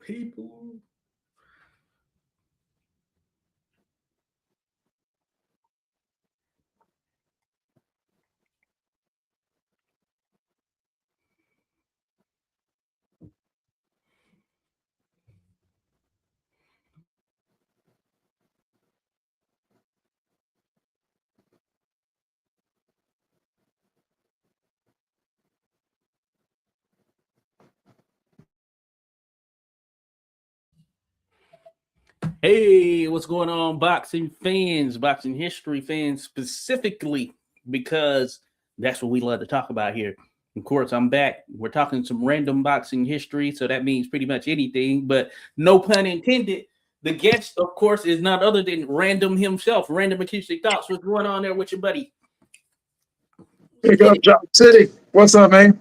people. Hey, what's going on, boxing fans, boxing history fans specifically, because that's what we love to talk about here. Of course, I'm back. We're talking some random boxing history, so that means pretty much anything, but no pun intended. The guest, of course, is not other than Random himself, Random Acoustic Thoughts. What's going on there with your buddy? Big up, Job City. What's up, man?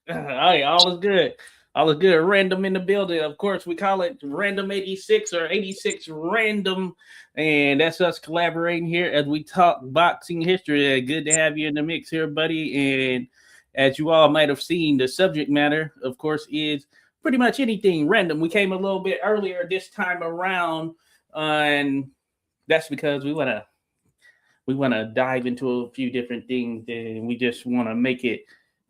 Hey, all is good. All is good. Random in the building. Of course, we call it Random 86 or 86 Random. And that's us collaborating here as we talk boxing history. Good to have you in the mix here, buddy. And as you all might have seen, the subject matter, of course, is pretty much anything random. We came a little bit earlier this time around, and that's because we want to dive into a few different things, and we just want to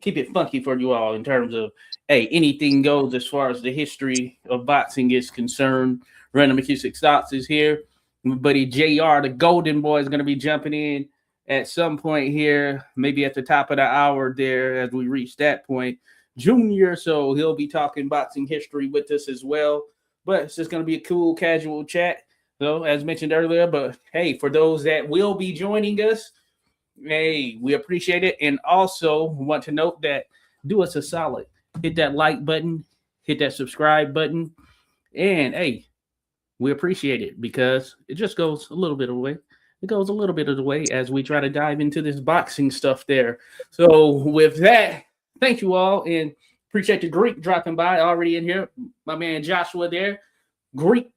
keep it funky for you all in terms of, hey, anything goes as far as the history of boxing is concerned. Random Acoustic Thoughts is here. My buddy JR, the Golden Boy, is going to be jumping in at some point here, maybe at the top of the hour there as we reach that point. Junior, so he'll be talking boxing history with us as well. But it's just going to be a cool, casual chat. So, as mentioned earlier, but hey, for those that will be joining us, hey, we appreciate it. And also want to note that do us a solid. Hit that like button, hit that subscribe button. And hey, we appreciate it because it just goes a little bit of the way. It goes a little bit of the way as we try to dive into this boxing stuff there. So with that, thank you all and appreciate the Greek dropping by already in here. My man Joshua there. Greek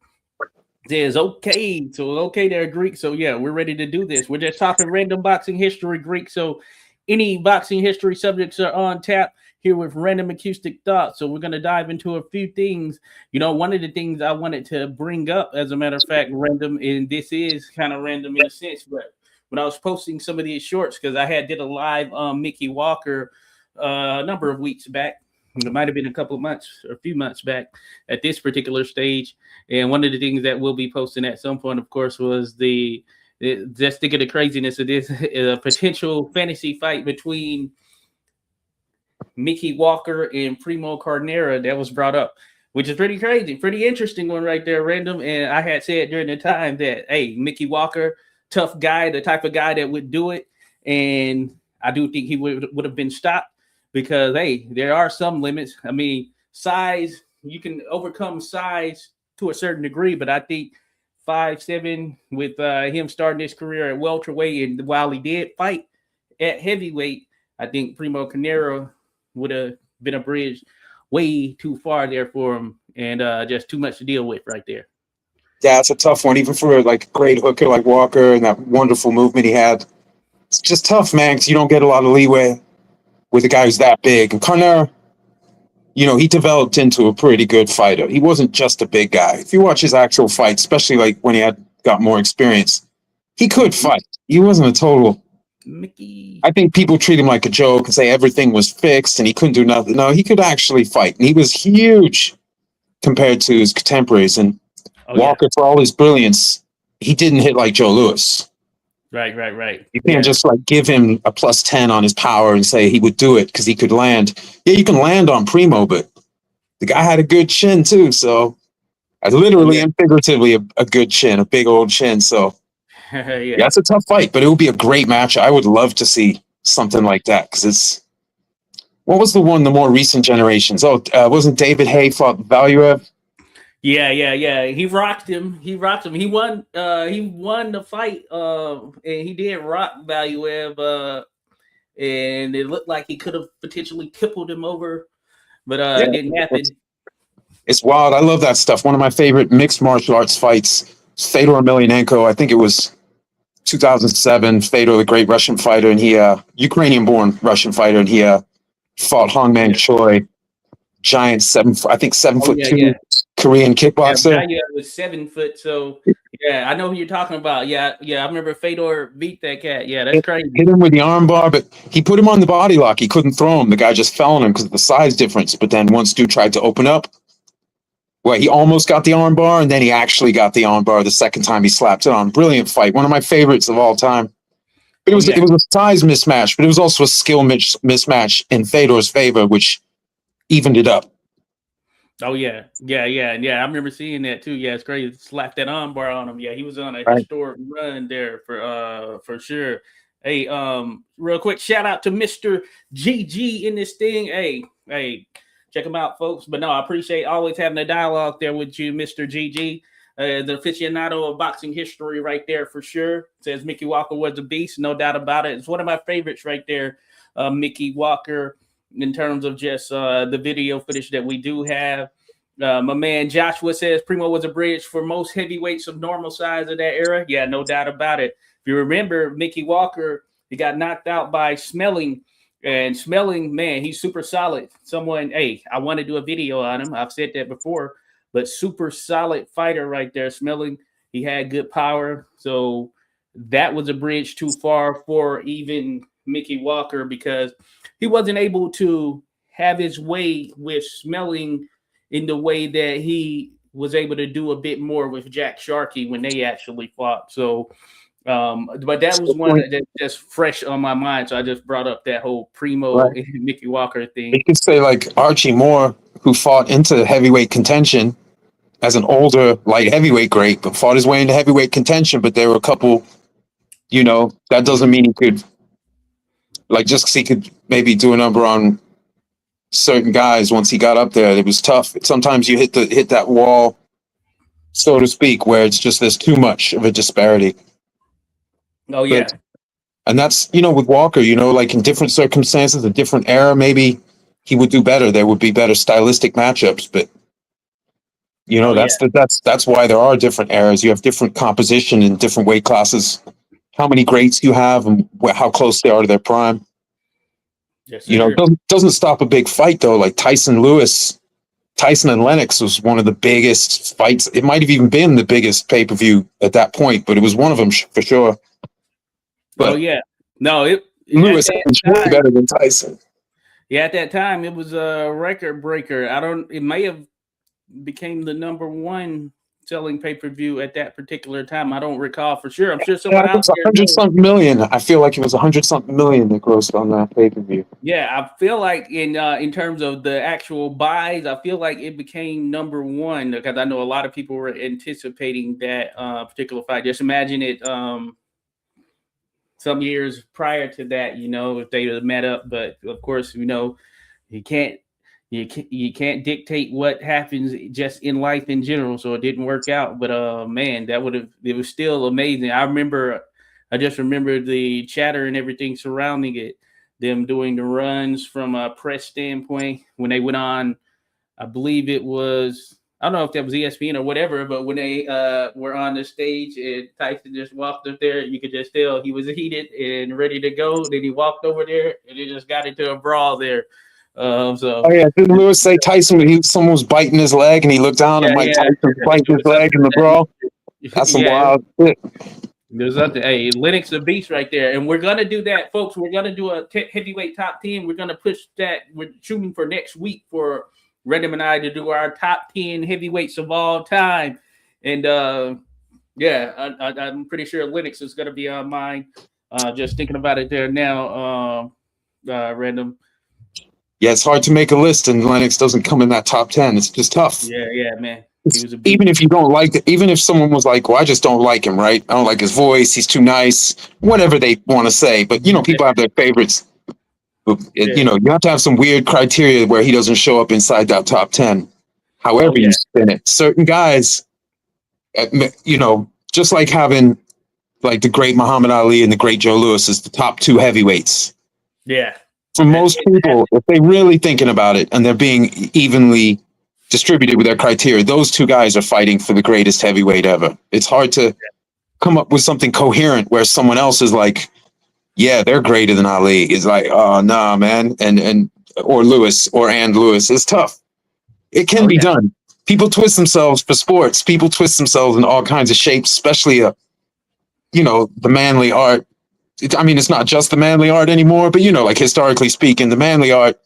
says okay. So okay there, Greek. So yeah, we're ready to do this. We're just talking random boxing history, Greek. So any boxing history subjects are on tap here with Random Acoustic Thoughts. So we're going to dive into a few things. You know, one of the things I wanted to bring up, as a matter of fact, random, and this is kind of random in a sense, but when I was posting some of these shorts, because I did a live Mickey Walker a number of weeks back. It might have been a couple of months or a few months back at this particular stage. And one of the things that we'll be posting at some point, of course, was just think of the craziness of this, a potential fantasy fight between Mickey Walker and Primo Carnera that was brought up, which is pretty crazy, pretty interesting one right there, Random. And I had said during the time that, hey, Mickey Walker, tough guy, the type of guy that would do it. And I do think he would have been stopped because, hey, there are some limits. I mean, size, you can overcome size to a certain degree, but I think 5'7" with him starting his career at welterweight, and while he did fight at heavyweight, I think Primo Carnera would have been a bridge way too far there for him, and just too much to deal with right there. Yeah, it's a tough one, even for like a great hooker like Walker and that wonderful movement he had. It's just tough, man, because you don't get a lot of leeway with a guy who's that big. And Carnera, you know, he developed into a pretty good fighter. He wasn't just a big guy. If you watch his actual fights, especially like when he got more experience, he could fight. He wasn't a total Mickey. I think people treat him like a joke and say everything was fixed and he couldn't do nothing. No, he could actually fight. And he was huge compared to his contemporaries. And Walker, for all his brilliance, he didn't hit like Joe Louis. Right. You can't just like give him a +10 on his power and say he would do it because he could land. Yeah, you can land on Primo, but the guy had a good chin too. So literally and figuratively a good chin, a big old chin. So yeah, it's a tough fight, but it would be a great match. I would love to see something like that because what was the more recent generations? Wasn't David Haye fought Valuev? Yeah. He rocked him. He won the fight. And he did rock Valuev. And it looked like he could have potentially tippled him over, but it didn't happen. It's wild. I love that stuff. One of my favorite mixed martial arts fights, Fedor Emelianenko. I think it was 2007. Fedor, the great Russian fighter, and he Ukrainian-born Russian fighter, and he fought Hongman Choi, giant 7'2", Korean Yeah, kickboxer. Jaya was 7 foot. So yeah, I know who you're talking about. Yeah, yeah, I remember Fedor beat that cat. Yeah, that's Hit crazy. him with the armbar, but he put him on the body lock. He couldn't throw him. The guy just fell on him because of the size difference. But then once dude tried to open up, well, he almost got the armbar, and then he actually got the armbar the second time he slapped it on. Brilliant fight. One of my favorites of all time. But Oh it yeah. was a size mismatch, but it was also a skill mismatch in Fedor's favor, which evened it up. Oh yeah, yeah. I remember seeing that too. Yeah, it's crazy. Slap that armbar on him. Yeah, he was on a Right. historic run there for sure. Hey, real quick, shout out to Mr. GG in this thing. Hey, check him out, folks. But no, I appreciate always having a dialogue there with you, Mr. GG. The aficionado of boxing history right there for sure. Says Mickey Walker was a beast, no doubt about it. It's one of my favorites right there, Mickey Walker, in terms of just the video footage that we do have. My man Joshua says Primo was a bridge for most heavyweights of normal size of that era. Yeah, no doubt about it. If you remember, Mickey Walker, he got knocked out by Smelling. And Smelling, man, he's super solid. Hey, I want to do a video on him. I've said that before, but super solid fighter right there. Smelling, he had good power. So that was a bridge too far for even Mickey Walker because he wasn't able to have his way with Smelling in the way that he was able to do a bit more with Jack Sharkey when they actually fought. So, but that was one that just fresh on my mind. So I just brought up that whole Primo Right. and Mickey Walker thing. You could say like Archie Moore, who fought into heavyweight contention as an older light heavyweight great, but fought his way into heavyweight contention. But there were a couple, that doesn't mean he could, like, just because he could maybe do a number on certain guys once he got up there. It was tough. Sometimes you hit that wall, so to speak, where it's just there's too much of a disparity. Oh yeah. And that's, with Walker, like in different circumstances, a different era, maybe he would do better. There would be better stylistic matchups, but that's why there are different eras. You have different composition in different weight classes. How many greats you have and how close they are to their prime. Yes, Doesn't stop a big fight though. Like Tyson and Lennox was one of the biggest fights. It might have even been the biggest pay-per-view at that point, but it was one of them for sure. But no, Lewis is way better than Tyson. Yeah, at that time it was a record breaker. It may have became the number one selling pay-per-view at that particular time. I don't recall for sure. I'm sure someone out there 100-something million. I feel like it was 100-something million that grossed on that pay-per-view. Yeah, I feel like in terms of the actual buys, I feel like it became number one because I know a lot of people were anticipating that particular fight. Just imagine it some years prior to that, if they had met up. But of course, you can't dictate what happens just in life in general. So it didn't work out. But man, it was still amazing. I just remember the chatter and everything surrounding it. Them doing the runs from a press standpoint when they went on, I believe it was, I don't know if that was ESPN or whatever, but when they were on the stage and Tyson just walked up there, you could just tell he was heated and ready to go. Then he walked over there and they just got into a brawl there. Didn't Lewis say Tyson? Someone was biting his leg, and he looked down, and Mike Tyson biting his leg in the brawl. That's some wild shit. There's nothing. Hey, Lennox the beast right there, and we're gonna do that, folks. We're gonna do a heavyweight top 10. We're gonna push that. We're shooting for next week for Random and I to do our top 10 heavyweights of all time, and I'm pretty sure Lennox is gonna be on mine. Just thinking about it there now, Random. Yeah, it's hard to make a list, and Lennox doesn't come in that top 10. It's just tough. Yeah, man. Even if you don't like it, even if someone was like, well, I just don't like him, right? I don't like his voice. He's too nice, whatever they want to say. But, people have their favorites. But, you have to have some weird criteria where he doesn't show up inside that top 10. However you spin it. Certain guys, just like having like the great Muhammad Ali and the great Joe Louis as the top two heavyweights. Yeah. For most people, if they're really thinking about it and they're being evenly distributed with their criteria, those two guys are fighting for the greatest heavyweight ever. It's hard to come up with something coherent where someone else is like, yeah, they're greater than Ali. It's like, oh, nah, man. Or Lewis. It's tough. It can be done. people twist themselves for sports. People twist themselves in all kinds of shapes, especially the manly art. I mean, it's not just the manly art anymore, but like historically speaking, the manly art,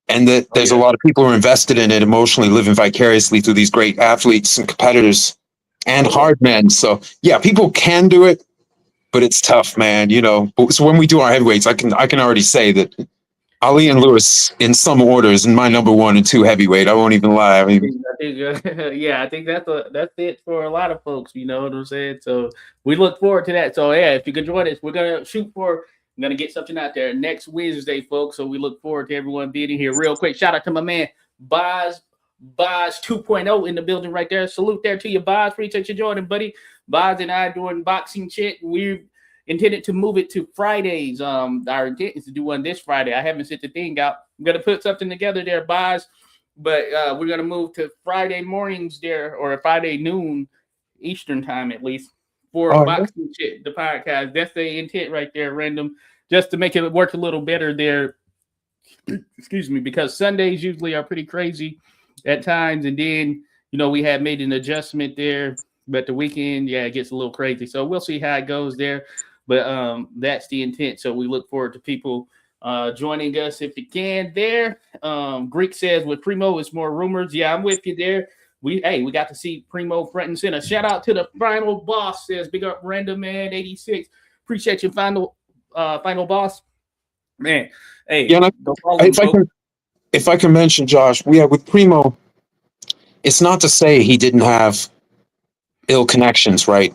and that Oh there's a yeah. lot of people who are invested in it emotionally, living vicariously through these great athletes and competitors and Oh yeah. hard men. So yeah, people can do it, but it's tough, man. So when we do our heavyweights, I can already say that Ali and Lewis, in some orders, in my number 1 and 2 heavyweight. I won't even lie. I mean, Yeah, I think that's it for a lot of folks. You know what I'm saying? So we look forward to that. So yeah, if you could join us, we're gonna shoot for. I'm gonna get something out there next Wednesday, folks. So we look forward to everyone being in here. Real quick, shout out to my man Boz 2.0 in the building right there. Salute there to you, Boz. Appreciate you joining, buddy. Boz and I doing boxing shit. We intended to move it to Fridays. Our intent is to do one this Friday. I haven't sent the thing out. I'm gonna put something together there, Boz. But we're gonna move to Friday mornings there, or Friday noon Eastern time at least, for oh, yeah. boxing shit, the podcast. That's the intent right there, random, just to make it work a little better there. Excuse me, because Sundays usually are pretty crazy at times, and then we had made an adjustment there, but the weekend, yeah, it gets a little crazy. So we'll see how it goes there. But that's the intent. So we look forward to people joining us if you can there. Greek says with Primo it's more rumors. Yeah, I'm with you there. We got to see Primo front and center. Shout out to the final boss, says big up Random Man 86. Appreciate your final boss. Man, hey, Yeah, go follow him, folks. if I can mention, Josh, with Primo, it's not to say he didn't have ill connections, right?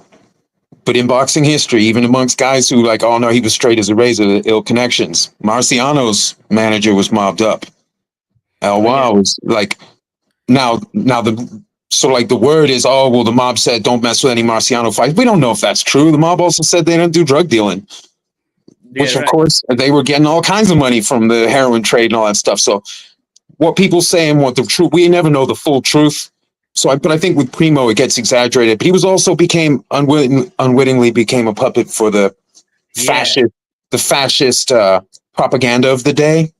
But in boxing history, even amongst guys who oh no, he was straight as a razor, ill connections. Marciano's manager was mobbed up. Oh yeah. Wow was now the word is, oh well, the mob said don't mess with any Marciano fights. We don't know if that's true. The mob also said they don't do drug dealing, which Yeah, of right. course they were getting all kinds of money from the heroin trade and all that stuff. So what people say and what the truth, we never know the full truth. But I think with Primo it gets exaggerated. But he was also unwittingly became a puppet for the Yeah. fascist propaganda of the day.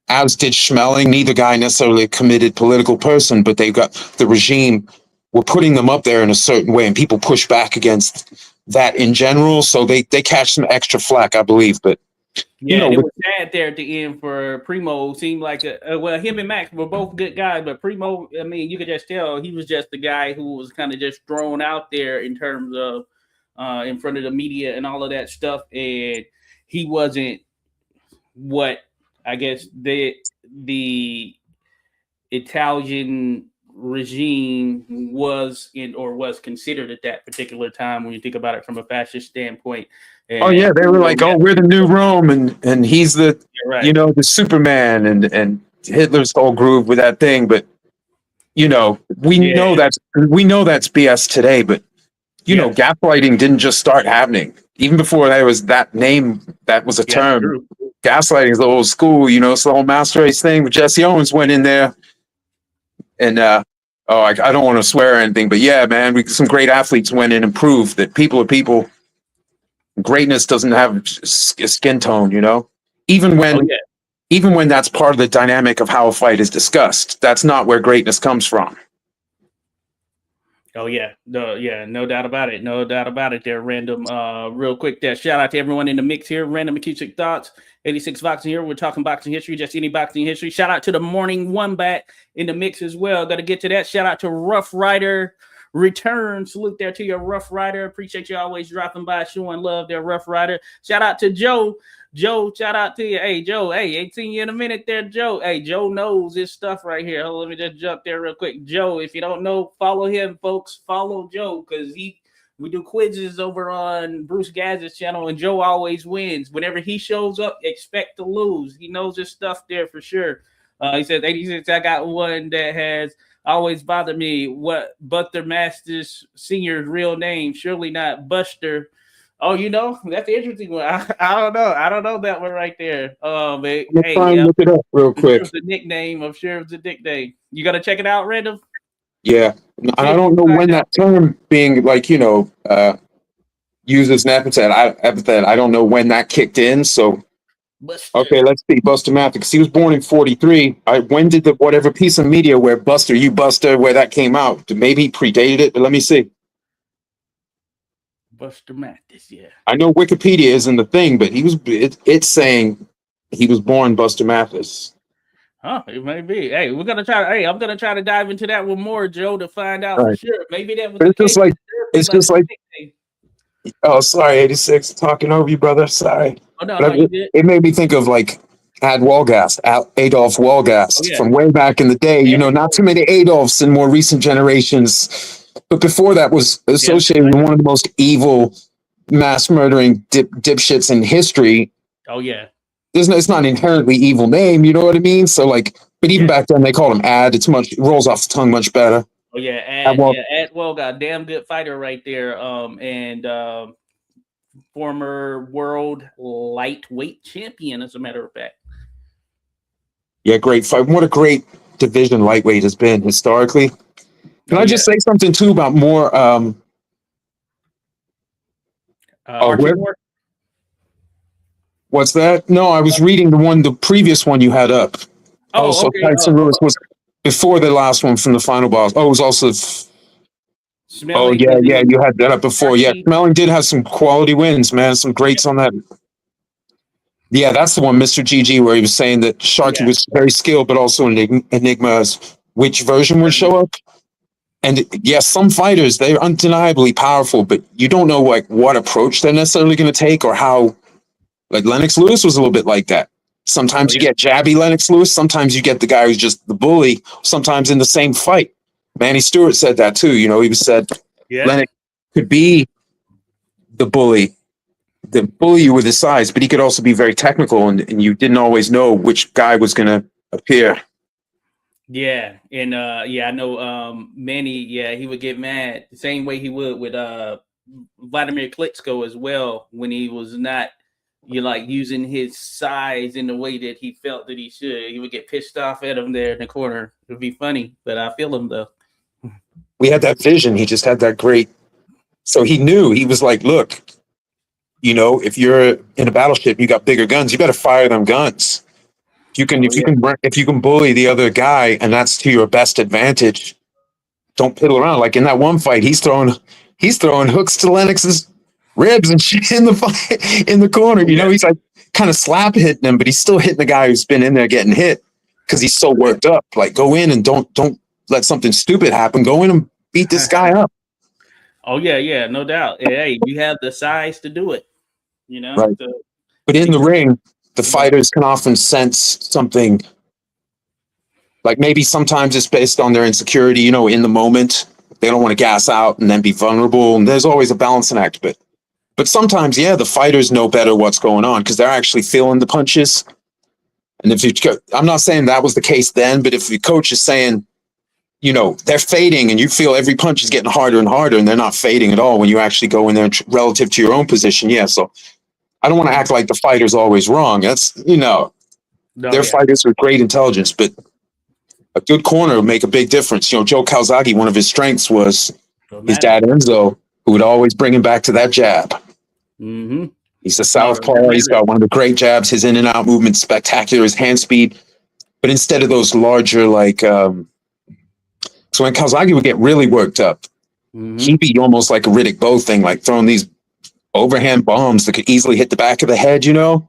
As did Schmeling. Neither guy necessarily a committed political person, but they got the regime were putting them up there in a certain way, and people push back against that in general. So they catch some extra flack, I believe. But Yeah, and it with, was sad there at the end for Primo. Seemed like him and Max were both good guys, but Primo, I mean, you could just tell he was just the guy who was kind of just thrown out there in terms of in front of the media and all of that stuff, and he wasn't what I guess the Italian regime was in or was considered at that particular time when you think about it from a fascist standpoint. oh yeah, And they were like, yeah, oh, we're the new Rome, and he's the you're right. the Superman, and Hitler's whole groove with that thing. But we Yeah, know that's BS today. But yeah, gaslighting didn't just start happening. Even before there was that name, that was a yeah, that's term. true. Gaslighting is the old school, so the whole master race thing. But Jesse Owens went in there and I don't want to swear or anything, but yeah, man, some great athletes went in and proved that people are people. Greatness doesn't have a skin tone, even Oh when yeah. even when that's part of the dynamic of how a fight is discussed. That's not where greatness comes from. Oh yeah, no doubt about it. No doubt about it. There, random. Real quick, there. Shout out to everyone in the mix here. Random acoustic thoughts. 86 boxing here. We're talking boxing history, just any boxing history. Shout out to the morning one back in the mix as well. Got to get to that. Shout out to Rough Rider Return. Salute there to your Rough Rider. Appreciate you always dropping by, showing love there, Rough Rider. Shout out to Joe. Joe, shout out to you. Hey, Joe. Hey, ain't seen you in a minute there, Joe. Hey, Joe knows his stuff right here. Hold on, let me just jump there real quick. Joe, if you don't know, follow him, folks. Follow Joe because we do quizzes over on Bruce Gaz's channel, and Joe always wins. Whenever he shows up, expect to lose. He knows his stuff there for sure. He says, 86, I got one that has always bothered me. What Buster Masters Sr.'s real name? Surely not Buster. Oh, that's the interesting one. I don't know. I don't know that one right there. But, Let's try and look it up real I'm sure quick. it's a nickname. I'm sure it's a nickname. You got to check it out, Random. Yeah, and See I if you don't know can find when out. that term being used as an epithet. I don't know when that kicked in. So Buster. Okay, let's see. Buster Matthews. He was born in 43. When did the whatever piece of media where Buster, where that came out? Maybe he predated it, but let me see. Buster Mathis, yeah. I know Wikipedia isn't the thing, but it's saying he was born Buster Mathis. Huh, it may be. Hey, we're gonna try. Hey, I'm gonna try to dive into that one more, Joe, to find out for Right. sure. Maybe that was But the it's just case. like it's just like oh, sorry, 86, talking over you, brother. Sorry. Oh no, no, But you did. it made me think of like Adolf Oh Walgast yeah, from way back in the day. You know, not too many Adolfs in more recent generations, but before that was yeah. associated with one of the most evil mass murdering dipshits in history. Oh yeah, It's not an inherently evil name, you know what I mean? So like, but even yeah. back then they called him it rolls off the tongue much better. Oh yeah, Well, Well, got damn good fighter right there. And former world lightweight champion, as a matter of fact. yeah, great fight. What a great division lightweight has been historically. Can Oh I yeah, just say something too about more? Archie Where? Moore. What's that? No, I was reading the previous one you had up. Oh, Oh, so okay. Tyson Lewis was before the last one from the final boss. Oh, it was also. Oh Smelling yeah, and yeah, then you had that up before. Yeah, Archie. Smelling did have some quality wins, man. Some greats on that. Yeah, that's the one, Mr. GG, where he was saying that Sharky Yeah, was very skilled, but also an enigma as which version would show up. And yes, some fighters they're undeniably powerful, but you don't know like what approach they're necessarily going to take or how. Like Lennox Lewis was a little bit like that. oh Sometimes you yeah, get jabby Lennox Lewis. Sometimes you get the guy who's just the bully. Sometimes in the same fight. Manny Stewart said that too. You know, he said yeah. Lennox could be the bully you with his size, but he could also be very technical, and you didn't always know which guy was going to appear. Yeah, and yeah, I know Manny, yeah, he would get mad the same way he would with Vladimir Klitschko as well when he was not like using his size in the way that he felt that he should. He would get pissed off at him there in the corner. It would be funny, but I feel him though. We had that vision. He just had that great. So he knew. He was like, look, you know, if you're in a battleship, you got bigger guns. You better fire them guns. Oh yeah. If you can bully the other guy, and that's to your best advantage, don't piddle around. Like in that one fight, he's throwing hooks to Lennox's ribs and shit in the fight in the corner. Oh You yeah. know, he's like kind of slap hitting him, but he's still hitting the guy who's been in there getting hit because he's so Oh yeah. worked up. Like go in and don't let something stupid happen. Go in and beat this guy up. Oh yeah, yeah, no doubt. Hey, you have the size to do it, you know? Right. To But in the ring, the yeah. fighters can often sense something. Like maybe sometimes it's based on their insecurity, you know, in the moment. They don't want to gas out and then be vulnerable. And there's always a balancing act. But sometimes, yeah, the fighters know better what's going on because they're actually feeling the punches. And if you, I'm not saying that was the case then, but if the coach is saying, you know, they're fading and you feel every punch is getting harder and harder and they're not fading at all when you actually go in there relative to your own position. Yeah. So I don't want to act like the fighter's always wrong. That's, you know, No, they're yeah. fighters with great intelligence, but a good corner would make a big difference. You know, Joe Calzaghe, one of his strengths was his Dramatic. dad, Enzo, who would always bring him back to that jab. Mm-hmm. He's a No, southpaw. He's got one of the great jabs. His in and out movement spectacular. His hand speed, but instead of those larger like, so when Calzaghe would get really worked up, he'd be almost like a Riddick Bowe thing, like throwing these overhand bombs that could easily hit the back of the head. You know,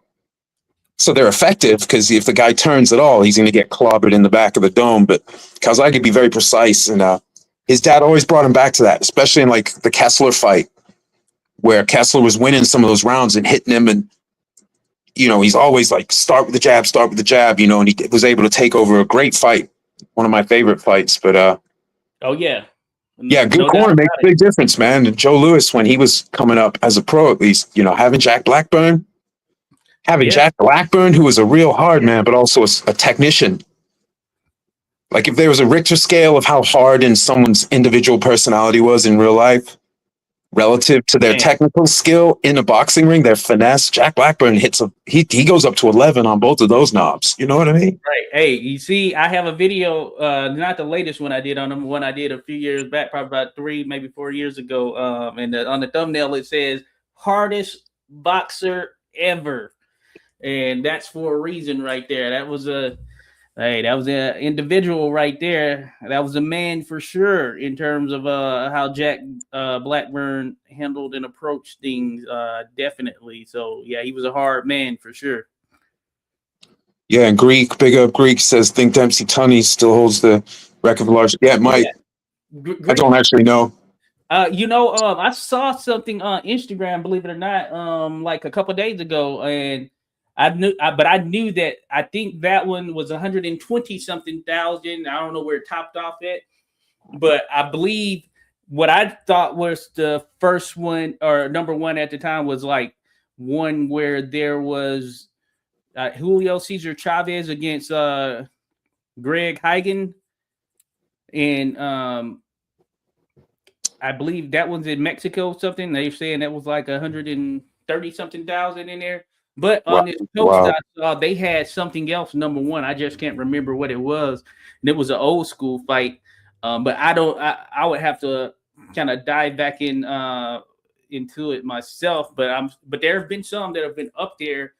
so they're effective because if the guy turns at all, he's going to get clobbered in the back of the dome. But Calzaghe could be very precise, and his dad always brought him back to that, especially in like the Kessler fight, where Kessler was winning some of those rounds and hitting him, and you know he's always like start with the jab, you know, and he was able to take over a great fight, one of my favorite fights. But Oh yeah. yeah, good No doubt corner makes about a it. big difference, man. And Joe Louis, when he was coming up as a pro, at least, you know, having Yeah. Jack Blackburn, who was a real hard man, but also a technician. Like if there was a Richter scale of how hard in someone's individual personality was in real life relative to their Man. technical skill in a boxing ring, their finesse, Jack Blackburn he goes up to 11 on both of those knobs. You know what I mean? Right. Hey, you see, I have a video, not the latest one I did on them, one I did a few years back, probably about 3, maybe 4 years ago. And on the thumbnail it says hardest boxer ever. and that's for a reason right there. That was a Hey, that was an individual right there. That was a man for sure in terms of how Jack Blackburn handled and approached things. Definitely. So yeah, he was a hard man for sure. Yeah, and Greek, big up Greek says think Dempsey Tunney still holds the record for largest. Yeah, it Oh might. yeah, I great. don't actually know. I saw something on Instagram, believe it or not, like a couple days ago, and but I knew that I think that one was 120 something thousand. I don't know where it topped off at, but I believe what I thought was the first one or number one at the time was like one where there was Julio Cesar Chavez against Greg Hagen, and I believe that one's in Mexico something. They're saying that was like 130 something thousand in there. But Wow. on this post Wow. I saw, they had something else number one. I just can't remember what it was. And it was an old school fight. But I don't. I would have to kind of dive back into it myself. But there have been some that have been up there.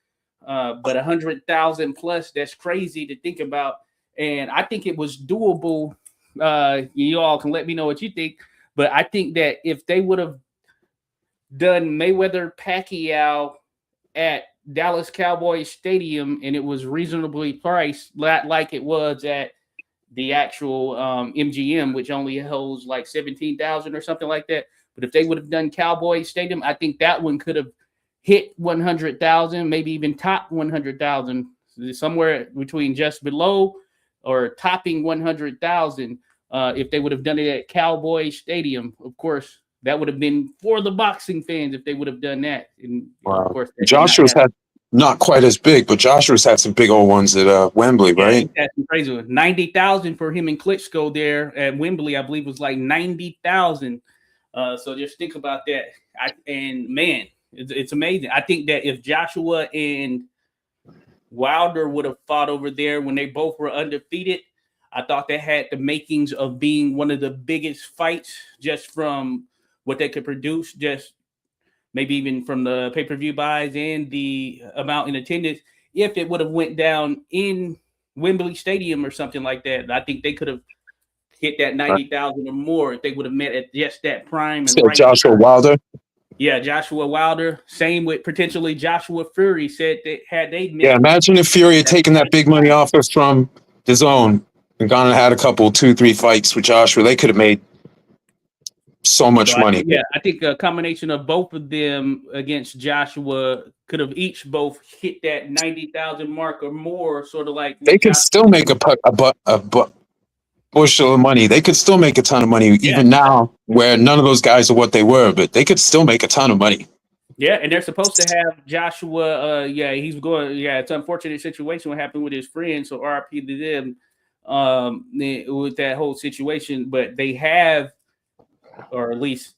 But 100,000 plus. That's crazy to think about. And I think it was doable. You all can let me know what you think. But I think that if they would have done Mayweather Pacquiao at Dallas Cowboys Stadium and it was reasonably priced, like it was at the actual MGM, which only holds like 17,000 or something like that. But if they would have done Cowboys Stadium, I think that one could have hit 100,000, maybe even top 100,000, somewhere between just below or topping 100,000. If they would have done it at Cowboy Stadium, of course, that would have been for the boxing fans if they would have done that. And of Wow. course, that did not Joshua's happen. had not quite as big, but Joshua's had some big old ones at Wembley, Yeah, right? he's had some crazy ones. 90,000 for him and Klitschko there at Wembley, I believe was like 90,000. So just think about that. And man, it's amazing. I think that if Joshua and Wilder would have fought over there when they both were undefeated, I thought they had the makings of being one of the biggest fights just from what they could produce, just maybe even from the pay-per-view buys and the amount in attendance. If it would have went down in Wembley Stadium or something like that, I think they could have hit that 90,000 or more if they would have met at just that prime and So right Joshua time. Wilder. Yeah, Joshua Wilder. Same with potentially Joshua Fury. Said that had they Yeah, met imagine if Fury had at taken that big money offer from the zone and gone and had a couple, 2, 3 fights with Joshua. They could have made so So much money. I think a combination of both of them against Joshua could have each both hit that 90,000 mark or more, sort of like They what could Joshua. still make a bushel of money. They could still make a ton of money, Yeah, even now, where none of those guys are what they were, but they could still make a ton of money. yeah, and they're supposed to have Joshua. Yeah, he's going. Yeah, it's an unfortunate situation what happened with his friend. So RP to them with that whole situation. But they have, or at least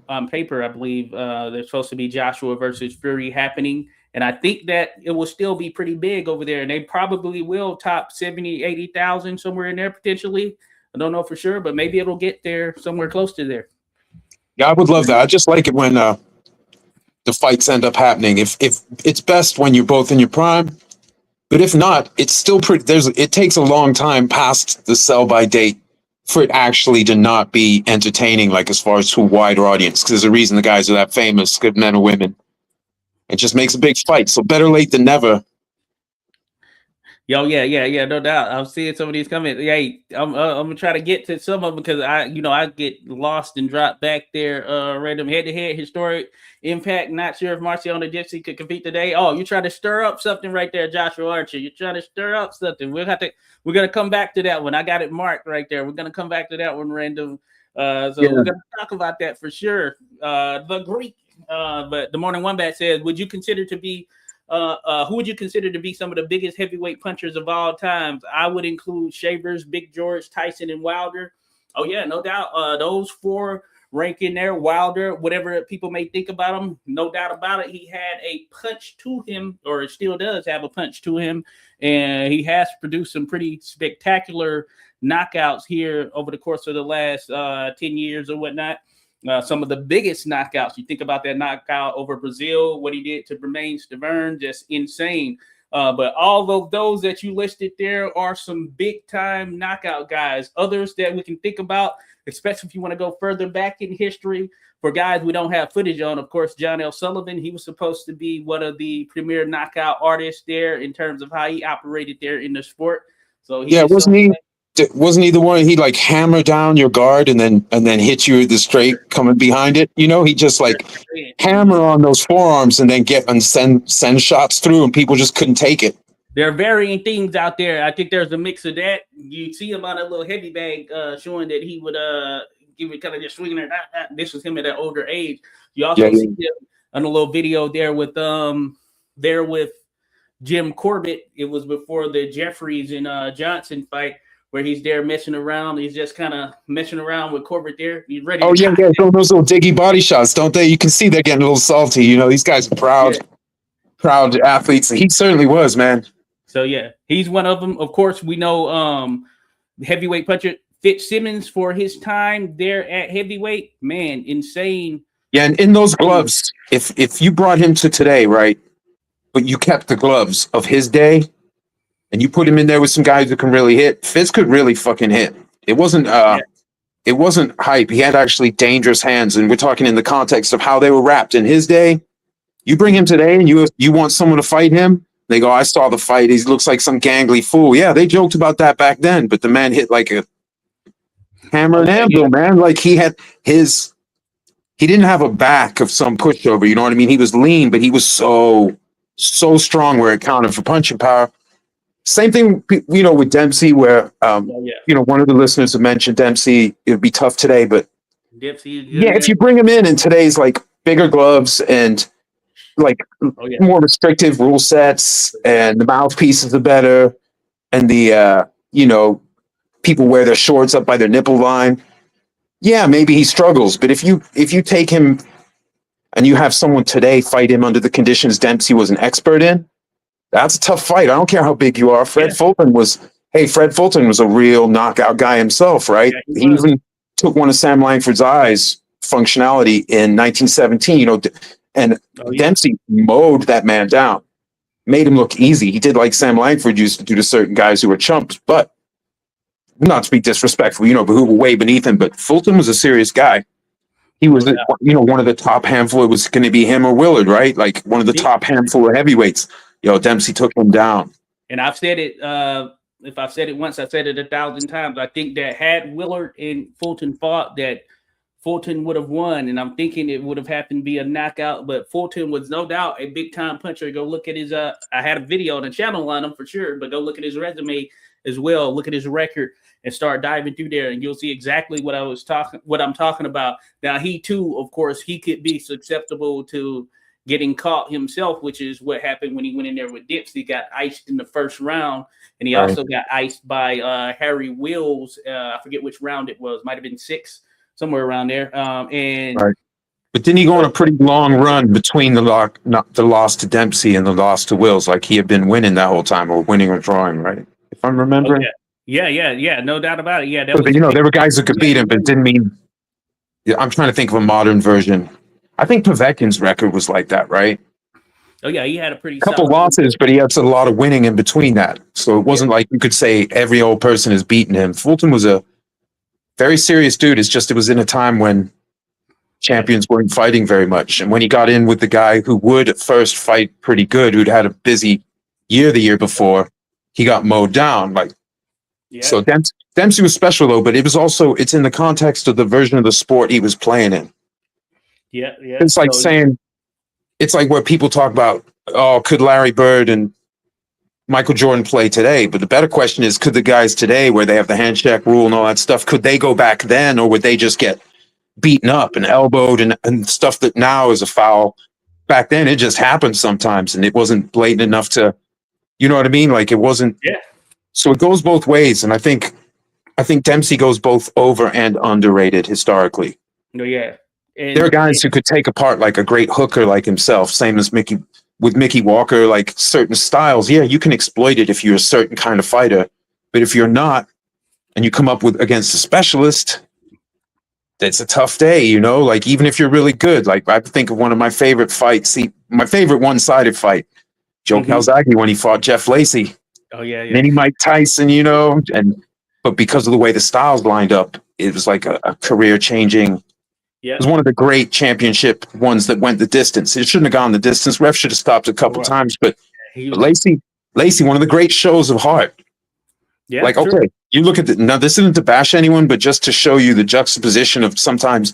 on paper, I believe there's supposed to be Joshua versus Fury happening. And I think that it will still be pretty big over there. And they probably will top 70, 80,000 somewhere in there potentially. I don't know for sure, but maybe it'll get there somewhere close to there. Yeah, I would love that. I just like it when the fights end up happening. If it's best when you're both in your prime, but if not, it's still pretty. It takes a long time past the sell by date for it actually to not be entertaining, like as far as to a wider audience. Because there's a reason the guys are that famous, good men or women. It just makes a big fight. So better late than never. Yo, yeah, no doubt. I'm seeing some of these comments. Hey, I'm gonna try to get to some of them because I get lost and drop back there. Random head-to-head historic impact. Not sure if Marciano the Gypsy could compete today. Oh, you're trying to stir up something right there, Joshua Archer. You're trying to stir up something. We're gonna come back to that one. I got it marked right there. We're gonna come back to that one, random. So we're gonna talk about that for sure. The Greek. But the Morning Wombat says, would you consider to be who would you consider to be some of the biggest heavyweight punchers of all times? I would include Shavers, Big George, Tyson, and Wilder. Oh yeah, no doubt. Those four rank in there. Wilder, whatever people may think about him, no doubt about it. He had a punch to him, or it still does have a punch to him, and he has produced some pretty spectacular knockouts here over the course of the last 10 years or whatnot. some of the biggest knockouts. You think about that knockout over Brazil, what he did to Bermain Stavern, just insane. But all of those that you listed there are some big time knockout guys. Others that we can think about, especially if you want to go further back in history, for guys we don't have footage on, of course, John L. Sullivan, he was supposed to be one of the premier knockout artists there in terms of how he operated there in the sport. So Yeah, wasn't he the one he like hammer down your guard and then hit you with the straight coming behind it? You know, he just like hammer on those forearms and then send shots through, and people just couldn't take it. There are varying things out there. I think there's a mix of that. You see him on a little heavy bag, showing that he would give it kind of just swinging it. This was him at an older age. You also see him on a little video there with Jim Corbett. It was before the Jeffries and Johnson fight, where he's there messing around. He's just kind of messing around with Corbett there. He's ready. Oh, yeah, those little diggy body shots, don't they? You can see they're getting a little salty. You know, these guys are proud athletes. He certainly was, man. So, yeah, he's one of them. Of course, we know heavyweight puncher Fitzsimmons for his time there at heavyweight. Man, insane. Yeah, and in those gloves, if you brought him to today, right, but you kept the gloves of his day, and you put him in there with some guys who can really hit, Fitz could really fucking hit. It wasn't hype. He had actually dangerous hands, and we're talking in the context of how they were wrapped in his day. You bring him today, and you want someone to fight him. They go, I saw the fight. He looks like some gangly fool. Yeah, they joked about that back then, but the man hit like a hammer and anvil, man. Like he didn't have a back of some pushover. You know what I mean? He was lean, but he was so strong where it counted for punching power. Same thing, you know, with Dempsey, where you know, one of the listeners have mentioned Dempsey. It would be tough today, but Dempsey, if you bring him in today's like bigger gloves and like more restrictive rule sets, and the mouthpieces are better, and the you know, people wear their shorts up by their nipple line. Yeah, maybe he struggles, but if you take him and you have someone today fight him under the conditions Dempsey was an expert in, that's a tough fight. I don't care how big you are. Fred Fulton was a real knockout guy himself, right? Yeah, he even took one of Sam Langford's eyes functionality in 1917, you know, and Dempsey mowed that man down, made him look easy. He did like Sam Langford used to do to certain guys who were chumps, but not to be disrespectful, you know, but who were way beneath him. But Fulton was a serious guy. He was, you know, one of the top handful. It was going to be him or Willard, right? Like one of the top handful of heavyweights. Yo, Dempsey took him down. And I've said it, if I've said it once, I've said it 1,000 times. I think that had Willard and Fulton fought, that Fulton would have won. And I'm thinking it would have happened to be a knockout. But Fulton was no doubt a big-time puncher. Go look at his, I had a video on the channel on him for sure, but go look at his resume as well. Look at his record and start diving through there, and you'll see exactly what I'm talking about. Now, he too, of course, he could be susceptible to getting caught himself, which is what happened when he went in there with Dips. He got iced in the first round, and he also got iced by Harry Wills. I forget which round it was. Might have been 6, somewhere around there. But didn't he go on a pretty long run between the loss to Dempsey and the loss to Wills? Like he had been winning that whole time, or winning or drawing, right? If I'm remembering. Yeah, no doubt about it. Yeah, you know, there were guys who could beat him, but it didn't mean. Yeah, I'm trying to think of a modern version. I think Povetkin's record was like that, right? Oh yeah, he had a couple losses, but he had a lot of winning in between that. So it wasn't like you could say every old person has beaten him. Fulton was a very serious dude. It's just it was in a time when champions weren't fighting very much, and when he got in with the guy who would at first fight pretty good, who'd had a busy year the year before, he got mowed down. Like. Yeah. So Dempsey was special though, but it's in the context of the version of the sport he was playing in. Yeah. It's like it's like where people talk about, could Larry Bird and Michael Jordan play today? But the better question is, could the guys today, where they have the handshake rule and all that stuff, could they go back then, or would they just get beaten up and elbowed and stuff that now is a foul? Back then, it just happened sometimes, and it wasn't blatant enough to, you know what I mean? Like it wasn't. Yeah. So it goes both ways, and I think Dempsey goes both over and underrated historically. No, yeah. And there are guys who could take apart like a great hooker like himself, same as Mickey Walker, like certain styles. Yeah, you can exploit it if you're a certain kind of fighter, but if you're not, and you come up against a specialist, it's a tough day, you know, like even if you're really good, like I think of one of my favorite fights, my favorite one-sided fight, Joe Calzaghe when he fought Jeff Lacey, Oh yeah, yeah. mini Mike Tyson, you know, but because of the way the styles lined up, it was like a career changing. Yeah. It was one of the great championship ones that went the distance. It shouldn't have gone the distance. Ref should have stopped a couple times, but Lacey, one of the great shows of heart. Yeah, like, okay, you look at now, this isn't to bash anyone, but just to show you the juxtaposition of sometimes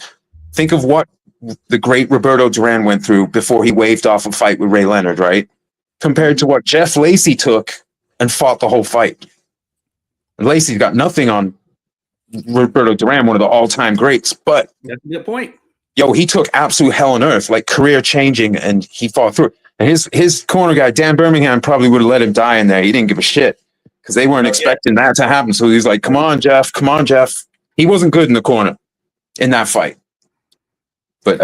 think of what the great Roberto Duran went through before he waved off a fight with Ray Leonard, right? Compared to what Jeff Lacey took and fought the whole fight. And Lacey's got nothing on Roberto Duran, one of the all-time greats, but that's a good point. Yo, he took absolute hell on earth, like career changing, and he fought through it. And his corner guy, Dan Birmingham, probably would have let him die in there. He didn't give a shit because they weren't expecting that to happen. So he's like, come on, Jeff. Come on, Jeff. He wasn't good in the corner in that fight. But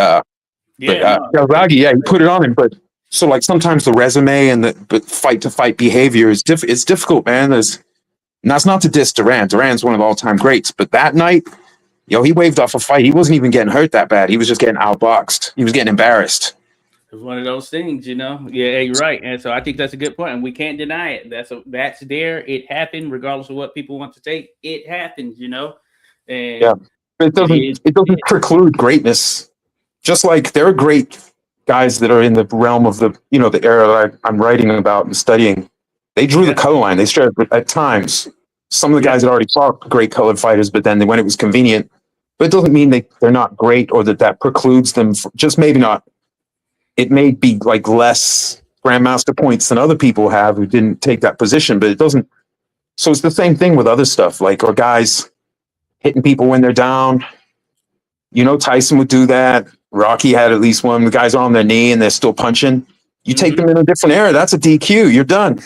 Calzaghe, he put it on him. But so like sometimes the resume and the fight to fight behavior is it's difficult, man. And that's not to diss Duran. Duran's one of the all-time greats. But that night, he waved off a fight. He wasn't even getting hurt that bad. He was just getting outboxed. He was getting embarrassed. It's one of those things, you know. Yeah, you're right. And so I think that's a good point, and we can't deny it. That's there. It happened, regardless of what people want to say. It happens, you know. And yeah, but it doesn't preclude greatness. Just like there are great guys that are in the realm of the era I'm writing about and studying. They drew the color line. They started at times. Some of the guys had already fought great colored fighters, but then when it was convenient. But it doesn't mean they're not great or that precludes them. Just maybe not. It may be like less grandmaster points than other people have who didn't take that position, but it doesn't. So it's the same thing with other stuff, like or guys hitting people when they're down. Tyson would do that. Rocky had at least one. The guys are on their knee and they're still punching. You take them in a different era. That's a DQ. You're done.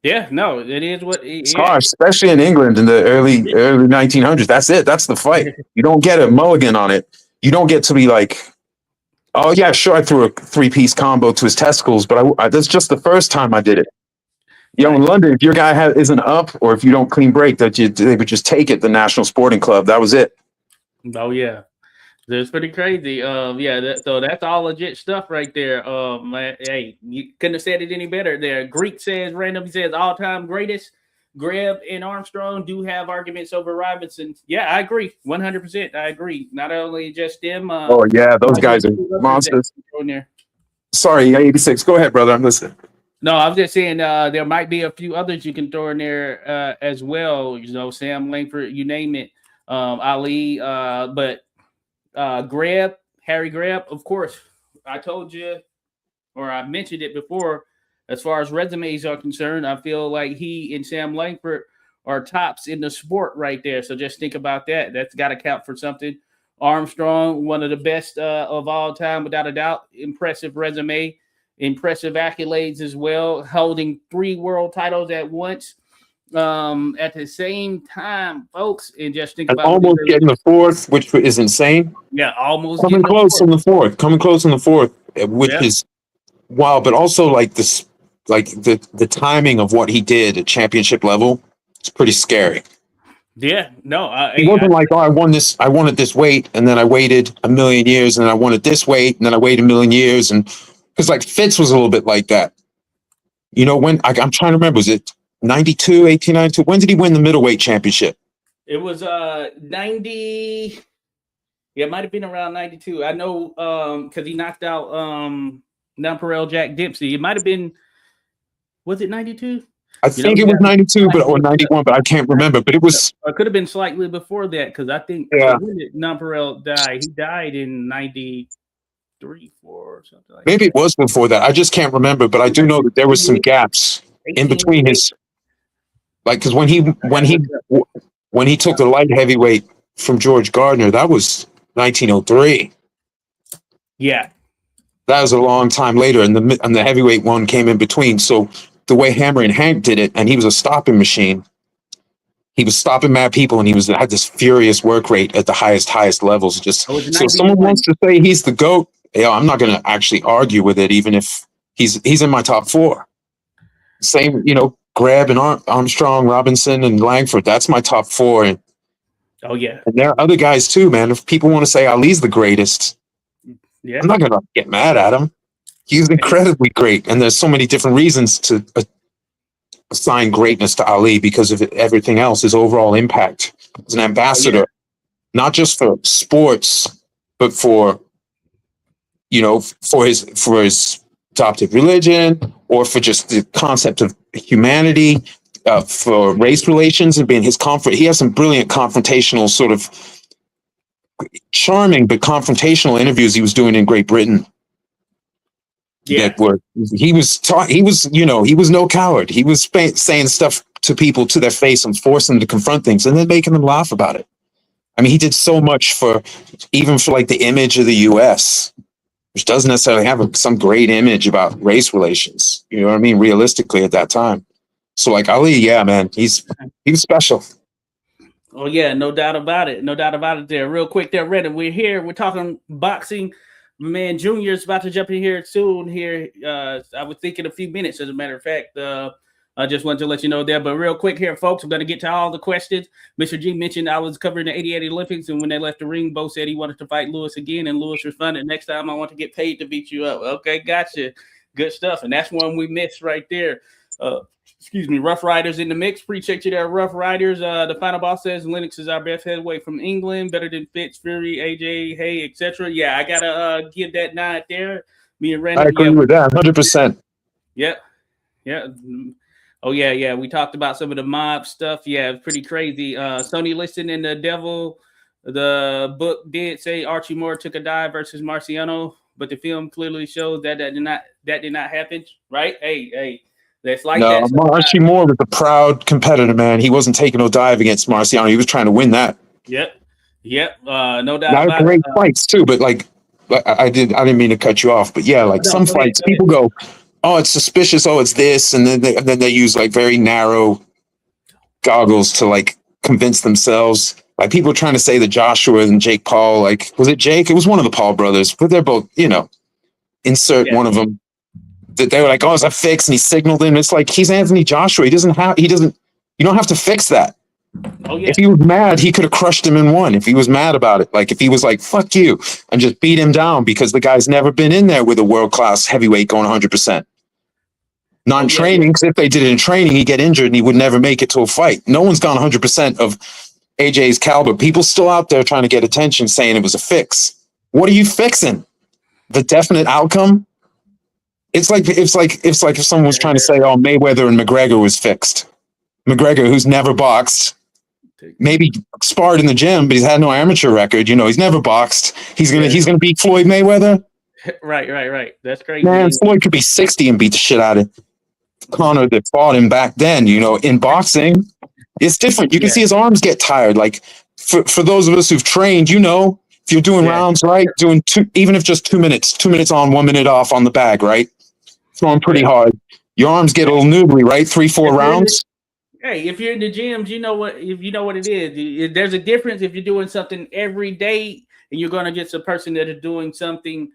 Yeah, no, it is what especially in England in the early 1900s. That's it. That's the fight. You don't get a mulligan on it. You don't get to be like, oh yeah, sure, I threw a 3-piece combo to his testicles, but that's just the first time I did it. In London, if your guy isn't up or if you don't clean break, they would just take it. The National Sporting Club. That was it. Oh yeah. That's pretty crazy. So that's all legit stuff right there. Hey, you couldn't have said it any better there. Greek says random. He says all-time greatest. Greb and Armstrong do have arguments over Robinson. Yeah, I agree. 100%. I agree. Not only just them. Those guys are monsters. Sorry, 86. Go ahead, brother. I'm listening. No, I was just saying there might be a few others you can throw in there as well. Sam Langford, you name it. Ali, but Harry Greb, of course, I told you, or I mentioned it before, as far as resumes are concerned, I feel like he and Sam Langford are tops in the sport right there. So just think about that. That's got to count for something. Armstrong, one of the best of all time, without a doubt. Impressive resume, impressive accolades as well, holding 3 world titles at once. At the same time, folks, and just think about almost getting the 4th, which is insane. Yeah, almost coming close on the 4th. Coming close on the 4th, which is wow. But also like this, like the timing of what he did at championship level, it's pretty scary. Yeah, no, he wasn't like, oh, I wanted this weight, and then I waited a million years, and then I wanted this weight, and then I waited a million years, and because like Fitz was a little bit like that. When I'm trying to remember, was it 92, 1892? When did he win the middleweight championship? It was 90. Yeah, it might have been around 92. I know because he knocked out Nonpareil Jack Dempsey. It might have been, was it 92? I think it was 92, or 91, but I can't remember. But it was. It could have been slightly before that because I think when did Nonpareil die? He died in 93, 4 or something like Maybe it was before that. I just can't remember. But I do know that there was some gaps in between his. Like, because when he took the light heavyweight from George Gardner, that was 1903. Yeah, that was a long time later, and the heavyweight one came in between. So the way Hammer and Hank did it, and he was a stopping machine. He was stopping mad people, and he had this furious work rate at the highest levels. Just so if someone wants to say he's the GOAT, I'm not going to actually argue with it, even if he's in my top 4. Same, Greb and Armstrong, Robinson, and Langford. That's my top 4. And Oh yeah. And there are other guys too, man. If people want to say Ali's the greatest, Yeah. I'm not gonna get mad at him. He's incredibly great, and there's so many different reasons to assign greatness to Ali because of everything else, his overall impact as an ambassador, not just for sports, but for for his adopted religion, or for just the concept of humanity, for race relations and being his comfort. He has some brilliant confrontational, sort of charming but confrontational interviews he was doing in Great Britain. Yeah. That were he was taught. He was he was no coward. He was saying stuff to people to their face and forcing them to confront things, and then making them laugh about it. I mean, he did so much for like the image of the U.S., which doesn't necessarily have some great image about race relations. You know what I mean? Realistically, at that time. So, like Ali, yeah, man, he was special. Oh yeah, no doubt about it. No doubt about it. There, real quick, there, Reddit. We're here. We're talking boxing. My man Junior is about to jump in here soon. Here, I would think in a few minutes. As a matter of fact, I just wanted to let you know there. But real quick here, folks, I'm going to get to all the questions. Mr. G mentioned I was covering the '88 Olympics, and when they left the ring, Bo said he wanted to fight Lewis again, and Lewis responded, "Next time, I want to get paid to beat you up." Okay, gotcha. Good stuff, and that's one we missed right there. Excuse me, Rough Riders in the mix. Appreciate you there, Rough Riders. The final boss says Lennox is our best heavyweight from England, better than Fitz, Fury, AJ, Hay, etc. Yeah, I gotta give that nod there. Me and Randy. I agree with that 100%. Yeah, yeah. Oh yeah, yeah. We talked about some of the mob stuff. Yeah, it's pretty crazy. Sony listed in the Devil, the book did say Archie Moore took a dive versus Marciano, but the film clearly shows that did not happen. Right? Hey. That's like no, that. Archie Moore was a proud competitor, man. He wasn't taking no dive against Marciano. He was trying to win that. Yep. No doubt about great fights too, but like I didn't mean to cut you off, but yeah, like some fights, people go, "Oh, it's suspicious. Oh, it's this," and then they use like very narrow goggles to like convince themselves. Like people trying to say that Joshua and Jake Paul, like was it Jake? It was one of the Paul brothers, but they're both, insert one of them. They were like, "Oh, it's a fix," and he signaled him. It's like he's Anthony Joshua. You don't have to fix that. Oh, yeah. If he was mad, he could have crushed him in one. If he was mad about it, like if he was like, "Fuck you," and just beat him down because the guy's never been in there with a world-class heavyweight going 100%. Not in training, because if they did it in training, he'd get injured and he would never make it to a fight. No one's gone 100% of AJ's caliber. People still out there trying to get attention saying it was a fix. What are you fixing? The definite outcome? It's like if someone was trying to say, "Oh, Mayweather and McGregor was fixed." McGregor, who's never boxed, maybe sparred in the gym, but he's had no amateur record. He's never boxed. He's gonna beat Floyd Mayweather. Right. That's crazy. Man, Floyd could be 60 and beat the shit out of Conor that fought him back then. In boxing, it's different. You can see his arms get tired. Like for those of us who've trained, if you're doing rounds right, doing even if just 2 minutes, 2 minutes on, 1 minute off on the bag, right? Throwing pretty hard. Your arms get a little noodly, right? 3-4 rounds. Hey, if you're in the gyms, you know what it is. There's a difference if you're doing something every day and you're going to get a person that is doing something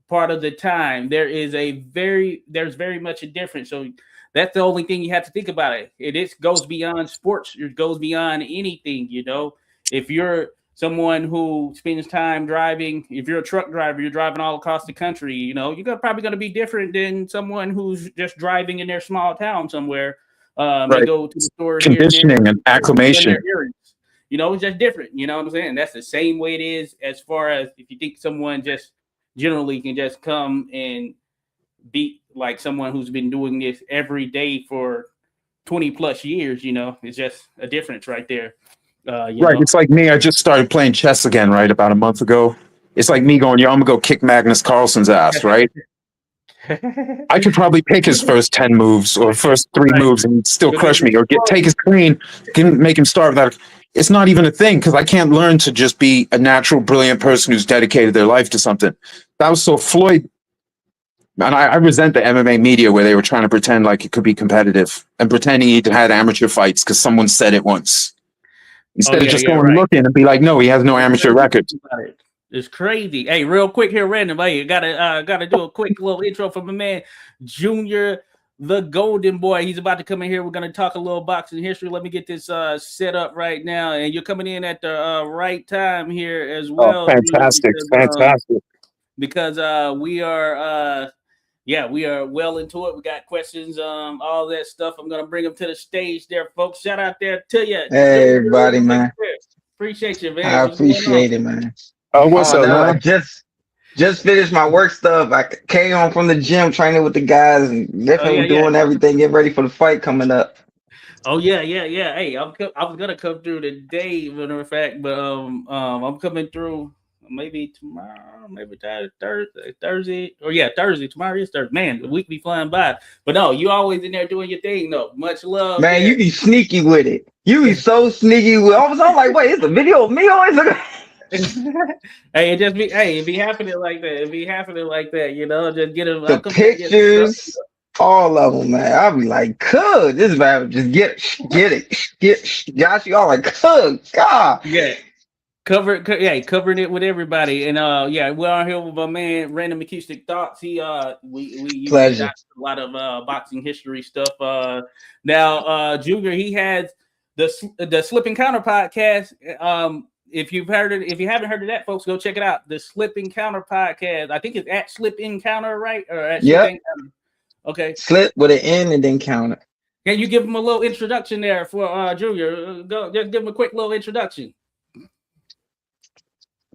part of the time. There's very much a difference. So that's the only thing you have to think about it. It goes beyond sports. It goes beyond anything, If you're someone who spends time driving, if you're a truck driver, you're driving all across the country, you're probably going to be different than someone who's just driving in their small town somewhere. They go to the store, conditioning and acclimation. It's just different. You know what I'm saying? That's the same way it is as far as if you think someone just generally can just come and beat like someone who's been doing this every day for 20 plus years. It's just a difference right there. Right. It's like me. I just started playing chess again, right? About a month ago. It's like me going, I'm going to go kick Magnus Carlsen's ass, right? I could probably pick his first 10 moves or first 3 moves and still crush me, or take his queen, make him start without. It's not even a thing because I can't learn to just be a natural, brilliant person who's dedicated their life to something. That was so Floyd. And I resent the MMA media where they were trying to pretend like it could be competitive and pretending he had amateur fights because someone said it once. Instead of just going and looking and be like, no, he has no amateur record. It's crazy. Hey, real quick here, random. Hey, gotta do a quick little intro for my man Junior. the Golden Boy. He's about to come in here. We're going to talk a little boxing history. Let me get this set up right now. And you're coming in at the right time here as Oh, well, Junior, fantastic, fantastic. because we are yeah, we are well into it. We got questions, all that stuff. I'm gonna bring them to the stage there, folks. Shout out there to you, Hey, everybody, man. Appreciate you, man. I What's going on? appreciate it, man. Oh, what's Oh up, no, I man? just finished my work stuff. I came home from the gym training with the guys and Oh yeah, definitely yeah. doing everything, getting ready for the fight coming up. Oh yeah, yeah, yeah. Hey, I was gonna come through today, matter of fact, but I'm coming through maybe tomorrow, maybe Thursday, or yeah, Thursday. Tomorrow is Thursday. Man, the week be flying by. But no, you always in there doing your thing, though. Much love Man, there. you be sneaky with it. You be so sneaky with all of a sudden, I'm like, wait, it's a video of me always looking. Hey, it be happening like that. It be happening like that, you know. Just get them. I The come in and get stuff. pictures, all of them, man. I'll be like, "Cuz, this man just get it, Josh." You all like, "Cuz, God." Yeah. Covering it with everybody, and yeah, we're on here with my man Random Acoustic Thoughts. He we usually Pleasure. got a lot of boxing history stuff. Now Junior, he has the Slip Encounter podcast. If you've heard it, if you haven't heard of that, folks, go check it out. The Slip Encounter podcast. I think it's at Slip Encounter, right? Or at Slip Yep. Encounter. Okay. Slip with an N and then count it. Can you give him a little introduction there for Junior? Go just give him a quick little introduction.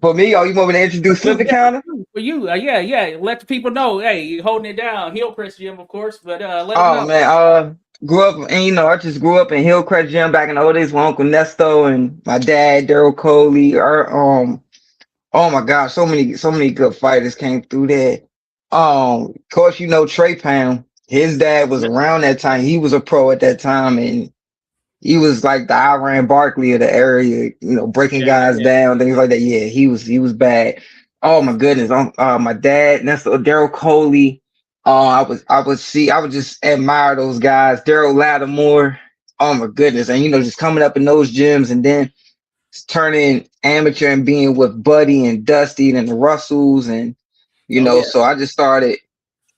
For me, you want me to introduce Slip Encounter? For you, yeah. Let the people know. Hey, you holding it down. Hillcrest Gym, of course, but let them know. Man, grew up, and I just grew up in Hillcrest Gym back in the old days with Uncle Nesto and my dad, Daryl Coley. Oh my gosh, so many good fighters came through there. Of course, Trey Pound. His dad was around that time. He was a pro at that time, and he was like the Iran Barkley of the area, breaking guys down, things like that. Yeah, he was bad. Oh my goodness. My dad, that's Daryl Coley. I would just admire those guys. Daryl Lattimore. Oh my goodness. And just coming up in those gyms and then turning amateur and being with Buddy and Dusty and the Russells and so I just started.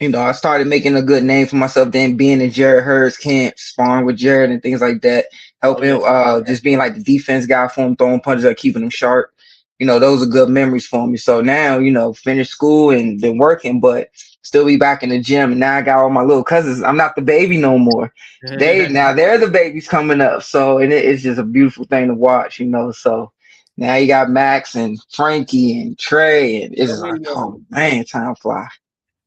I started making a good name for myself, then being in Jared Hurd's camp, sparring with Jared and things like that, helping, just being like the defense guy for him, throwing punches up, keeping him sharp. Those are good memories for me. So now, finished school and been working, but still be back in the gym. And now I got all my little cousins. I'm not the baby no more. They're the babies coming up. So, and it's just a beautiful thing to watch, So now you got Max and Frankie and Trey, and it's just like, oh man, time fly.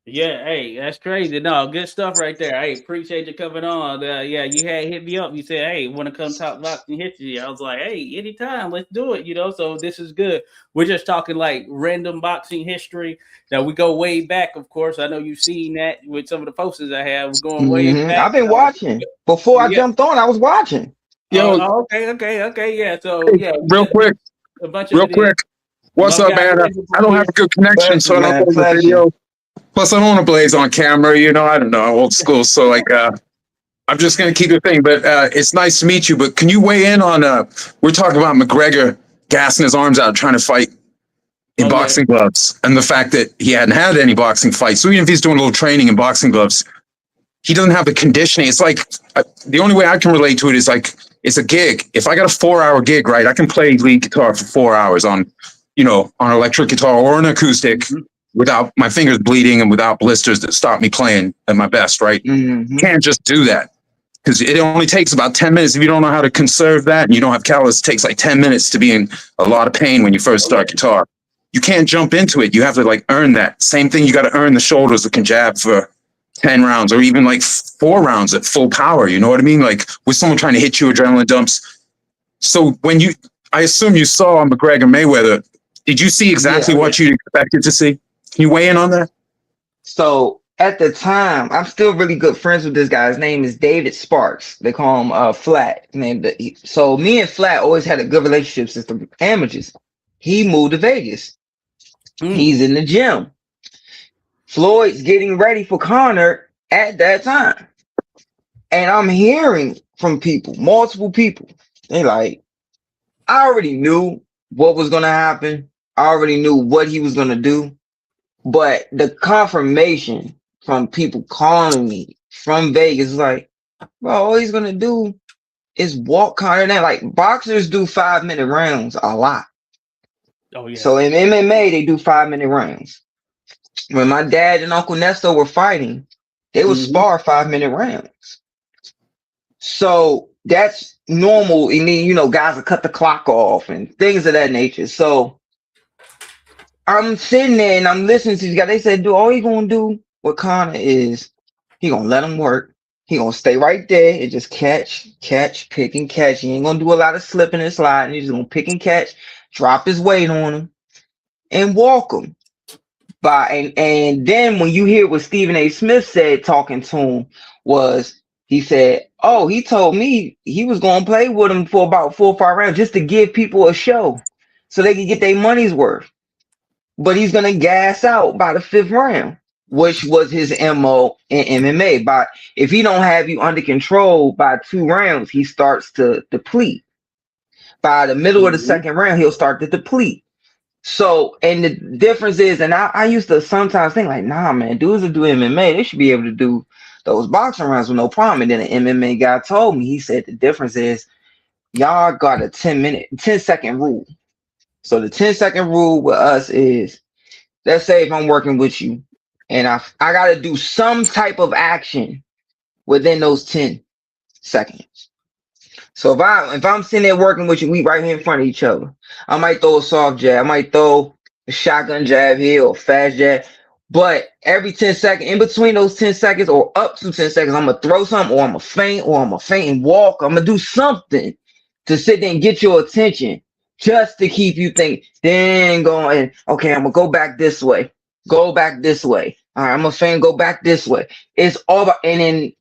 Yeah, hey, that's crazy. No, good stuff right there. Hey, appreciate you coming on. Yeah, you had hit me up. You said, "Hey, want to come talk boxing history?" I was like, "Hey, anytime, let's do it." So this is good. We're just talking like random boxing history. Now we go way back, of course. I know you've seen that with some of the posters I have. We're going way back. I've been watching. Before I jumped on, I was watching. Yo, okay, yeah. So yeah, real quick. What's up, man? I don't have a good connection, so I don't know the video. Plus, I don't want to blaze on camera. I don't know, old school. So, I'm just going to keep it thing. But it's nice to meet you. But can you weigh in on, we're talking about McGregor gassing his arms out, trying to fight in boxing gloves. And the fact that he hadn't had any boxing fights. So even if he's doing a little training in boxing gloves, he doesn't have the conditioning. It's like, the only way I can relate to it is like, it's a gig. If I got a 4-hour gig, right, I can play lead guitar for 4 hours on electric guitar or an acoustic. Mm-hmm. Without my fingers bleeding and without blisters that stop me playing at my best, right? Mm-hmm. You can't just do that because it only takes about 10 minutes. If you don't know how to conserve that and you don't have callus, it takes like 10 minutes to be in a lot of pain when you first start guitar. You can't jump into it. You have to earn that. Same thing, you got to earn the shoulders that can jab for 10 rounds or even 4 rounds at full power. You know what I mean? Like with someone trying to hit you, adrenaline dumps. So I assume you saw McGregor Mayweather. Did you see exactly what you expected to see? Can you weigh in on that? So at the time, I'm still really good friends with this guy. His name is David Sparks. They call him Flat. So me and Flat always had a good relationship since the amateurs. He moved to Vegas. He's in the gym. Floyd's getting ready for Conor at that time. And I'm hearing from multiple people. They I already knew what was going to happen. I already knew what he was going to do. But the confirmation from people calling me, from Vegas. Like, bro, all he's gonna do is walk kind of that. Like boxers do 5 minute rounds a lot. Oh yeah. So in MMA they do 5 minute rounds. When my dad and Uncle Nesto were fighting, they would spar 5 minute rounds. So that's normal. And then, you know, guys will cut the clock off and things of that nature. So I'm sitting there and I'm listening to these guys. They said, dude, all he gonna do with Connor is he gonna let him work. He gonna stay right there and just catch, pick and catch. He ain't gonna do a lot of slipping and sliding. He's just gonna pick and catch, drop his weight on him, and walk him. And then when you hear what Stephen A. Smith said talking to him was he said, oh, he told me he was gonna play with him for about 4 or 5 rounds just to give people a show so they can get their money's worth. But he's gonna gas out by the 5th round, which was his MO in MMA. But if he don't have you under control by 2 rounds, he starts to deplete. By the middle of the 2nd round, he'll start to deplete. So, and the difference is, and I used to sometimes think like, nah, man, dudes that do MMA, they should be able to do those boxing rounds with no problem. And then an MMA guy told me, he said the difference is y'all got a 10-second rule. So the 10-second rule with us is, let's say if I'm working with you and I got to do some type of action within those 10 seconds. So if I'm sitting there working with you, we right here in front of each other. I might throw a soft jab. I might throw a shotgun jab here or a fast jab. But every 10 seconds, in between those 10 seconds or up to 10 seconds, I'm going to throw something or I'm going to feint and walk. I'm going to do something to sit there and get your attention just to keep you thinking. Then going, okay, I'm going to go back this way. Go back this way. All right, I'm going to feint, go back this way. It's all about, and in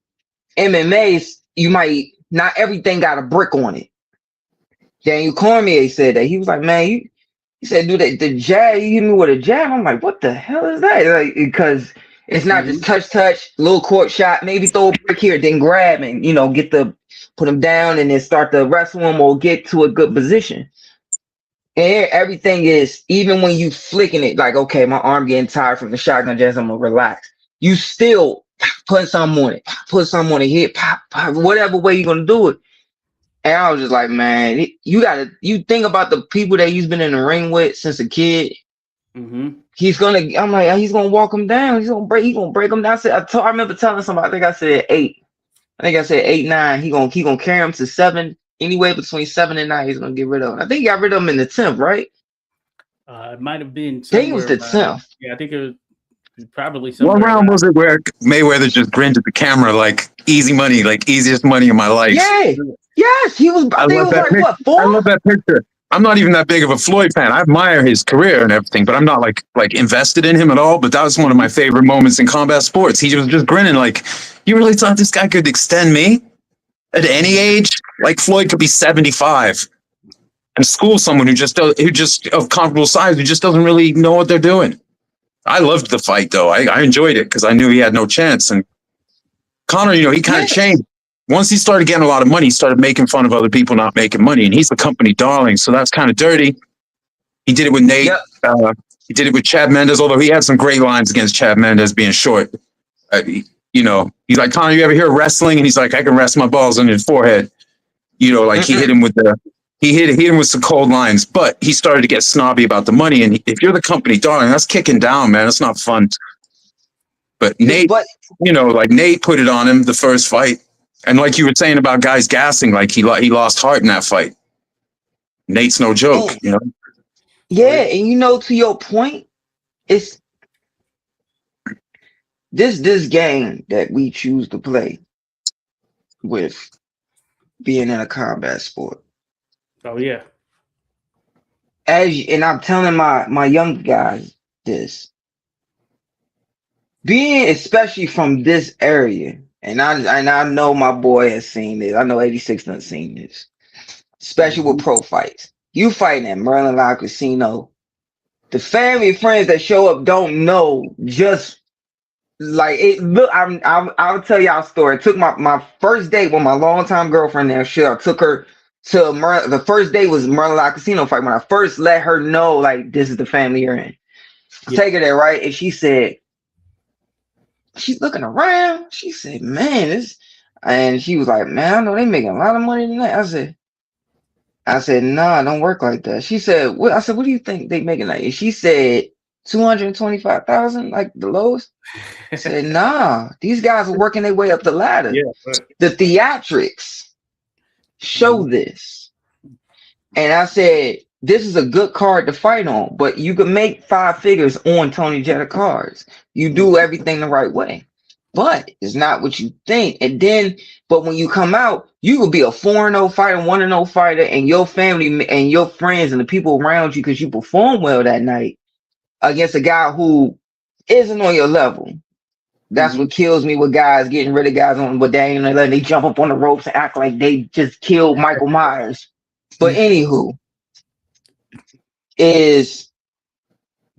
MMAs, you might, not everything got a brick on it. Daniel Cormier said that. He was like, man, he said, dude, the jab, you hit me with a jab. I'm like, what the hell is that? Like, because it's not just touch, little court shot, maybe throw a brick here, then grab and, you know, put him down and then start to wrestle him or get to a good position. And everything is, even when you flicking it, like, okay, my arm getting tired from the shotgun jabs, I'm going to relax. You still put something on it, hit, pop, whatever way you're going to do it. And I was just like, man, you think about the people that he's been in the ring with since a kid. He's going to walk him down. He's going to break him down. I remember telling somebody, I think I said 8, 9. He going to carry him to 7. Anyway, between 7 and 9, he's going to get rid of him. I think he got rid of him in the 10th, right? It might have been. I think it was the 10th. Yeah, I think it was. Probably what round was it where Mayweather just grinned at the camera like easy money, like easiest money in my life? Yeah, yes, he was. I think it was like what, 4? I love that picture. I'm not even that big of a Floyd fan. I admire his career and everything, but I'm not like invested in him at all. But that was one of my favorite moments in combat sports. He was just grinning like, you really thought this guy could extend me at any age? Like Floyd could be 75 and school someone who just of comparable size who just doesn't really know what they're doing. I loved the fight, though. I enjoyed it because I knew he had no chance. And Conor, you know, he kind of changed. Once he started getting a lot of money, he started making fun of other people not making money. And he's the company darling, so that's kind of dirty. He did it with Nate. Yep. He did it with Chad Mendes, although he had some great lines against Chad Mendes being short. You know, he's like, Conor, you ever hear wrestling? And he's like, I can rest my balls on his forehead. You know, like he hit him with He hit him with some cold lines, but he started to get snobby about the money. And if you're the company darling, that's kicking down, man. That's not fun. But Nate, you know, like Nate put it on him the first fight. And like you were saying about guys gassing, like he lost heart in that fight. Nate's no joke, you know? Yeah, and you know, to your point, it's this game that we choose to play with being in a combat sport. Oh yeah. And I'm telling my young guys this. Being especially from this area, and I know my boy has seen this. I know 86 done seen this. Especially with pro fights. You fighting at Merlin Live Casino. The family and friends that show up don't know just like it. Look, I'll tell y'all a story. I took my first date with my longtime girlfriend there. I took her to the first day was Merlin Live Casino fight. When I first let her know, like, this is the family you're in. Take her there, right? And she said, she's looking around. She said, man, this, and she was like, man, I know they making a lot of money tonight. I said, nah, it don't work like that. She said, what? I said, what do you think they making like? And she said, 225,000, like the lowest. I said, nah, these guys are working their way up the ladder. Yeah. But, The theatrics show this. And I said, this is a good card to fight on, but you can make 5 figures on Tony Jetta cards. You do everything the right way. But it's not what you think. And then, but when you come out, you will be a 4-0 fighter, 1-0 fighter, and your family and your friends and the people around you, because you perform well that night, against a guy who isn't on your level. That's what kills me with guys getting rid of guys on, but they ain't letting they jump up on the ropes and act like they just killed Michael Myers. But anywho, is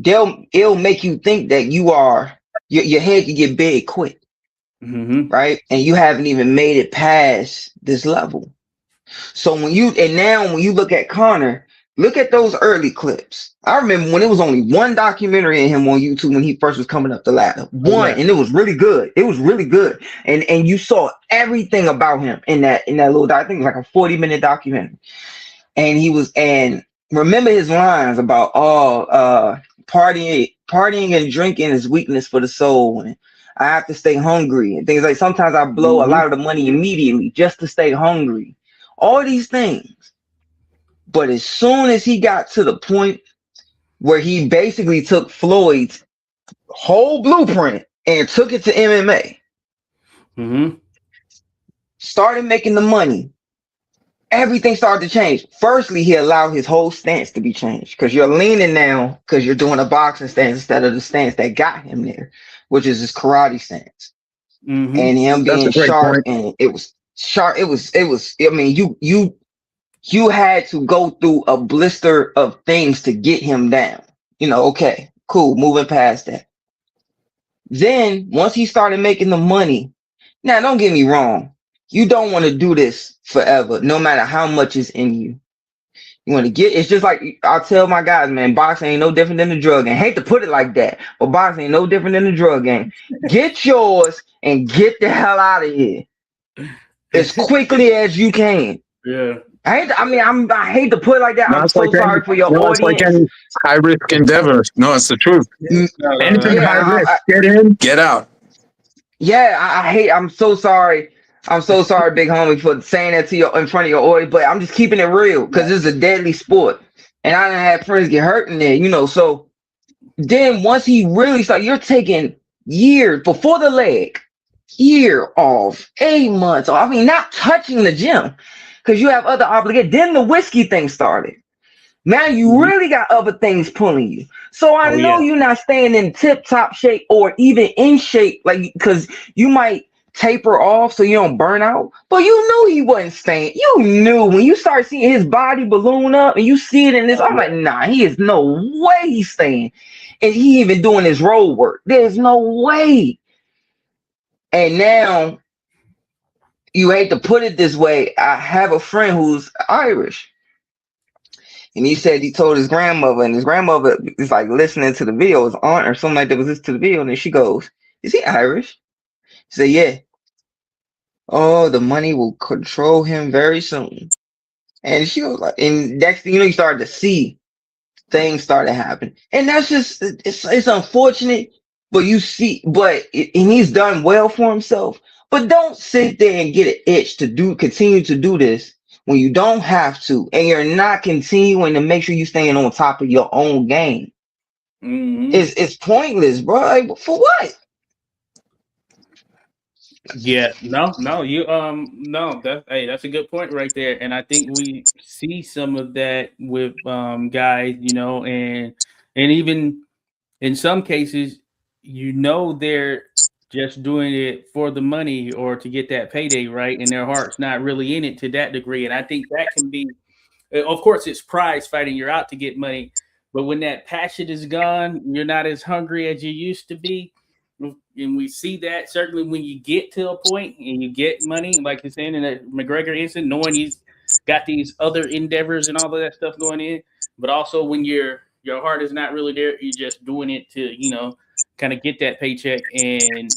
it'll make you think that you are your head can get big quick, right? And you haven't even made it past this level. So when you look at Connor, look at those early clips. I remember when it was only one documentary of him on YouTube when he first was coming up the ladder. And it was really good. It was really good. And you saw everything about him in that little I think it was like a 40-minute documentary. And remember his lines about partying and drinking is weakness for the soul, and I have to stay hungry and things like sometimes I blow a lot of the money immediately just to stay hungry. All these things. But as soon as he got to the point where he basically took Floyd's whole blueprint and took it to MMA, started making the money, everything started to change. Firstly, he allowed his whole stance to be changed because you're leaning now because you're doing a boxing stance instead of the stance that got him there, which is his karate stance. And him being sharp, and it was sharp. It was. I mean, you had to go through a blister of things to get him down. Okay, cool, moving past that. Then once he started making the money, now don't get me wrong, you don't want to do this forever, no matter how much is in you. You want to it's just like I tell my guys, man, boxing ain't no different than the drug game. I hate to put it like that, but boxing ain't no different than the drug game. Get yours and get the hell out of here as quickly as you can. Yeah. I hate to put it like that. I'm so sorry for your audience. It's like any high risk endeavor. No, it's the truth. Anything high risk, get in, get out. Yeah, I'm so sorry. I'm so sorry, big homie, for saying that to you in front of your audience, but I'm just keeping it real because this is a deadly sport. And I done had friends get hurt in there, so then once he really started, you're taking years before the leg, year off, 8 months off. I mean, not touching the gym because you have other obligations. Then the whiskey thing started. Now you really got other things pulling you. So I know you're not staying in tip-top shape or even in shape, like, because you might taper off so you don't burn out. But you knew he wasn't staying. You knew when you start seeing his body balloon up and you see it in this. I'm like, nah, he is no way he's staying. And he even doing his road work. There's no way. And now, you hate to put it this way, I have a friend who's Irish. And he said he told his grandmother, and his grandmother is like listening to the video, his aunt or something like that was listening to the video, and then she goes, "Is he Irish?" He said, "Yeah." "Oh, the money will control him very soon." And she was like, and next thing you know, you started to see things started happening. And that's just, it's unfortunate, but you see, and he's done well for himself. But don't sit there and get an itch to continue to do this when you don't have to, and you're not continuing to make sure you're staying on top of your own game. It's pointless, bro. Like, for what? Yeah, no, you no, that's a good point right there. And I think we see some of that with guys, and even in some cases, they're just doing it for the money or to get that payday, right? And their heart's not really in it to that degree. And I think that can be, of course, it's prize fighting. You're out to get money, but when that passion is gone, you're not as hungry as you used to be. And we see that certainly when you get to a point and you get money, like you're saying in that McGregor incident, knowing he's got these other endeavors and all of that stuff going in, but also when your heart is not really there, you're just doing it to, kind of get that paycheck. And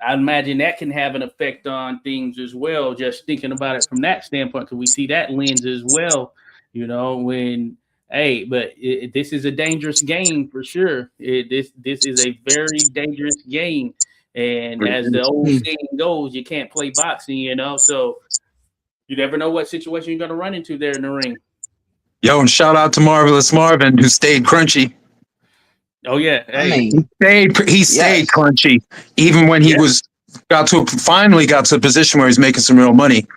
I imagine that can have an effect on things as well. Just thinking about it from that standpoint, because we see that lens as well. When hey, but this is a dangerous game for sure. This is a very dangerous game, and as the old saying goes, you can't play boxing. So you never know what situation you're going to run into there in the ring. Yo, and shout out to Marvelous Marvin who stayed crunchy. Oh yeah, I hey, mean, He stayed yes. crunchy even when he finally got to a position where he's making some real money.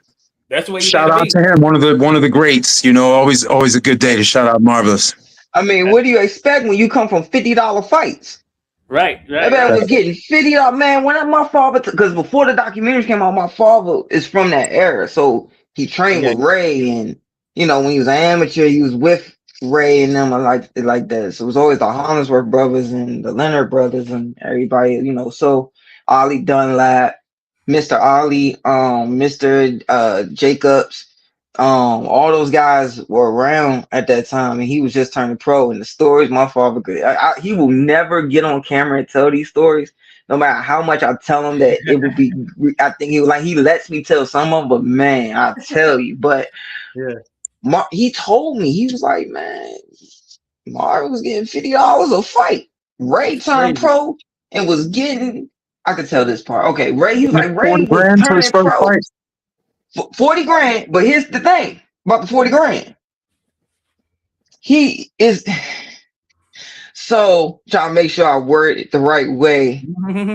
that's the way you got Shout to out be. to him, one of the greats. Always a good day to shout out Marvelous. I mean, what do you expect when you come from $50 fights? Right, That right, man right. was getting $50. Man, when my father, because before the documentaries came out, my father is from that era, so he trained Yeah, with Ray, and when he was an amateur, he was with Ray and them like that. So it was always the Hollingsworth brothers and the Leonard brothers and everybody, So Ollie Dunlap, Mr. Ollie, Mr. Jacobs, all those guys were around at that time, and he was just turning pro. And the stories my father could, he will never get on camera and tell these stories, no matter how much I tell him that it would be. I think he lets me tell some of them, but man, I tell you, but yeah. he told me, he was like, man, Marv was getting $50 a fight. Ray That's turned crazy. pro and was getting. I could tell this part. Okay, Ray. He was like, 40 Ray was grand for his turning first pro. fight. 40 grand, but here's the thing about the 40 grand. He is so trying to make sure I word it the right way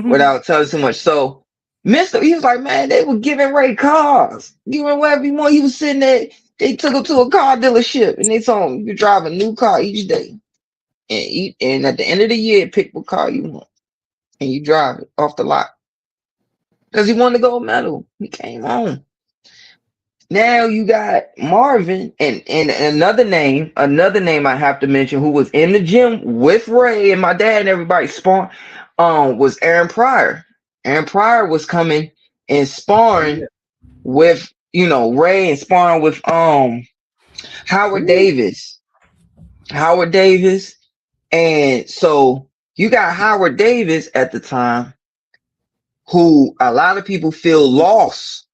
without telling too much. So he was like, man, they were giving Ray cars, giving away every month. He was sitting there, they took him to a car dealership and they told him you drive a new car each day. And at the end of the year, pick what car you want. And you drive it off the lot. Because he wanted to gold medal. He came home. Now you got Marvin and another name I have to mention who was in the gym with Ray and my dad and everybody was Aaron Pryor. Aaron Pryor was coming and sparring with Ray and sparring with Howard Davis. Howard Davis. And so you got Howard Davis at the time who a lot of people feel lost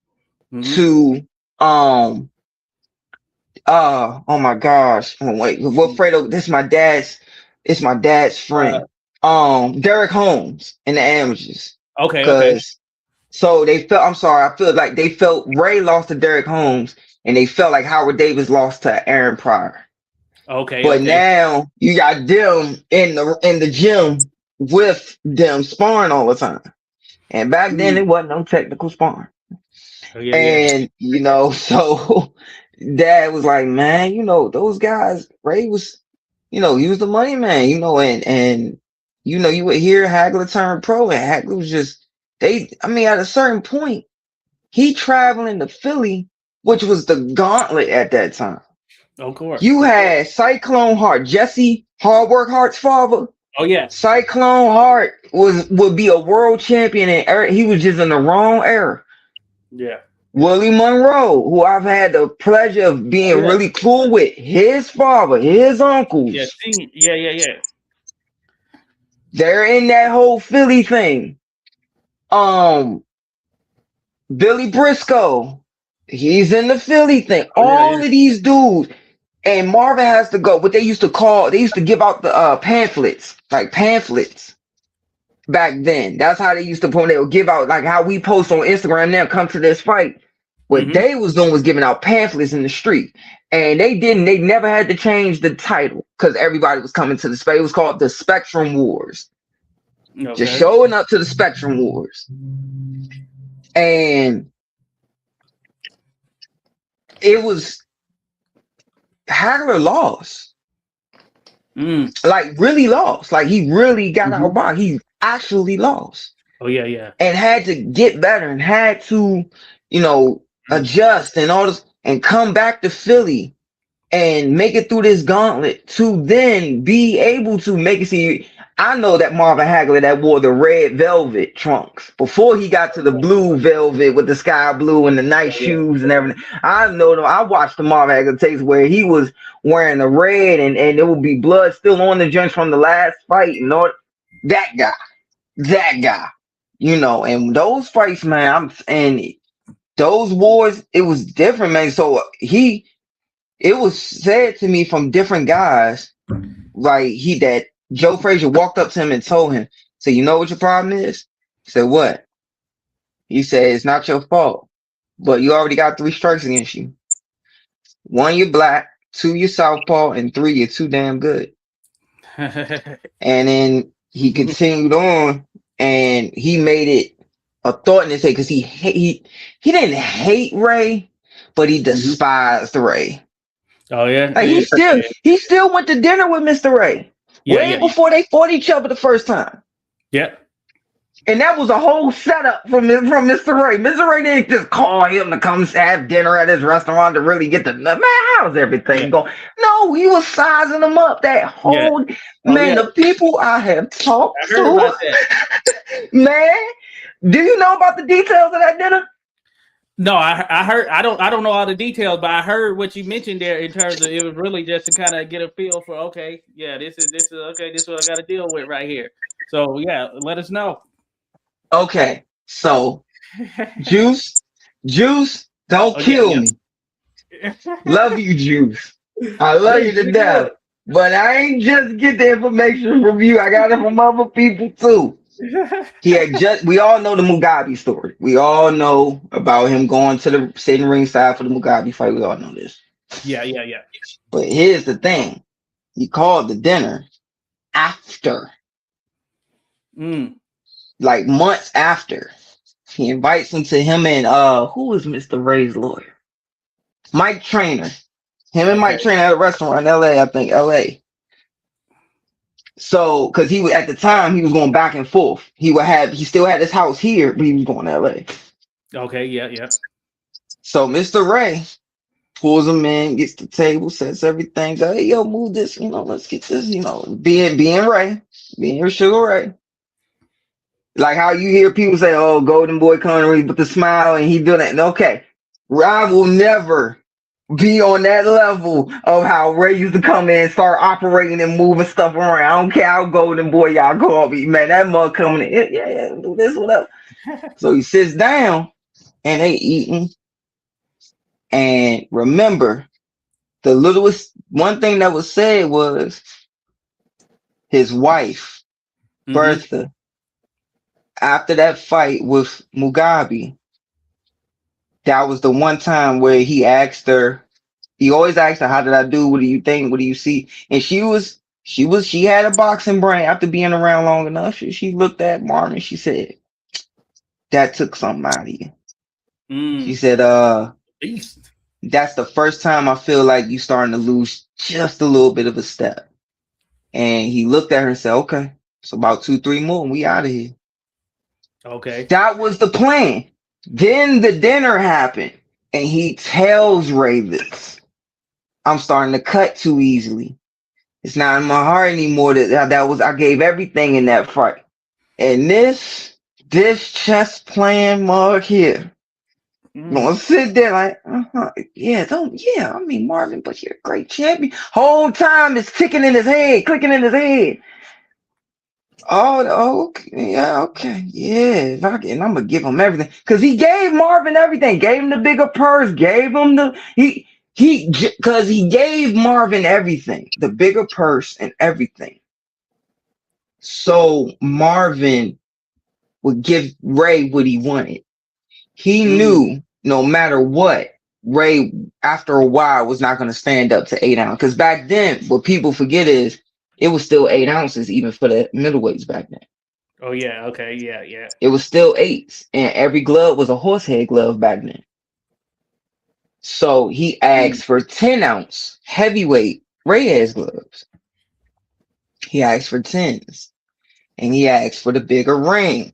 to oh my gosh. Oh, wait, Fredo, it's my dad's friend. Derek Holmes in the amateurs. Okay. So I feel like they felt Ray lost to Derek Holmes and they felt like Howard Davis lost to Aaron Pryor. Okay. But now you got them in the gym with them sparring all the time. And back then it wasn't no technical sparring. And so dad was like, man, those guys, Ray was, he was the money man, and you would hear Hagler turn pro, and Hagler was just at a certain point, he traveling to Philly, which was the gauntlet at that time. Of course. You had Cyclone Hart, Jesse Hard Work Hart's father. Oh yeah. Cyclone Hart would be a world champion, and he was just in the wrong era. Yeah. Willie Monroe, who I've had the pleasure of being really cool with, his father, his uncles. Yeah. They're in that whole Philly thing. Billy Briscoe, he's in the Philly thing. All of these dudes. And Marvin has to go. What they used to give out the pamphlets back then. That's how they used to they would give out, like how we post on Instagram now, come to this fight. What they was doing was giving out pamphlets in the street. And they never had to change the title because everybody was coming to the space. It was called the Spectrum Wars. Okay. Just showing up to the Spectrum Wars. And it was Hagler lost. Like really lost. Like he really got outboxed. He actually lost. Oh yeah. And had to get better and had to, adjust and all this and come back to Philly and make it through this gauntlet to then be able to make it. See, I know that Marvin Hagler that wore the red velvet trunks before he got to the blue velvet with the sky blue and the nice shoes and everything. I know them. I watched the Marvin Hagler tapes where he was wearing the red and there would be blood still on the joints from the last fight and all that guy. and those fights, man, and those wars, it was different, man. So it was said to me from different guys, like that Joe Frazier walked up to him and told him, so you know what your problem is? He said, what? He said, it's not your fault, but you already got 3 strikes against you. 1, you're black, 2, you're southpaw, and 3, you're too damn good. And then he continued on, and he made it a thought in his head, because he didn't hate Ray, but he despised Ray. Oh yeah. Like he still went to dinner with Mr. Ray way before they fought each other the first time. Yeah. And that was a whole setup from Mr. Ray. Mr. Ray didn't just call him to come have dinner at his restaurant to really get to know, man, how's everything going? No, he was sizing them up. That whole the people I have talked to, about that. man. Do you know about the details of that dinner? No, I heard. I don't know all the details, but I heard what you mentioned there in terms of it was really just to kind of get a feel for. Okay, yeah, this is okay. This is what I got to deal with right here. So yeah, let us know. Okay, so Juice, don't kill me. Love you, Juice. I love you to death. But I ain't just get the information from you. I got it from other people too. We all know the Mugabe story. We all know about him going to the sitting ringside for the Mugabe fight. We all know this. Yeah. But here's the thing. He called the dinner after. Like months after. He invites him to him and who is Mr. Ray's lawyer? Mike Trainer. Him and Mike Trainer at a restaurant in LA, I think. LA. So, because he was at the time he was going back and forth. He still had his house here, but he was going to LA. Okay, yeah. So Mr. Ray pulls him in, gets the table, sets everything. Go, hey, yo, move this, let's get this, being Ray, being your Sugar Ray. Like how you hear people say, oh, Golden Boy coming with the smile and he doing that. Okay. I will never be on that level of how Ray used to come in and start operating and moving stuff around. I don't care how Golden Boy y'all call me, man. That mug coming in, yeah, do this, whatever. So he sits down and they eating. And remember, the littlest one thing that was said was his wife, Bertha, after that fight with Mugabe, that was the one time where he asked her, he always asked her, how did I do? What do you think? What do you see? And she had a boxing brain after being around long enough. She looked at Marvin. She said, that took something out of you. She said, that's the first time I feel like you starting to lose just a little bit of a step. And he looked at her and said, okay, so about 2-3 more and we out of here. Okay. That was the plan. Then the dinner happened and he tells Ray this. I'm starting to cut too easily. It's not in my heart anymore. I gave everything in that fight. And this chess playing mug here. Gonna sit there like, I mean, Marvin, but you're a great champion. Whole time it's clicking in his head. Oh, okay, yeah, okay, yeah. And I'm gonna give him everything because he gave Marvin everything. Gave him the bigger purse. Gave him because he gave Marvin everything, the bigger purse and everything. So Marvin would give Ray what he wanted. He knew no matter what, Ray, after a while, was not going to stand up to 8 ounces. Because back then, what people forget is it was still 8 ounces, even for the middleweights back then. Oh, yeah. Okay. Yeah. It was still 8s. And every glove was a horsehead glove back then. So he asked for 10-ounce heavyweight Reyes gloves. He asked for 10s. And he asked for the bigger ring.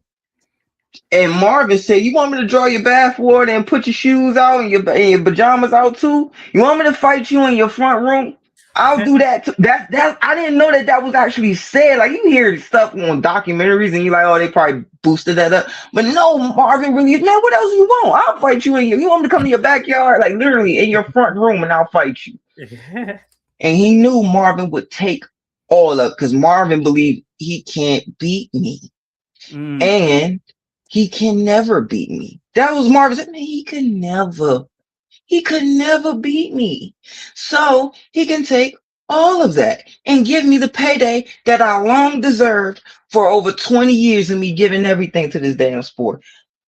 And Marvin said, you want me to draw your bathwater and put your shoes out and your pajamas out too? You want me to fight you in your front room? I'll do that too. That I didn't know that was actually said. Like you hear stuff on documentaries and you're like, oh, they probably boosted that up. But no, Marvin really, man, what else you want? I'll fight you you want me to come to your backyard, like literally in your front room, and I'll fight you. And he knew Marvin would take all up because Marvin believed he can't beat me. And he can never beat me. That was Marvin said, man, he could never beat me. So he can take all of that and give me the payday that I long deserved for over 20 years of me giving everything to this damn sport.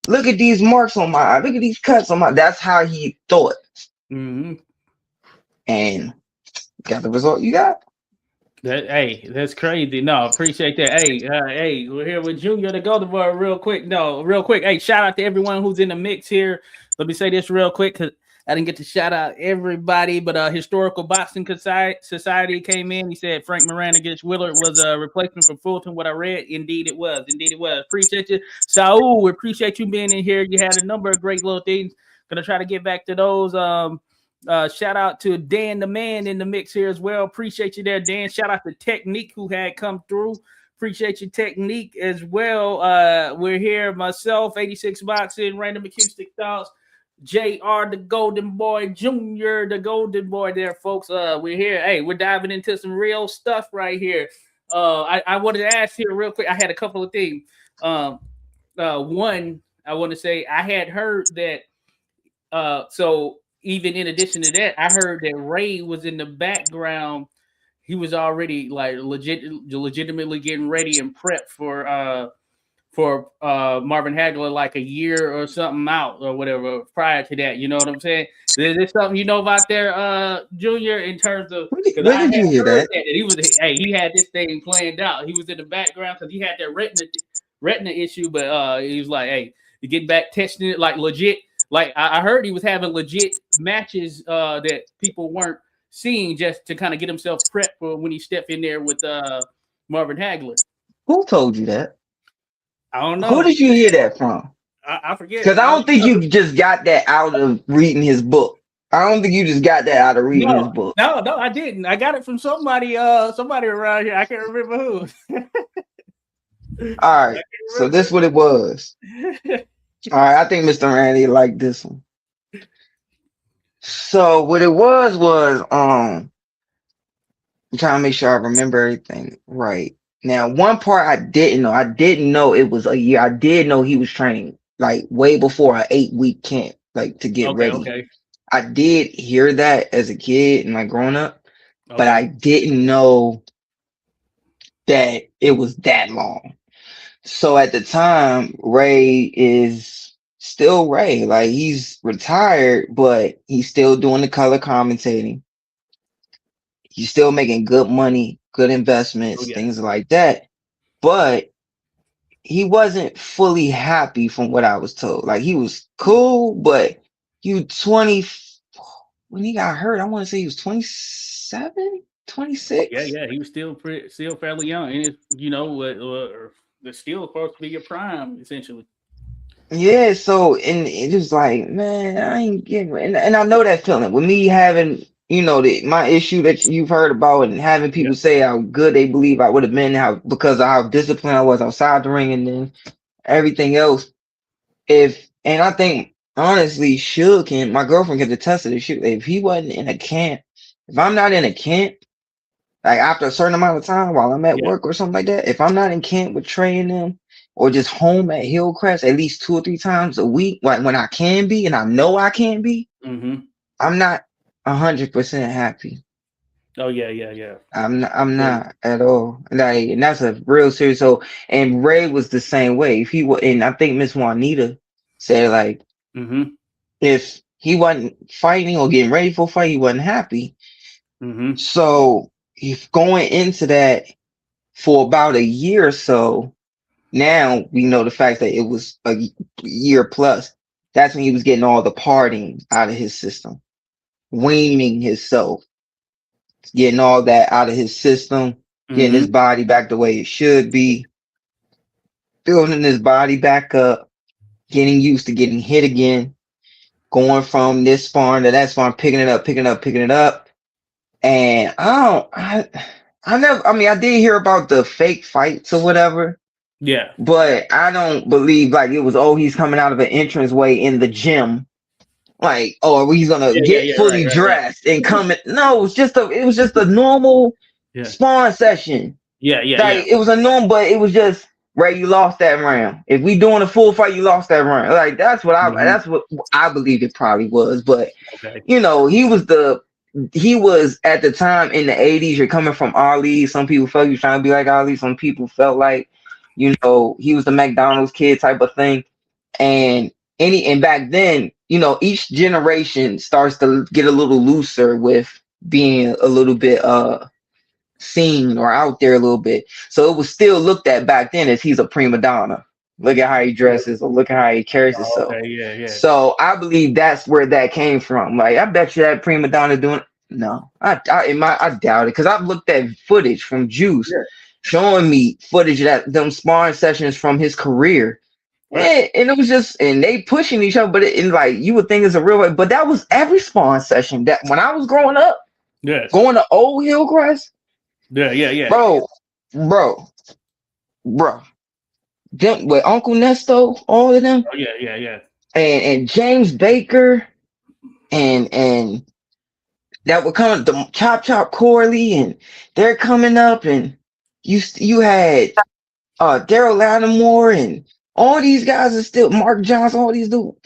Look at these marks on my eye. Look at these cuts on my. That's how he thought. Mm-hmm. And got the result you got. Hey, that's crazy. No, appreciate that. Hey, we're here with Junior the Golden Boy. Real quick. Hey, shout out to everyone who's in the mix here. Let me say this real quick because I didn't get to shout out everybody, but Historical Boxing Society came in. He said Frank Miranda against Willard was a replacement for Fulton. What I read, indeed it was. Appreciate you, Saul. We appreciate you being in here. You had a number of great little things. Gonna try to get back to those. Shout out to Dan the Man in the mix here as well. Appreciate you there, Dan. Shout out to Technique who had come through. Appreciate your Technique as well. We're here, myself, 86 Boxing, Random Acoustic Thoughts, JR the Golden Boy, Junior the Golden Boy there, folks. We're here. Hey, we're diving into some real stuff right here. I wanted to ask here real quick. I had a couple of things. One, I want to say I had heard that so even in addition to that, I heard that Ray was in the background. He was already like legitimately getting ready and prepped for Marvin Hagler like a year or something out or whatever prior to that. You know what I'm saying? Is there something you know about there, Junior, in terms of Where did you hear that? He had this thing planned out. He was in the background because he had that retina issue, but he was like, hey, you get back testing it like legit. Like I heard he was having legit matches that people weren't seeing just to kind of get himself prepped for when he stepped in there with Marvin Hagler. Who told you that? I don't know. Who did you hear that from? I forget. Because I don't think you just got that out of reading his book. I don't think you just got that out of reading his book. No, I didn't. I got it from somebody around here. I can't remember who. All right. So this is what it was. All right, I think Mr. Randy liked this one. So what it was I'm trying to make sure I remember everything right. Now, one part I didn't know. I didn't know it was a year. I did know he was training like way before an 8-week camp, like to get ready. Okay. I did hear that as a kid and like growing up, but I didn't know that it was that long. So at the time, Ray is still Ray. Like he's retired, but he's still doing the color commentating. He's still making good money, good investments, things like that. But he wasn't fully happy from what I was told. Like he was cool, but you 20 when he got hurt, I want to say he was 27, 26. Yeah, he was still fairly young, and you know, they're still supposed to be your prime, essentially. Yeah, so and it was like, man, I ain't getting and I know that feeling with me having, you know, my issue that you've heard about and having people say how good they believe I would have been, how because of how disciplined I was outside the ring and then everything else. And I think honestly, my girlfriend can attest to this. If he wasn't in a camp, if I'm not in a camp, like after a certain amount of time while I'm at work or something like that, if I'm not in camp with Trey and them, or just home at Hillcrest at least 2 or 3 times a week, like when I can be, and I know I can be, I'm not 100% happy. Oh yeah. I'm not at all. Like, and that's a real serious. So, and Ray was the same way. If he was, and I think Miss Juanita said like, if he wasn't fighting or getting ready for a fight, he wasn't happy. So, if going into that for about a year or so. Now we know the fact that it was a year plus. That's when he was getting all the partying out of his system, weaning himself, getting all that out of his system, getting his body back the way it should be, building his body back up, getting used to getting hit again, going from this farm to that farm, picking it up. And I did hear about the fake fights or whatever. Yeah. But I don't believe like it was, he's coming out of an entranceway in the gym. Like, he's gonna get fully dressed and come in. No, it was just a normal spawn session. Yeah. Like it was a normal, but it was just Ray, you lost that round. If we doing a full fight, you lost that round. Like that's what I believe it probably was. But Okay. you know, he was at the time in the 80s. You're coming from Ali. Some people felt he was trying to be like Ali. Some people felt like, you know, he was the McDonald's kid type of thing. And back then, you know, each generation starts to get a little looser with being a little bit seen or out there a little bit. So it was still looked at back then as he's a prima donna. Look at how he dresses or look at how he carries himself. Okay, yeah. So I believe that's where that came from. Like I bet you that prima donna doing no, I doubt it because I've looked at footage from Juice showing me footage that them sparring sessions from his career. Right. And it was just, and they pushing each other, but like you would think it's a real way, but that was every spawn session. That when I was growing up, Yes. going to Old Hillcrest, Yeah. bro. Them with Uncle Nesto, all of them, Oh, yeah. and James Baker, and that would come the Chop Corley, and they're coming up, and you had Daryl Lattimore and all these guys are still Mark Johnson, all these dudes.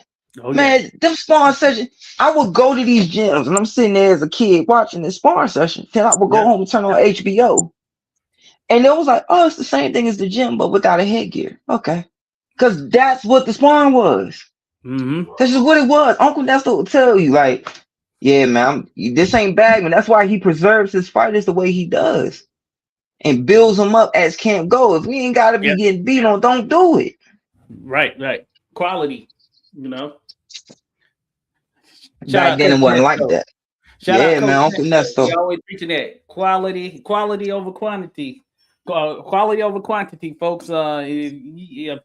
Oh, Man, them spawn sessions, I would go to these gyms and I'm sitting there as a kid watching this spawn session. Then I would go home and turn on HBO. And it was like, oh, it's the same thing as the gym, but without a headgear. Okay. Because that's what the spawn was. Mm-hmm. This is what it was. Uncle Nestor will tell you, like, yeah, man, this ain't Bagman. That's why he preserves his fighters the way he does. And builds them up as can't go. If we ain't got to be getting beat on, don't do it. Right. Quality, you know. Back then it wasn't like that. Shout out, man, Uncle Nestor. We always preaching that quality over quantity. Quality over quantity, folks. I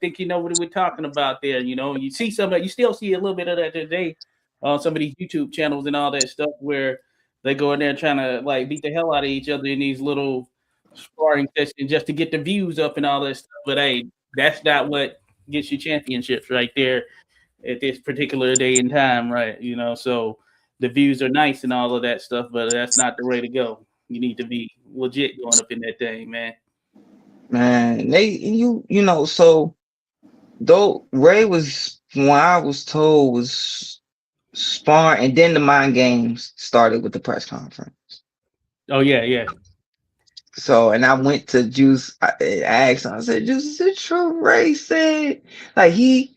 think you know what we're talking about there. You know, you see some, you still see a little bit of that today on some of these YouTube channels and all that stuff where they go in there trying to like beat the hell out of each other in these little sparring sessions just to get the views up and all that stuff. But hey, that's not what gets you championships right there at this particular day and time, right? You know, so the views are nice and all of that stuff, but that's not the way to go. You need to be legit going up in that thing, man. Man, you know, so though Ray was, when I was told, was sparring, and then the mind games started with the press conference. Oh yeah. So, and I went to Juice, I asked him, I said, Juice, is it true Ray said, like I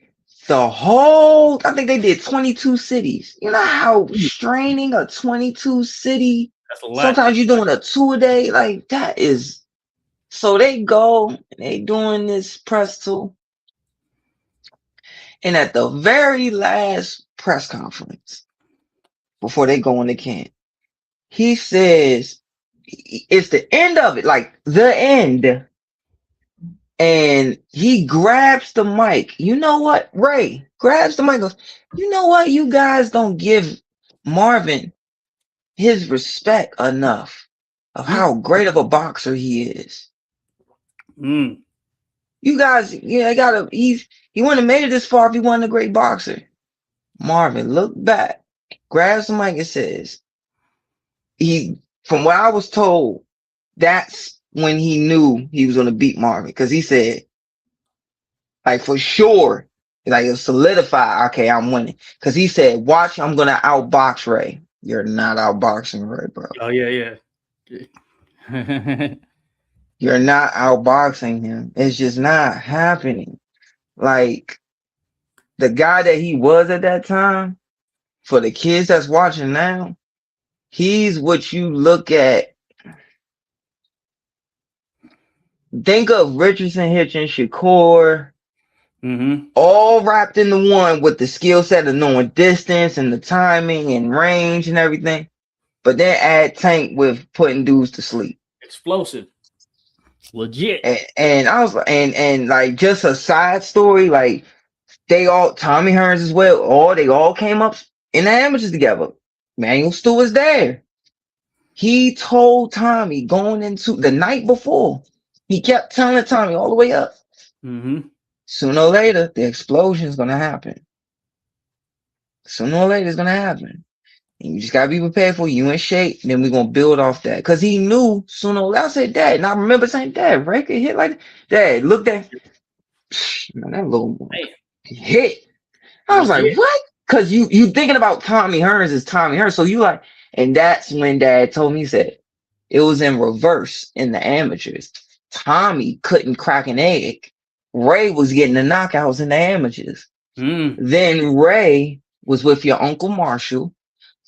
think they did 22 cities. You know how straining a 22 city, that's a lot. Sometimes you're doing a 2-a-day, like that is. So they go and they doing this press tour. And at the very last press conference, before they go in the camp, he says, it's the end of it, like the end. And he grabs the mic. You know what? Ray grabs the mic, goes, you know what? You guys don't give Marvin his respect enough of how great of a boxer he is. You guys, he wouldn't have made it this far if he wasn't a great boxer. Marvin looked back, grabs the mic and says, from what I was told, that's when he knew he was going to beat Marvin. Because he said, like, for sure, like, it'll solidify, okay, I'm winning. Because he said, watch, I'm going to outbox Ray. You're not outboxing Ray, bro. Oh, yeah. You're not outboxing him. It's just not happening. Like, the guy that he was at that time, for the kids that's watching now, he's what you look at. Think of Richardson, Hitchens, Shakur, all wrapped into one with the skill set of knowing distance and the timing and range and everything. But then add Tank with putting dudes to sleep. Explosive. Legit. And I was and like just a side story, like Tommy Hearns as well, they all came up in the amateurs together. Manuel Stewart's there. He told Tommy going into the night before, he kept telling Tommy all the way up. Sooner or later, the explosion is gonna happen. Sooner or later, it's gonna happen. And you just gotta be prepared for it. You in shape, then we're gonna build off that. Cause he knew sooner or later. I said, Dad, and I remember saying, Dad, Ray could hit like that. Dad, look that. Man, that little boy Hey, hit. I was like, legit. what? Because you thinking about Tommy Hearns is Tommy Hearns. So you like, and that's when Dad told me, he said, it was in reverse in the amateurs. Tommy couldn't crack an egg. Ray was getting the knockouts in the amateurs. Mm. Then Ray was with your Uncle Marshall,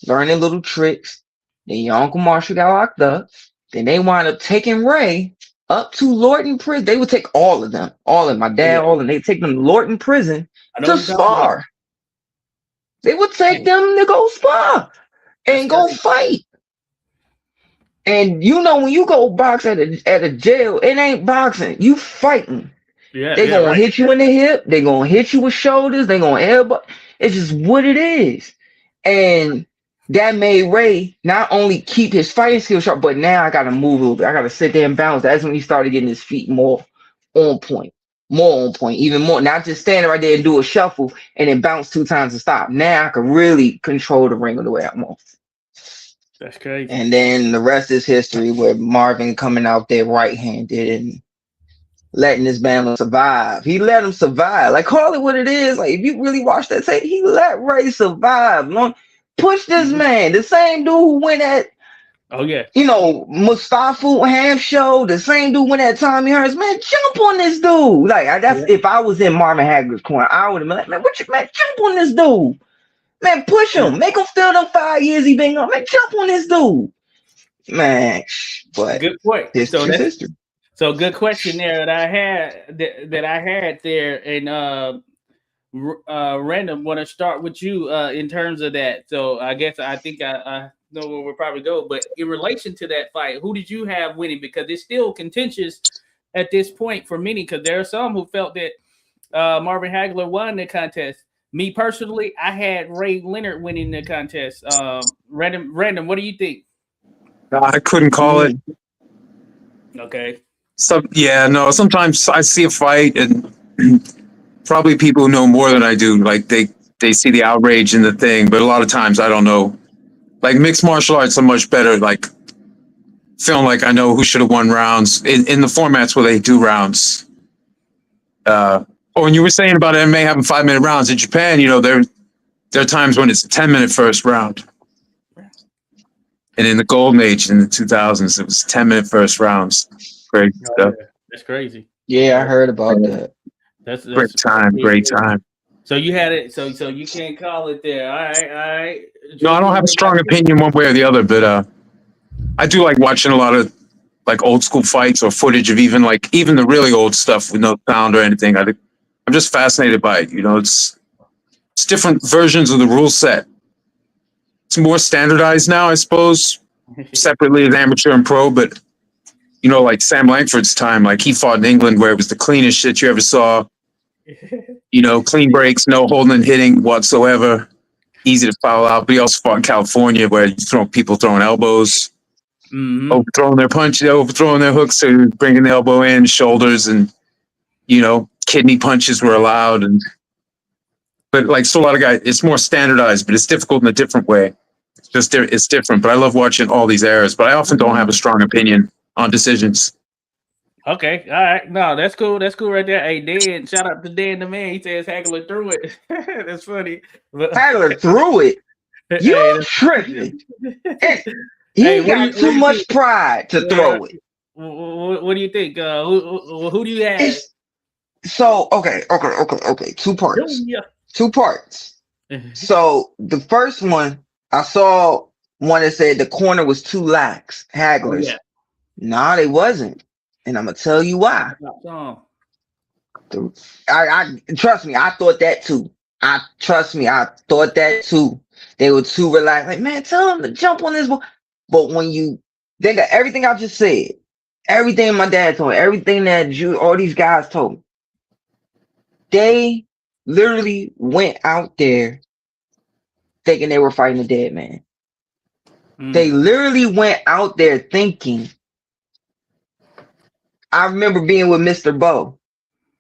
learning little tricks. Then your Uncle Marshall got locked up. Then they wound up taking Ray up to Lorton Prison. They would take all of them, all of my dad, Yeah, all of them. They take them to Lorton Prison I know to what you're talking about. spar. They would take Man, them to go spar that's and go crazy. fight. And you know when you go box at a jail, it ain't boxing. You fighting. Yeah, They yeah, gonna right. hit you in the hip. They gonna hit you with shoulders. They gonna elbow. It's just what it is. And that made Ray not only keep his fighting skills sharp, but now I gotta move a little bit. I gotta sit there and bounce. That's when he started getting his feet more on point. More on point, even more. Not just standing right there and do a shuffle and then bounce 2 times and stop. Now I can really control the ring the way I want. That's crazy. And then the rest is history with Marvin coming out there right-handed and letting this man survive. He let him survive. Like, call it what it is. Like, if you really watch that tape, he let Ray survive. Push this Mhm. man. The same dude who went at, Oh yeah, Mustafa Ham show, the same dude went at Tommy Hearns. Man, jump on this dude. Like, that's yeah, if I was in Marvin Hagler's corner, I would have been like, man, man, jump on this dude. Man, push yeah. him. Make him feel them 5 years he been on. Man, jump on this dude. Man, but Good point. So history's that's history. so good question there that I had there, and random. Want to start with you in terms of that. So I think I know where we'll probably go, but in relation to that fight, who did you have winning? Because it's still contentious at this point for many. Because there are some who felt that Marvin Hagler won the contest. Me personally, I had Ray Leonard winning the contest. Random. What do you think? I couldn't call it. Mm. Okay. So yeah, no. Sometimes I see a fight, and probably people who know more than I do, like they see the outrage in the thing, but a lot of times I don't know. Like mixed martial arts are much better. Like feeling like I know who should have won rounds in the formats where they do rounds. When you were saying about MMA having 5 minute rounds in Japan, there are times when it's a 10 minute first round. And in the golden age in the 2000s, it was 10 minute first rounds. Great Oh stuff. yeah, that's crazy. Yeah, I Yeah, heard about that. Great that's time. pretty Great cool. time. So you had it. So you can't call it there. All right, all right. No, I don't Julian, have a what about strong you? opinion one way or the other, but I do like watching a lot of like old school fights or footage of even the really old stuff with no sound or anything. I'm just fascinated by it. It's different versions of the rule set. It's more standardized now, I suppose, separately as amateur and pro. But like Sam Langford's time, like he fought in England where it was the cleanest shit you ever saw. Clean breaks, no holding and hitting whatsoever. Easy to foul out. But he also fought in California where people throwing elbows, Mm-hmm. overthrowing their punches, overthrowing their hooks, to bringing the elbow in, shoulders, and kidney punches were allowed. But like so, a lot of guys, it's more standardized, but it's difficult in a different way. It's different. But I love watching all these eras. But I often don't have a strong opinion on decisions. Okay, all right. No, that's cool. That's cool right there. Hey, Dan, shout out to Dan the man. He says Hagler threw it. That's funny. But Hagler threw it. hey, You tripping. hey, He got what too do you much think? pride to throw it. What do you think? Who do you have? It's so okay. Two parts. Junior. Two parts. So the first one, I saw one that said the corner was too lax. Oh Hagler's. yeah. Nah, they wasn't. And I'm gonna tell you why. I trust me, I thought that too. I thought that too. They were too relaxed. Like, man, tell them to jump on this. But when you think of everything I just said, everything my dad told me, everything that all these guys told me, they literally went out there thinking they were fighting a dead man. They literally went out there thinking. I remember being with Mr. Bo,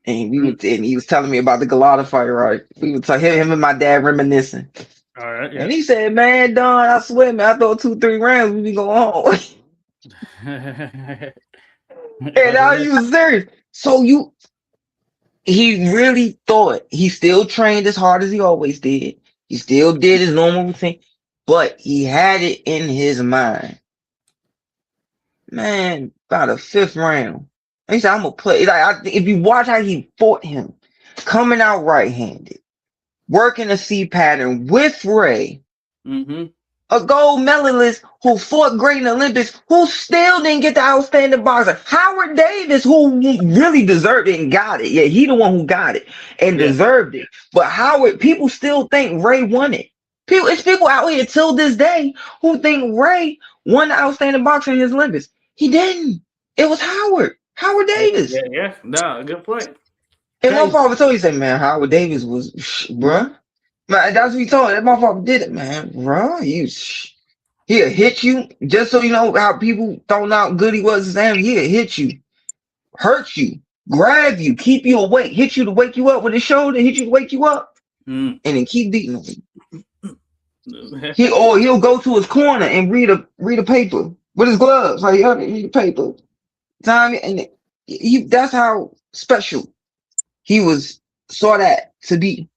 and he was telling me about the Galata fight, right? We were talking, him and my dad reminiscing. All right, yeah. And he said, man, Don, I swear, man, I thought 2-3 rounds, we be going home. And now you serious. So he really thought he still trained as hard as he always did. He still did his normal thing, but he had it in his mind. Man, about the fifth round, he said, "I'm gonna play." If you watch how he fought him, coming out right-handed, working a C pattern with Ray, Mm-hmm. a gold medalist who fought great in the Olympics, who still didn't get the outstanding boxer. Howard Davis, who really deserved it and got it. Yeah, he the one who got it and Yeah. deserved it. But Howard, people still think Ray won it. It's people out here till this day who think Ray won the outstanding boxer in his Olympics. He didn't. It was Howard. Howard Davis. Yeah. No, good point. And my Okay. father told me, he said, man, Howard Davis was, bruh. Man, that's what he told me. That my father did it, man. Bruh, he'll hit you. Just so you know how people don't know how good he was as him. He'll hit you, hurt you, grab you, keep you awake, hit you to wake you up with his shoulder, hit you to wake you up, and then keep beating him. He'll go to his corner and read a paper with his gloves. Like, read the paper. Time and that's how special he was saw that to be.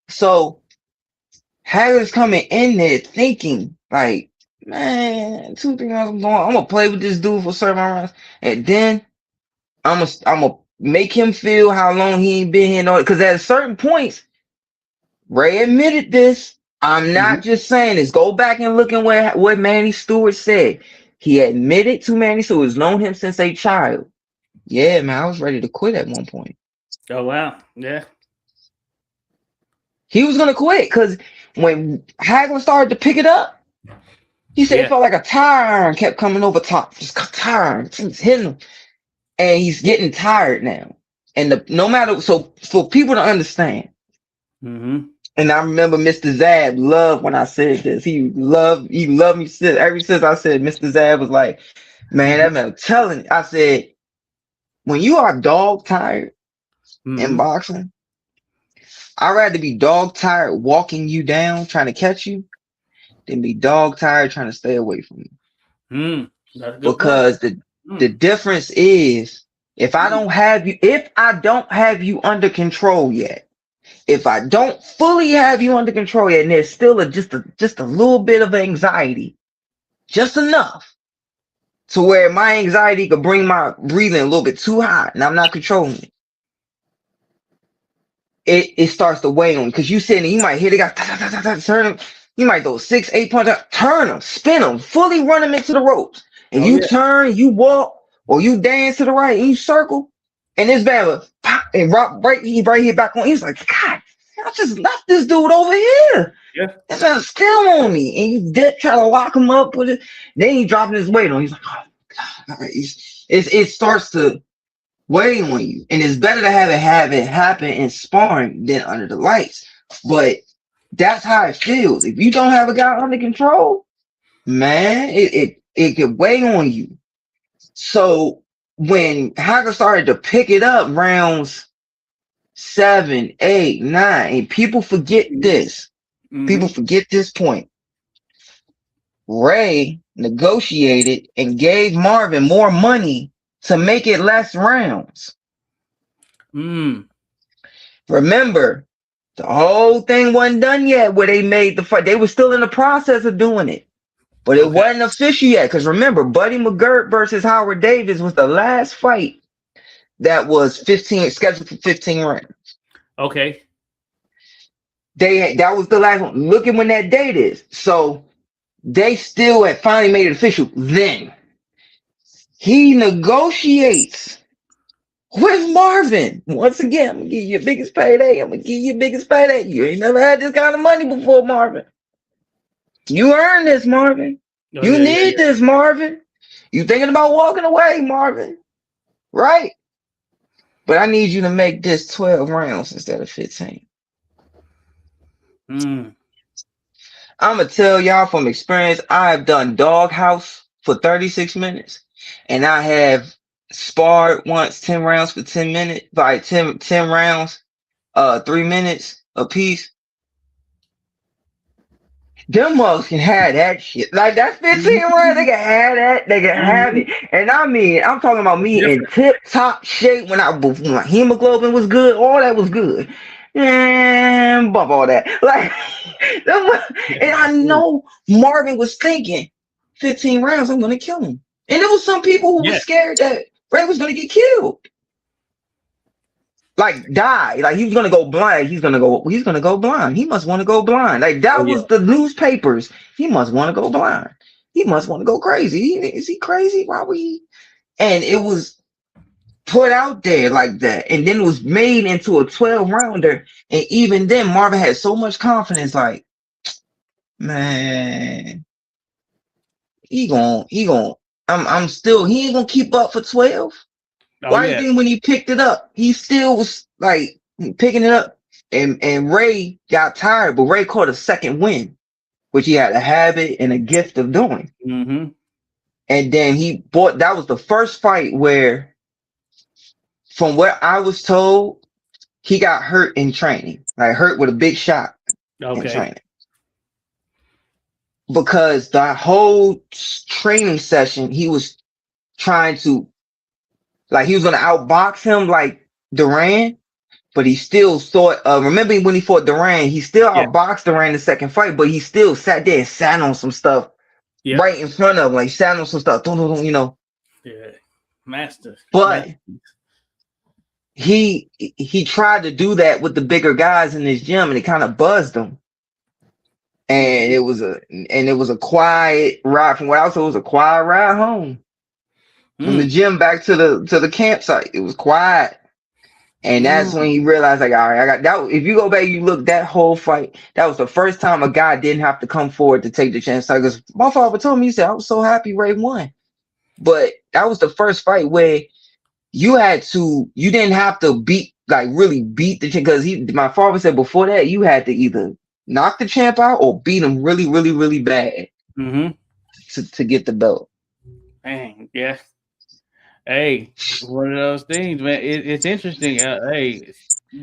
So Harris coming in there thinking like, man, 2-3 rounds I'm gonna play with this dude for certain rounds, and then I'm gonna make him feel how long he ain't been here. Because at certain points, Ray admitted this. I'm not just saying this. Go back and look at what Manny Stewart said. He admitted to Manny Stewart, known him since a child. Yeah, man, I was ready to quit at one point. Oh wow. Yeah. He was gonna quit because when Hagler started to pick it up, he said it felt like a tire iron kept coming over top. Just tire iron, hitting him, and he's getting tired now. And no matter so for people to understand. Mm-hmm. And I remember Mr. Zab loved when I said this. He loved me ever since I said Mr. Zab was like, man, that man, I'm telling you. I said, when you are dog tired in boxing, I'd rather be dog tired walking you down, trying to catch you, than be dog tired trying to stay away from you. Because the difference is if I don't have you under control yet, if I don't fully have you under control yet, and there's still just a little bit of anxiety, just enough to where my anxiety could bring my breathing a little bit too high, and I'm not controlling it. It starts to weigh on because you sitting, you might hit a guy, turn him, you might go 6-8 punches, turn him, spin him, fully run him into the ropes, and you turn, you walk, or you dance to the right, and you circle, and this bad pop and rock right here back on. He's like, God, I just left this dude over here. Yeah, this man's still on me, and you did try to lock him up with it. Then he dropping his weight on. He's like, oh God, it starts to weigh on you, and it's better to have it happen in sparring than under the lights. But that's how it feels. If you don't have a guy under control, man, it could weigh on you. So when Hager started to pick it up rounds 7, 8, 9, and people forget this. People forget this point. Ray negotiated and gave Marvin more money to make it less rounds. Remember, the whole thing wasn't done yet where they made the fight. They were still in the process of doing it. But it wasn't official yet. Because remember, Buddy McGirt versus Howard Davis was the last fight that was scheduled for 15 rounds. Okay. That was the last one. Look at when that date is. So they still had finally made it official. Then he negotiates with Marvin. Once again, I'm gonna give you your biggest payday. You ain't never had this kind of money before, Marvin. You earned this, Marvin. You need this, Marvin. You thinking about walking away, Marvin. Right? But I need you to make this 12 rounds instead of 15. I'm going to tell y'all from experience, I have done doghouse for 36 minutes. And I have sparred once 10 rounds for 10 minutes. By 10 rounds, 3 minutes a piece. them mugs can have that shit. Like that's 15 rounds, they can have that, they can have Mhm. it. And I mean, I'm talking about It's me in different. tip top shape when my hemoglobin was good, all that was good. And bump all that. Like them, Yeah, and I know Marvin was thinking 15 rounds, I'm gonna kill him. And there was some people who was yeah, scared that Ray was gonna get killed. Like die, like he was gonna go blind. He's gonna go blind. He must want to go blind. Like oh that yeah, was the newspapers. He must want to go blind. He must want to go crazy. Is he crazy? Why would he? And it was put out there like that, and then it was made into a 12 rounder. And even then, Marvin had so much confidence. Like, man, he gon' I'm still. He ain't gonna keep up for 12. oh Why do you yeah, think when he picked it up, he still was like picking it up? And Ray got tired, but Ray caught a second win, which he had a habit and a gift of doing. mm-hmm. And then he bought that was the first fight where, from what I was told, he got hurt in training, like hurt with a big shot in Okay, training. Because the whole training session, he was trying to he was gonna outbox him like Duran. But he still thought, remember when he fought Duran, he still yeah, outboxed Duran in the second fight, but he still sat there and sat on some stuff yeah, right in front of him, like sat on some stuff, you know. yeah. Master, But master. he tried to do that with the bigger guys in his gym, and it kind of buzzed him. And Mhm. it was a quiet ride. From what I was told, it was a quiet ride home from the Mm, gym back to the campsite. It was quiet. And that's when mm. he realized, like, all right, I got that. If you go back, you look that whole fight. That was the first time a guy didn't have to come forward to take the chance. Because my father told me, he said, I was so happy Ray won. But that was the first fight where you didn't have to really beat the champ. Because my father said before that, you had to either knock the champ out or beat him really, really, really bad Mm-hmm. to get the belt. Dang, yeah. Hey, one of those things, man. It's interesting. Hey,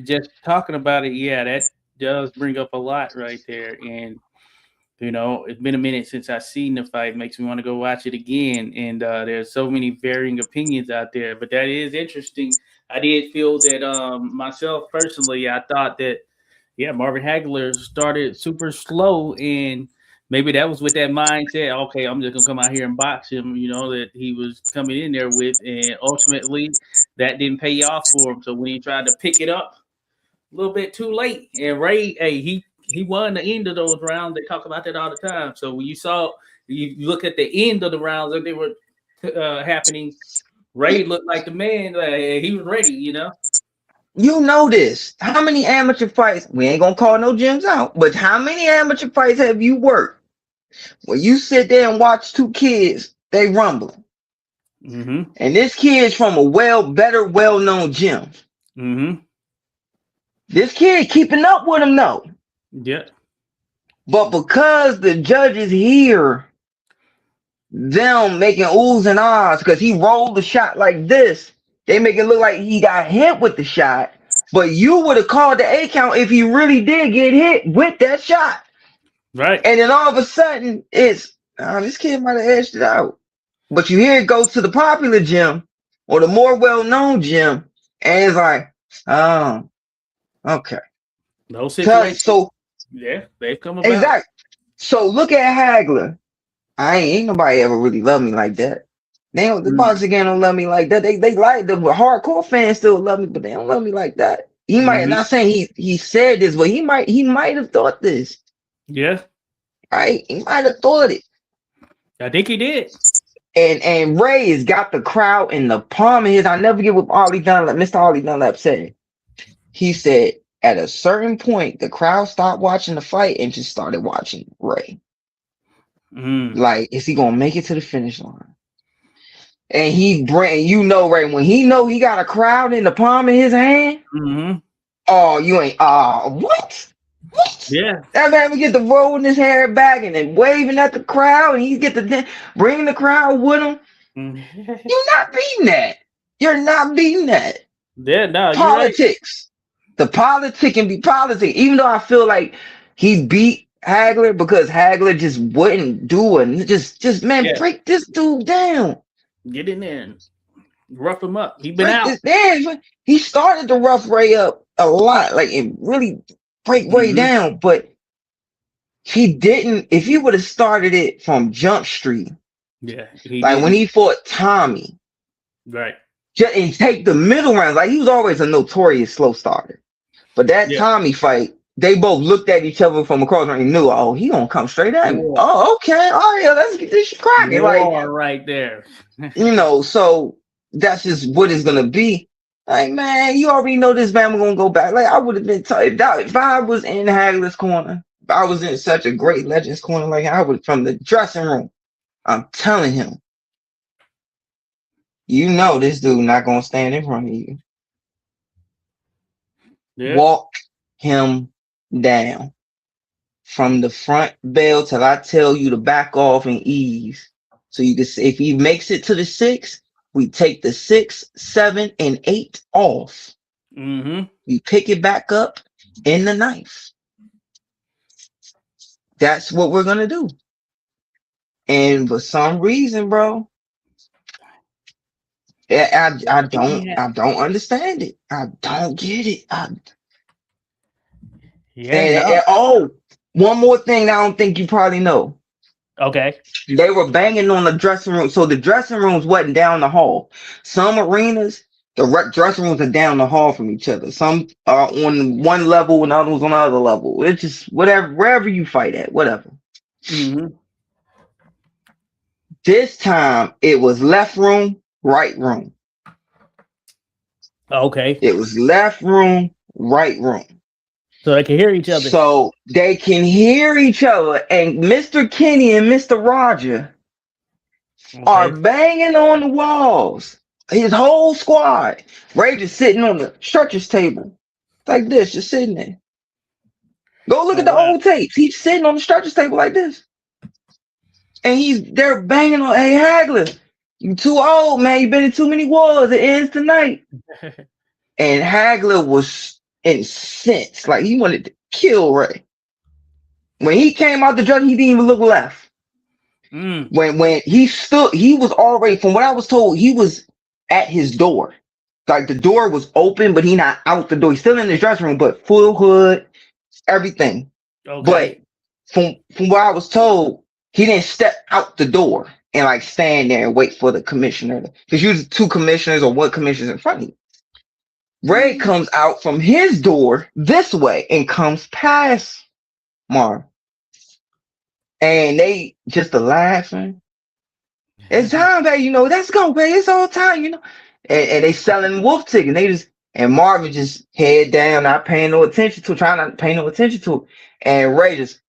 just talking about it, yeah, that does bring up a lot right there. And it's been a minute since I seen the fight. Makes me want to go watch it again. And there's so many varying opinions out there, but that is interesting. I did feel that myself personally, I thought that yeah, Marvin Hagler started super slow, and maybe that was with that mindset. Okay, I'm just gonna come out here and box him. That he was coming in there with, and ultimately that didn't pay off for him. So when he tried to pick it up a little bit too late, and Ray, hey, he won the end of those rounds. They talk about that all the time. So when you look at the end of the rounds that they were happening, Ray looked like the man. He was ready. You know this. How many amateur fights? We ain't gonna call no gyms out, but how many amateur fights have you worked where you sit there and watch two kids, they rumbling? Mm-hmm. And this kid's from a well-known gym. Mm-hmm. This kid keeping up with him though. Yeah. But because the judges hear them making oohs and ahs because he rolled the shot like this, they make it look like he got hit with the shot. But you would have called the A count if he really did get hit with that shot. Right. And then all of a sudden, this kid might have edged it out. But you hear it go to the popular gym or the more well-known gym, and it's like, oh, okay. Those situations, So yeah, they've come about. exactly. So look at Hagler. Ain't nobody ever really loved me like that. The Mm, boxing game don't love me like that. They like the hardcore fans still love me, but they don't love me like that. He might mhm. not saying he said this, but he might have thought this. Yeah, Right? He might have thought it. I think he did. And Ray has got the crowd in the palm of his. I never get what Mr. Ollie Dunlap said. He said at a certain point, the crowd stopped watching the fight and just started watching Ray. Mm, Like, is he gonna make it to the finish line? And Ray, when he know he got a crowd in the palm of his hand. hmm Oh, you ain't. What? What? Yeah. That man would get to rolling his hair back and then waving at the crowd, and he get to bring the crowd with him. Mhm. You're not beating that. You're not beating that. Yeah, no, you're right. Politics. The politic can be politics. Even though I feel like he beat Hagler because Hagler just wouldn't do it. Just man, Yeah, break this dude down. get in there and rough him up. He been Break out. this down. He started to rough Ray up a lot, like it really break Ray Mm-hmm. down, but he didn't. If he would have started it from Jump Street, Yeah, he like when didn't. he fought Tommy, Right. just and take the middle rounds, like he was always a notorious slow starter. But that Yeah. Tommy fight, they both looked at each other from across and knew, oh, he gonna come straight at me. War. Oh, okay, all right, let's get this shit cracking. Like, War right there. so that's just what it's gonna be. Like, man, you already know this man gonna go back. Like, I would have been if I was in Hagler's corner, if I was in such a great Legends corner, like I would from the dressing room. I'm telling him, you know this dude not gonna stand in front of you. Yeah. Walk him down from the front bell till I tell you to back off and ease. So you can see if he makes it to the 6, we take the 6, 7, and 8 off. Mm-hmm. We pick it back up in the 9th. That's what we're gonna do. And for some reason, bro, I don't understand it. I don't get it. Yeah. No. Oh, one more thing I don't think you probably know. Okay. They were banging on the dressing room. So the dressing rooms wasn't down the hall. Some arenas, the dressing rooms are down the hall from each other. Some are on one level and others on the other level. It's just whatever, wherever you fight at, whatever. Mm-hmm. This time it was left room, right room. Okay. It was left room, right room. So they can hear each other. So they can hear each other. And Mr. Kenny and Mr. Roger are banging on the walls. His whole squad. Ray just sitting on the stretcher's table. Like this, just sitting there. Go look at the old tapes. He's sitting on the stretcher's table like this. And they're banging on, hey Hagler, you too old, man. You've been in too many wars. It ends tonight. And Hagler was incensed. Like he wanted to kill Ray. When he came out the drug, he didn't even look left. When he stood, he was already, from what I was told, he was at his door. Like the door was open, but he not out the door. He's still in his dressing room, but full hood, everything. Okay. But from what I was told, he didn't step out the door and like stand there and wait for the commissioner. Because usually 2 commissioners or 1 commissioner in front of you. Ray comes out from his door this way and comes past Marv. And they just laughing. It's time, baby, let's go, baby. It's all time, And they selling wolf tickets. And Marvin just head down, not paying no attention to, trying not to pay no attention to it. And Ray just,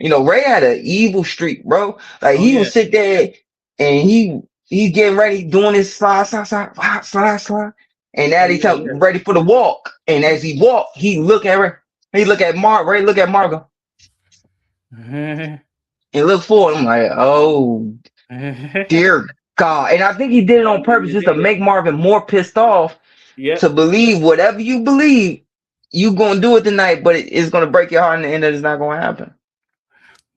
Ray had an evil streak, bro. Like he would sit there and he getting ready, doing his slide. And now he's ready for the walk. And as he walk, he look at Ray. He look at Marv. Ray look at Margo. And look forward. I'm like, oh, dear God. And I think he did it on purpose just to make Marvin more pissed off to believe whatever you believe, you going to do it tonight, but it's going to break your heart and the end of it's not going to happen.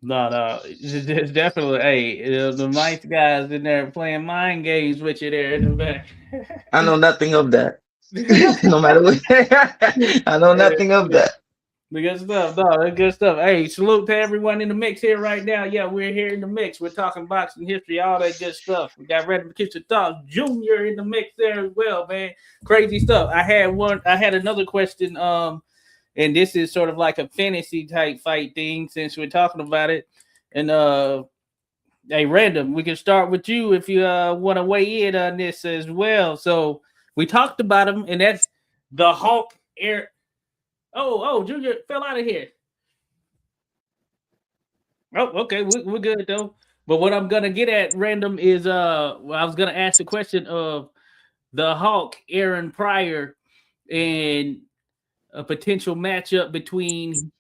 No. It's definitely, hey, the nice guys in there playing mind games with you there in the back. I know nothing of that. No matter what. I know nothing of that. The good stuff, no, that's good stuff. Hey, salute to everyone in the mix here right now. Yeah, we're here in the mix. We're talking boxing history, all that good stuff. We got Red Kitchen Talk Jr. in the mix there as well, man. Crazy stuff. I had another question. And this is sort of like a fantasy type fight thing since we're talking about it. And hey, Random, we can start with you if you want to weigh in on this as well. So we talked about him, and that's the Hulk Air. Oh, Junior fell out of here. Oh, okay, we're good though. But what I'm gonna get at, Random, is I was gonna ask the question of the Hulk, Aaron Pryor, and a potential matchup between.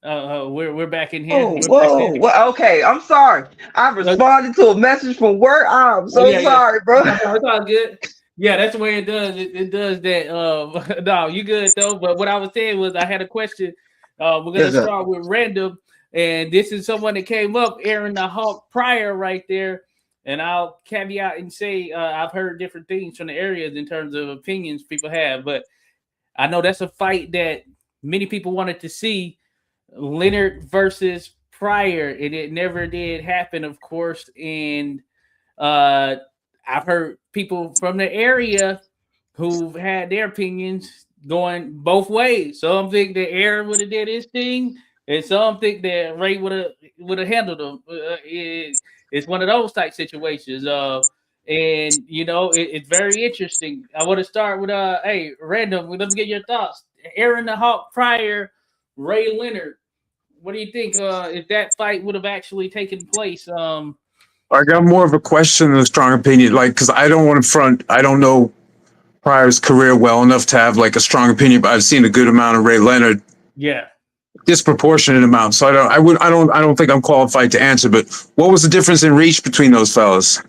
We're back in here. Oh, whoa. Well, okay, I'm sorry. I responded to a message from work. I'm so sorry, bro. No, it's all good. Yeah, that's the way it does. It does that. No, you good though. But what I was saying was I had a question. We're gonna start with Random. And this is someone that came up, Aaron the Hawk Pryor, right there. And I'll caveat and say I've heard different things from the areas in terms of opinions people have, but I know that's a fight that many people wanted to see, Leonard versus Pryor, and it never did happen, of course. And uh, I've heard people from the area who've had their opinions going both ways. Some think that Aaron would have did his thing, and some think that Ray would have handled him. It's one of those type situations. And it's very interesting. I want to start with hey, random. Let me get your thoughts. Aaron the Hawk Pryor, Ray Leonard. What do you think? If that fight would have actually taken place? I got more of a question than a strong opinion, like because I don't want to front. I don't know Pryor's career well enough to have like a strong opinion, but I've seen a good amount of Ray Leonard, Yeah. disproportionate amount. So I don't think I'm qualified to answer. But what was the difference in reach between those fellas?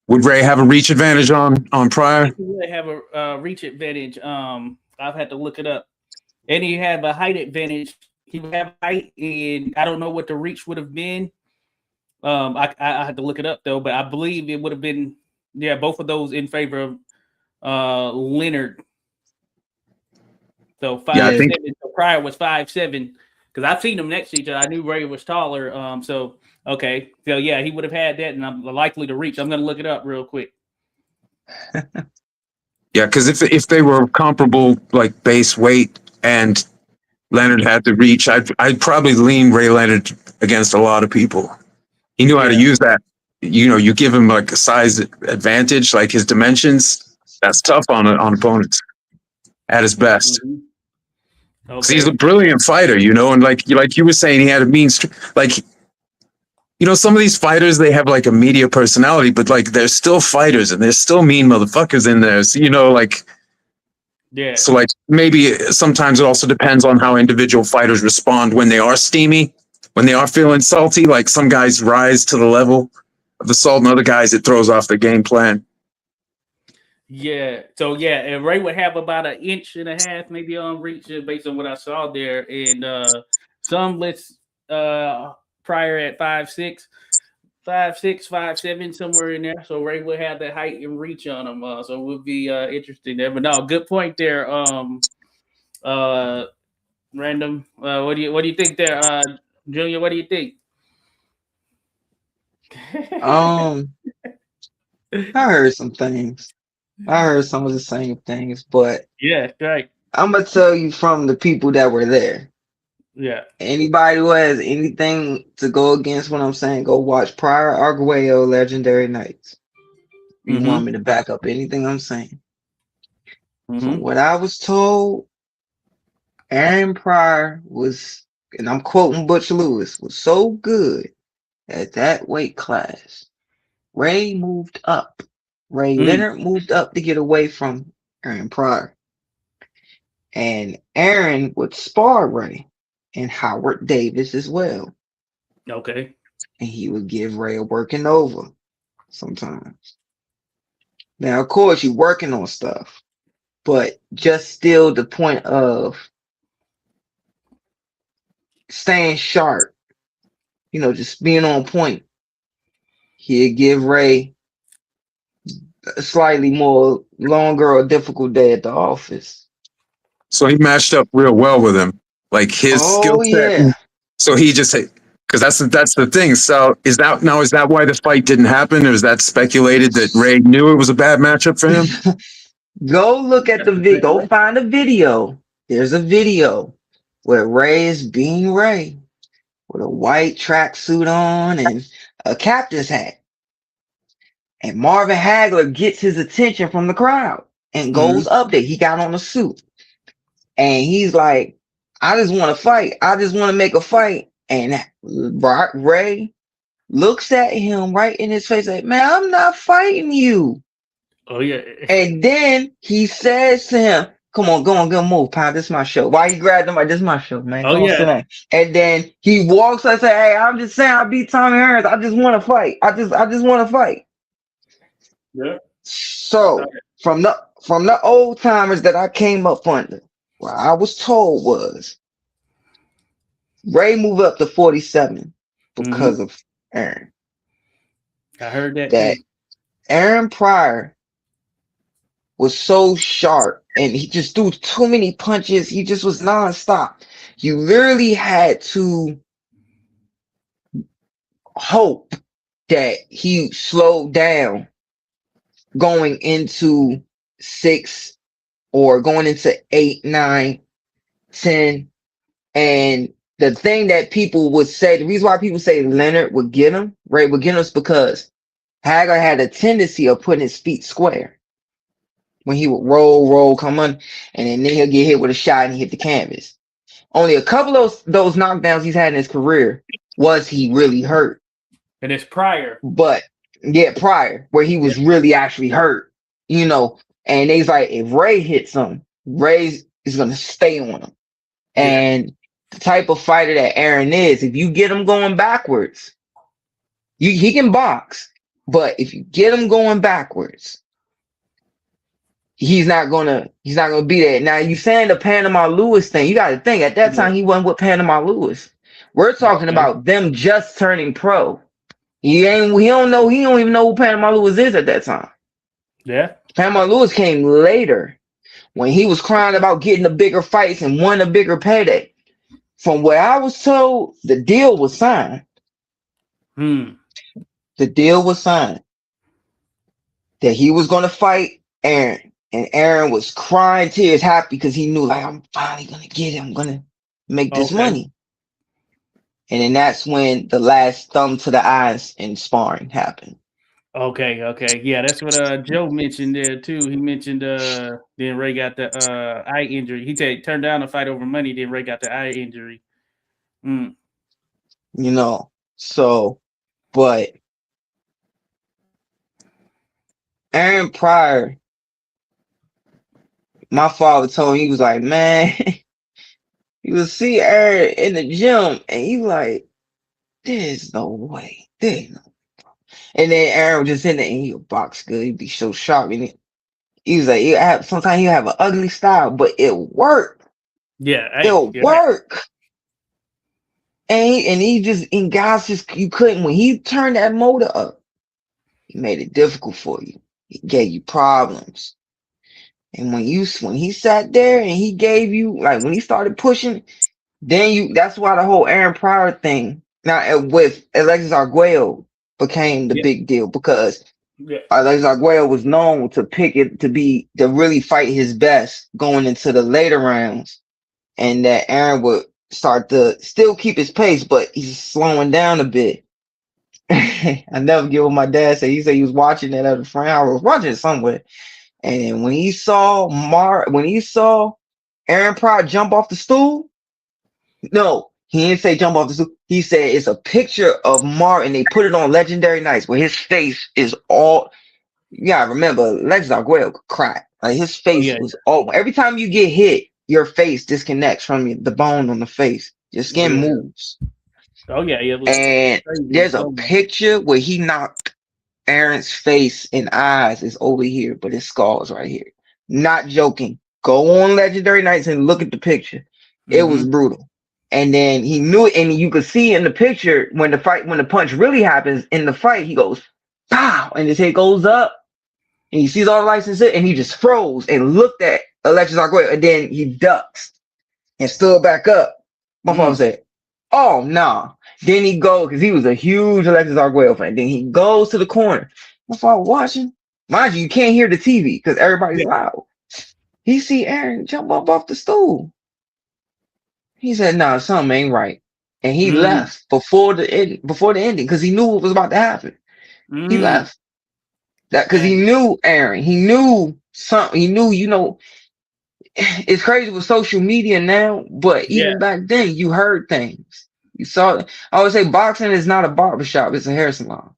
Would Ray have a reach advantage on Pryor? He would have a reach advantage. I've had to look it up, and he had a height advantage. He would have height, and I don't know what the reach would have been. I had to look it up though, but I believe it would have been both of those in favor of Leonard. So 5'7", so Pryor was 5'7", because I've seen them next to each other. I knew Ray was taller. So okay, so yeah, he would have had that, and I'm likely to reach. I'm gonna look it up real quick. Yeah, because if they were comparable, like base weight, and Leonard had to reach, I'd probably lean Ray Leonard against a lot of people. He knew how to use that. You give him like a size advantage, like his dimensions. That's tough on opponents at his best. Mm-hmm. Okay. He's a brilliant fighter, and like you were saying, he had a mean some of these fighters, they have like a media personality, but like they're still fighters and there's still mean motherfuckers in there. So, So like maybe sometimes it also depends on how individual fighters respond when they are steamy, when they are feeling salty. Like some guys rise to the level of the salt, and other guys it throws off their game plan. Yeah. So and Ray would have about 1.5 inches maybe on reach based on what I saw there, and some lists Pryor at 5'6", 5'6", 5'7", somewhere in there. So Ray would have that height and reach on him. So it would be interesting there. But no, good point there. Random. What do you think there, Junior? What do you think? I heard some things. I heard some of the same things, but yeah, right. I'm gonna tell you from the people that were there. Yeah. Anybody who has anything to go against what I'm saying, go watch Pryor Arguello Legendary Nights. You want me to back up anything I'm saying? From what I was told, Aaron Pryor was, and I'm quoting Butch Lewis, was so good at that weight class. Ray moved up. Ray Leonard moved up to get away from Aaron Pryor. And Aaron would spar Ray and Howard Davis as well. Okay. And he would give Ray a working over sometimes. Now, of course, you're working on stuff, but just still the point of staying sharp, just being on point. He'd give Ray a slightly more longer or difficult day at the office. So he matched up real well with him, like his skill set. Yeah. So he just, because that's the thing. So is that why the fight didn't happen, or is that speculated that Ray knew it was a bad matchup for him? Go look at the video. Go find a video. There's a video where Ray is being Ray with a white tracksuit on and a captain's hat. And Marvin Hagler gets his attention from the crowd and goes up there. He got on a suit. And he's like, I just want to fight. I just want to make a fight. And Ray looks at him right in his face like, man, I'm not fighting you. Oh, yeah. And then he says to him, come on, go move, pal. This is my show. Why you grabbed him like, this is my show, man. Oh, yeah. And then he walks and say, hey, I'm just saying I beat Tommy Hearns. I just want to fight. I just want to fight. Yeah. So from the old timers that I came up under, what I was told was Ray moved up to 47 Mm-hmm. because of Aaron. I heard that That too. Aaron Pryor was so sharp and he just threw too many punches. He just was nonstop. You literally had to hope that he slowed down going into six or going into eight, nine, 10. And the thing that people would say, the reason why people say Leonard would get him, Ray would get him is because Hagar had a tendency of putting his feet square when he would roll, come on, and then he'll get hit with a shot and hit the canvas. Only a couple of those knockdowns he's had in his career was he really hurt. And it's prior. But yeah, prior, where he Yeah. was really actually hurt, and they's like, if Ray hits him, Ray is gonna stay on him. Yeah. And the type of fighter that Aaron is, if you get him going backwards, he can box, but if you get him going backwards, he's not gonna be there. Now you saying the Panama Lewis thing, you gotta think at that Yeah. time he wasn't with Panama Lewis. We're talking Okay. about them just turning pro. He don't even know who Panama Lewis is at that time. Yeah. Panama Lewis came later when he was crying about getting the bigger fights and won a bigger payday. From what I was told, the deal was signed. Hmm. The deal was signed that he was going to fight Aaron. And Aaron was crying tears happy because he knew, like, I'm finally going to get him. I'm going to make this Okay. money. And then that's when the last thumb to the eyes in sparring happened. Okay. Okay. Yeah, that's what Joe mentioned there too. He mentioned then Ray got the eye injury. He said turned down the fight over money, then Ray got the eye injury. Mm. You know, so, but Aaron Pryor, my father told me, he was like, man, you will see Aaron in the gym, and he like, there's no way. There's no. And then Aaron was just in there, and he would box good. He'd be so sharp. And he was like, sometimes he'll have an ugly style, but it worked. Yeah. Hey. It'll Yeah. work. And he just, and guys just, you couldn't, when he turned that motor up, he made it difficult for you. He gave you problems. And when he sat there and he gave you, like, when he started pushing, that's why the whole Aaron Pryor thing now with Alexis Arguello became the Yeah. big deal, because Yeah. Alexis Arguello was known to pick it to really fight his best going into the later rounds, and that Aaron would start to still keep his pace, but he's slowing down a bit. I never get what my dad said. He said he was watching it at a friend. I was watching it somewhere. And when he saw Aaron Pryor jump off the stool, no, he didn't say jump off the stool. He said it's a picture of Mar, and they put it on Legendary Nights where his face is all. Yeah, remember, Lex Arguello could cry. Like, his Oh face yeah. was all. Every time you get hit, your face disconnects from the bone on the face. Your skin Yeah. moves. Oh yeah. It was And crazy. there's a picture where he knocked Aaron's face and eyes is over here, but his skull is right here. Not joking. Go on Legendary Nights and look at the picture. It was Mm-hmm. brutal. And then he knew it, and you could see in the picture when the punch really happens in the fight, he goes, pow, and his head goes up, and he sees all the lights and he just froze and looked at Alexis Arguello, and then he ducks and stood back up. My father Mm. said, oh, no. Nah. Then he goes, because he was a huge Alexis Arguello fan. Then he goes to the corner. My father watching. Mind you can't hear the TV because everybody's Yeah. loud. He see Aaron jump up off the stool. He said, "Nah, something ain't right," and he Mm. left before the ending because he knew what was about to happen. He Mm. left that because he Dang. knew Aaron. He knew something. He knew, it's crazy with social media now, but Yeah. even back then, you heard things. You saw. I always say boxing is not a barbershop; it's a hair salon.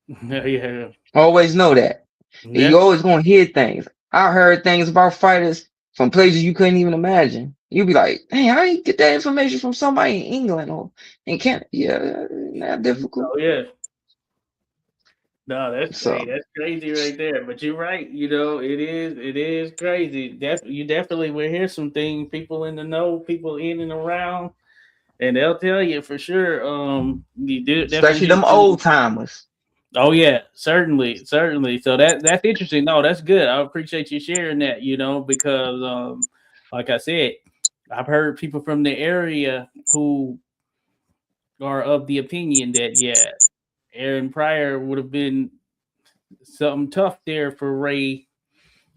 Yeah. Yeah. Always know that. You Yeah. always gonna hear things. I heard things about fighters from places you couldn't even imagine. You'd be like, "Hey, how do you get that information from somebody in England or in Canada?" Yeah, not difficult. Oh yeah. No, So that's crazy right there. But you're right. It is crazy. You definitely will hear some things. People in the know, people in and around. and they'll tell you for sure. You do Especially definitely them need old to. timers. Oh yeah, certainly, certainly. So that's interesting. No, that's good. I appreciate you sharing that. Because like I said, I've heard people from the area who are of the opinion that yeah, Aaron Pryor would have been something tough there for Ray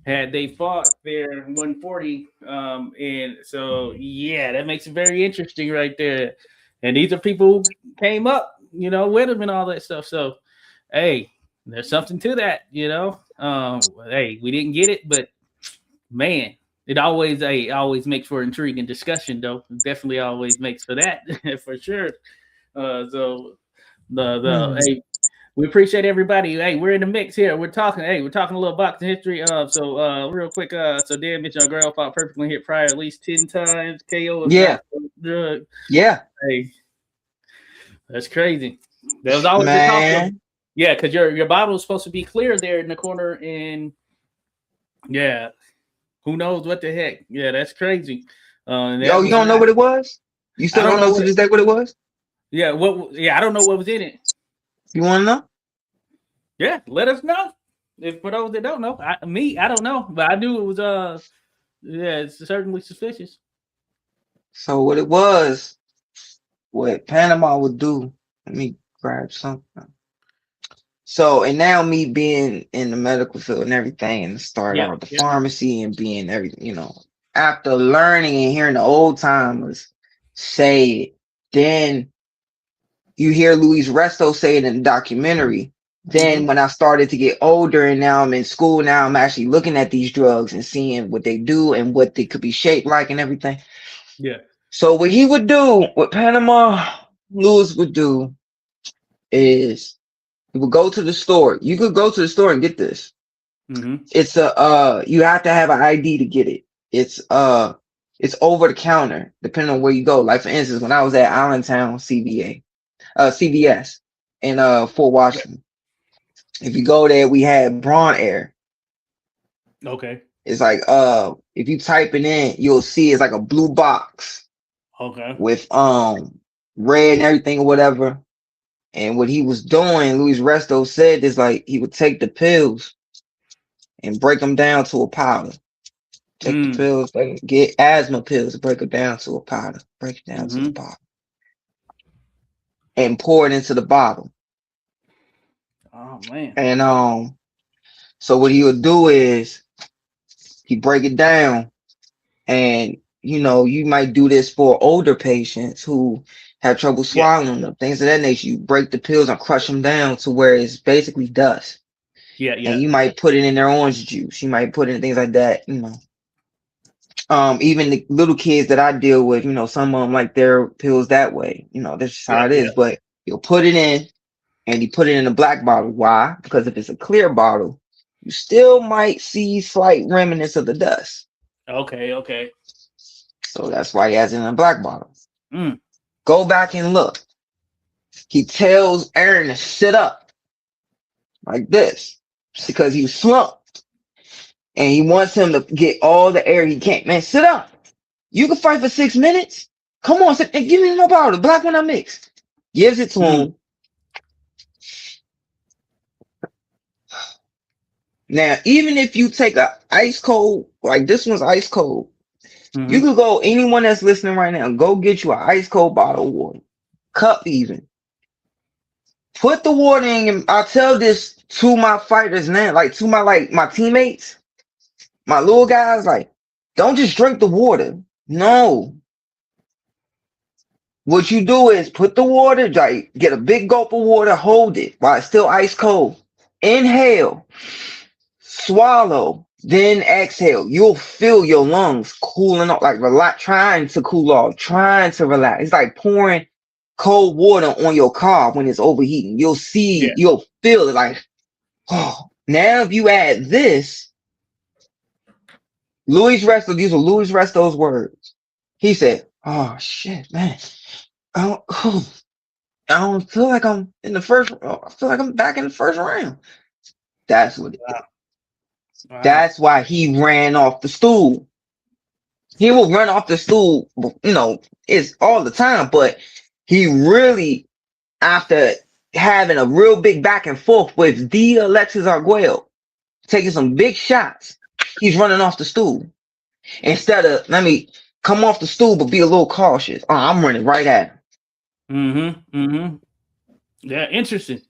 had they fought there 140. And so yeah, that makes it very interesting right there. And these are people who came up, with him and all that stuff. So hey, there's something to that. Hey, we didn't get it, but man, it always makes for intriguing discussion though. It definitely always makes for that for sure. So the Hmm. hey, we appreciate everybody. Hey, we're in the mix here. We're talking a little boxing history. So real quick, so Dan mentioned our girl fought perfectly hit prior at least 10 times. KO if Yeah, not drug. yeah, Hey, that's crazy. That was always the talk of man. yeah, because your bottle is supposed to be clear there in the corner, and yeah, who knows what the heck? Yeah, that's crazy. And Yo, that you was don't know not. what it was? You I still don't don't know know to what. this day what it was? Yeah, what? Yeah, I don't know what was in it. You want to know? Yeah, let us know. If for those that don't know, I don't know, but I knew it was yeah, it's certainly suspicious. So what it was, what Panama would do. Let me grab something. So, and now me being in the medical field and everything, and start Yeah, out the yeah, pharmacy and being everything, after learning and hearing the old timers say it, then you hear Luis Resto say it in the documentary. Then mm-hmm. when I started to get older and now I'm in school, now I'm actually looking at these drugs and seeing what they do and what they could be shaped like and everything. Yeah, So what he would do, what Panama Lewis would do is he would go to the store. You could go to the store and get this. mm-hmm. It's you have to have an ID to get it. It's over the counter, depending on where you go. Like for instance, when I was at Allentown CVS in Fort Yeah. Washington. If you go there, we had Braun Air. Okay, It's like if you type it in, you'll see it's like a blue box okay. with red and everything or whatever. And what he was doing, Luis Resto said, is like he would take the pills and break them down to a powder. Take the Mm, pills, like get asthma pills, break them down to a powder, break it down to the mm-hmm. powder, and pour it into the bottle. Oh man. And so what he would do is he break it down, and you might do this for older patients who have trouble Yeah, swallowing them, things of that nature. You break the pills and crush them down to where it's basically dust, yeah, and yeah, you might put it in their orange juice. You might put it in things like that. Even the little kids that I deal with, some of them like their pills that way. That's just yeah, how it yeah. is. But you'll put it in, and you put it in a black bottle. Why? Because if it's a clear bottle, you still might see slight remnants of the dust. Okay, okay. So that's why he has it in a black bottle. Mm, Go back and look. He tells Aaron to sit up like this because he's slumped, and he wants him to get all the air he can. Man, sit up. You can fight for 6 minutes. Come on, sit and give me my bottle. The black one I mixed. Gives it to mm, him. Now, even if you take a ice cold, like this one's ice cold, you mm-hmm. could go, anyone that's listening right now, go get you an ice cold bottle of water, cup even. Put the water in. And I tell this to my fighters now, like to my teammates, my little guys, like, don't just drink the water. No. What you do is put the water, like, get a big gulp of water, hold it while it's still ice cold. Inhale, swallow, then exhale. You'll feel your lungs cooling off, like relax, trying to cool off, trying to relax. It's like pouring cold water on your car when it's overheating. Yeah. You'll feel it like, oh. Now if you add this, these are Louis Resto's words. He said, oh shit, man. I don't, I don't feel like I'm in the first. I feel like I'm back in the first round. That's what it is. Wow. Wow. That's why he ran off the stool. He will run off the stool, it's all the time, but he really, after having a real big back and forth with the Alexis Arguello, taking some big shots, he's running off the stool. Instead of, let me come off the stool, but be a little cautious. I'm running right at him. Yeah, interesting.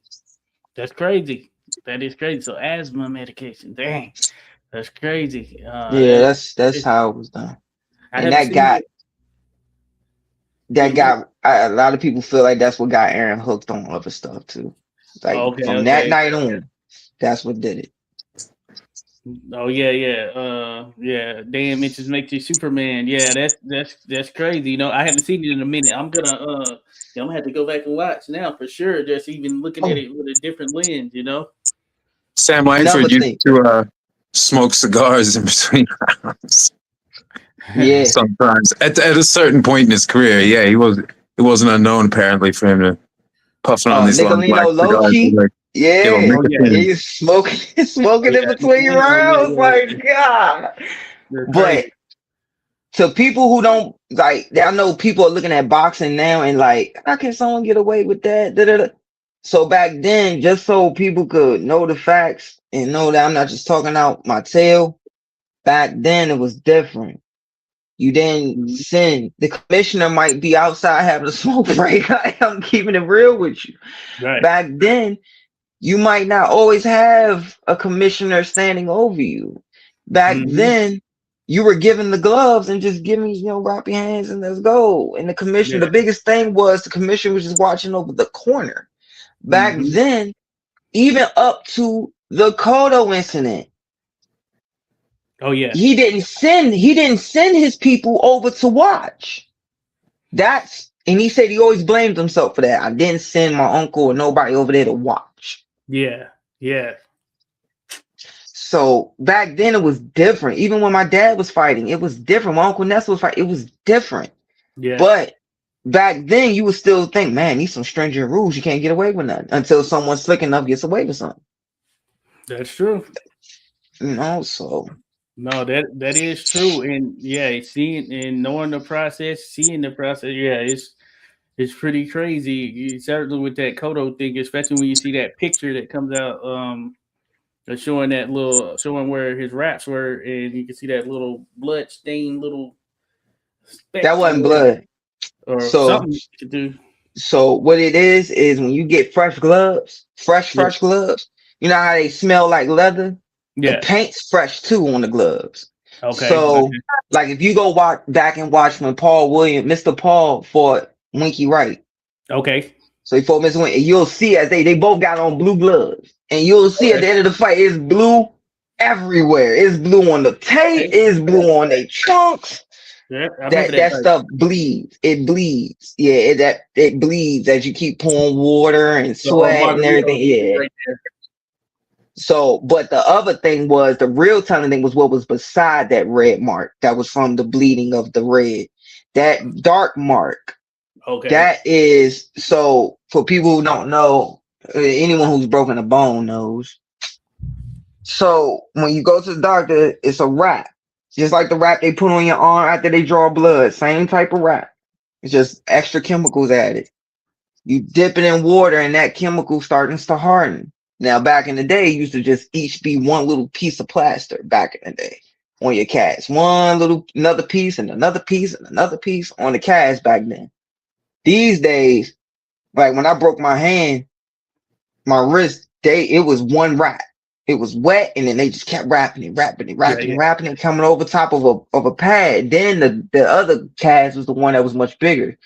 That's crazy. That is crazy. So asthma medication. Dang, that's crazy. Yeah, that's It's, how it was done. I And haven't that seen got it. that Mhm. got a lot of people feel like that's what got Aaron hooked on other stuff too. Like Okay, from that okay. night on, that's what did it. Oh yeah, yeah, yeah. Damn, it just makes you Superman. Yeah, that's crazy. I haven't seen it in a minute. I'm gonna have to go back and watch now for sure. Just even looking at Oh, it with a different lens. Sam another Langford used thing. to smoke cigars in between rounds. Yeah. Sometimes at a certain point in his career, yeah, it wasn't unknown apparently for him to puffing on these long black Nicolino cigars with Lochi. like little Yeah. Oh yeah, Yeah, nicotine. he's smoking smoking in yeah, between yeah, rounds. yeah. Like God. They're But crazy. to people who don't like, I know people are looking at boxing now and like, how can someone get away with that? Da, da, da. So back then, just so people could know the facts and know that I'm not just talking out my tail, back then it was different. You didn't Mhm. sin. The commissioner might be outside having a smoke break. I'm keeping it real with you. Right. Back then, you might not always have a commissioner standing over you. Back Hmm. then, you were given the gloves and just give me, wrap your hands and let's go. And the commissioner, Yeah. the biggest thing was the commissioner was just watching over the corner. Back Hmm. then, even up to the Kodo incident, Oh yeah. he didn't send his people over to watch. And he said he always blamed himself for that. I didn't send my uncle or nobody over there to watch. Yeah. Yeah. So back then it was different. Even when my dad was fighting, it was different. My uncle Ness was fighting, it was different. Yeah. But back then you would still think, man, these some stringent rules. You can't get away with nothing until someone slick enough gets away with something. That's true. So No, that is true, and yeah, seeing and knowing the process, seeing the process, yeah, it's pretty crazy. Certainly with that Kodo thing, especially when you see that picture that comes out, showing where his raps were, and you can see that little blood stained little that speck or wasn't whatever, blood. or So something to do. what it is when you get fresh gloves, Yeah, fresh gloves, you know how they smell like leather? The yeah. paint's fresh too on the gloves. Okay, So, okay, like if you go back and watch when Mr. Paul fought Winky Wright. okay, So he fought Mr. Winky, and you'll see as they both got on blue gloves. And you'll see at okay. the end of the fight, it's blue everywhere. It's blue on the tape, it's blue on their trunks. Yeah, I remember That that that fight. stuff bleeds. It bleeds. Yeah, it bleeds as you keep pouring water and The sweat and everything. Margarito Yeah. right there. So, but the other thing was the real telling thing was what was beside that red mark. That was from the bleeding of the red. That dark mark. Okay. That is so for people who don't know, anyone who's broken a bone knows. So when you go to the doctor, it's a wrap, just like the wrap they put on your arm after they draw blood. Same type of wrap. It's just extra chemicals added. You dip it in water and that chemical starts to harden. Now, back in the day, it used to just each be one little piece of plaster back in the day on your cast. Another piece and another piece and another piece on the cast back then. These days, like when I broke my hand, my wrist, it was one wrap. It was wet and then they just kept Yeah, yeah. wrapping it, coming over top of a pad. Then the other cast was the one that was much bigger.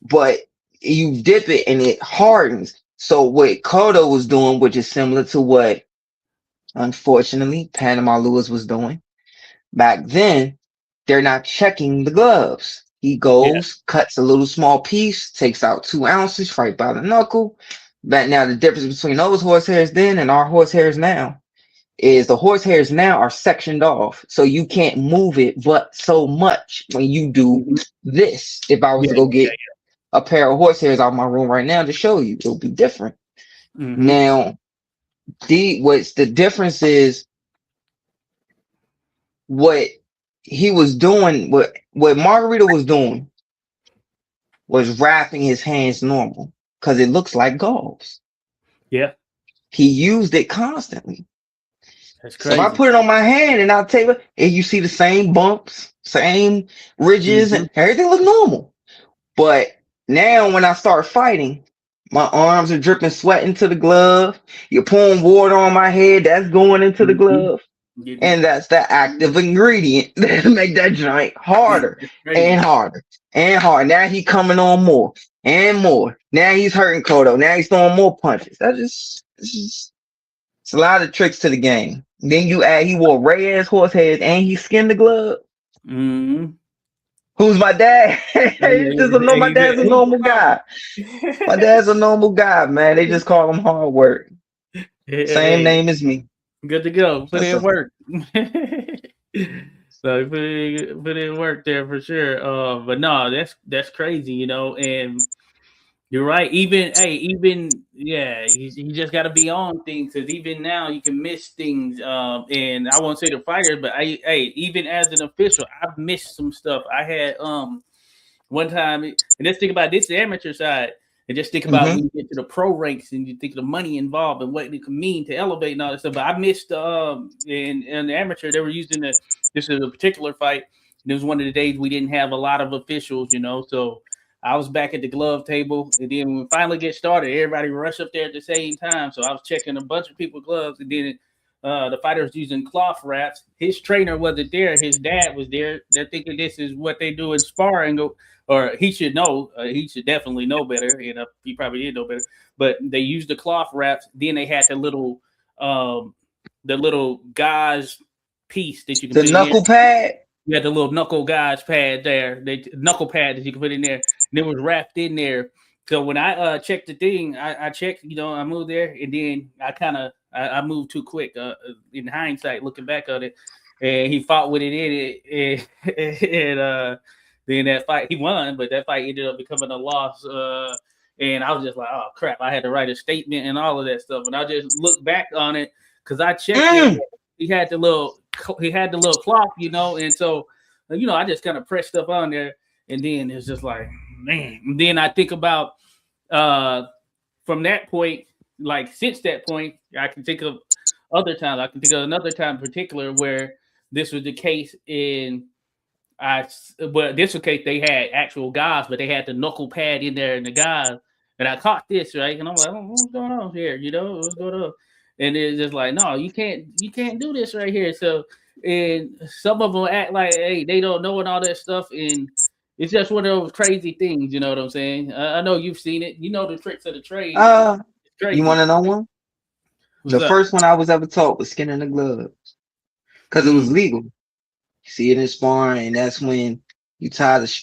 But you dip it and it hardens. So what Cotto was doing, which is similar to what unfortunately Panama Lewis was doing back then, they're not checking the gloves. He Yeah. goes, cuts a little small piece, takes out 2 ounces right by the knuckle. But now the difference between those horsehairs then and our horsehairs now is the horsehairs now are sectioned off, so you can't move it but so much when you do Mhm. this. If I was Yeah, to go yeah, get a pair of horsehairs out of my room right now to show you, it'll be different. yeah. Hmm. Now, what's the difference is what he was doing what Margarita was doing was wrapping his hands normal because it looks like gloves. Yeah, He used it constantly. that's So if I crazy. put it on my hand and I'll tell you, and you see the same bumps, same ridges, Mm-hmm. and everything look normal. But now when I start fighting, my arms are dripping sweat into the glove. You're pouring water on my head, that's going into the Mm-hmm. glove. And that's the active ingredient that make that joint harder That's and crazy. harder and harder. Now he coming on more and more. Now he's hurting Kodo. Now he's throwing more punches. It's a lot of tricks to the game. Then you add he wore Ray ass horse heads and he skinned the glove. Mm-hmm. Who's my dad? It's just my dad's a Who's normal guy. My dad's a normal guy, man. They just call him hard work. Same Hey, name as me. good to go. Put That's in a, work. So put in work there for sure. But no, that's crazy, and you're right. Even yeah, you just got to be on things because even now you can miss things. And I won't say the fighters, but even as an official, I've missed some stuff. I had one time, and let's think about this the amateur side, and just think about mm-hmm, when you get to the pro ranks and you think of the money involved and what it can mean to elevate and all that stuff. But I missed in the amateur they were using this is a particular fight. And it was one of the days we didn't have a lot of officials, so I was back at the glove table, and then when we finally get started, everybody rushed up there at the same time. So I was checking a bunch of people's gloves, and then the fighter was using cloth wraps. His trainer wasn't there. His dad was there. They're thinking this is what they do in sparring, or he should know. He should definitely know better. He probably did know better. But they used the cloth wraps. Then they had the little gauze piece that you can the put in there. knuckle pad. You had the little knuckle gauge pad there, the knuckle pad that you can put in there. And it was wrapped in there. So when I checked the thing, I checked, I moved there, and then I moved too quick. In hindsight, looking back on it, and he fought with it in it, and then that fight he won, but that fight ended up becoming a loss. And I was just like, oh crap, I had to write a statement and all of that stuff. And I just looked back on it because I checked it. Mm. He had the little cloth, and so I just kind of pressed stuff on there, and then it's just like, man. And then I think about from that point, like since that point, I can think of other times. I can think of another time in particular where this was the case this was case they had actual guys, but they had the knuckle pad in there and the guys, and I caught this right, and I'm like, oh, what's going on here? What's going on? And it's just like, no, you can't do this right here. So, and some of them act like, hey, they don't know and all that stuff, and it's just one of those crazy things. You know what I'm saying? I know you've seen it. You know the tricks of the trade. It's You want crazy. to know one? What's The up? first one I was ever taught was skinning the glove because it was Mm, legal. You see it in sparring, and that's when you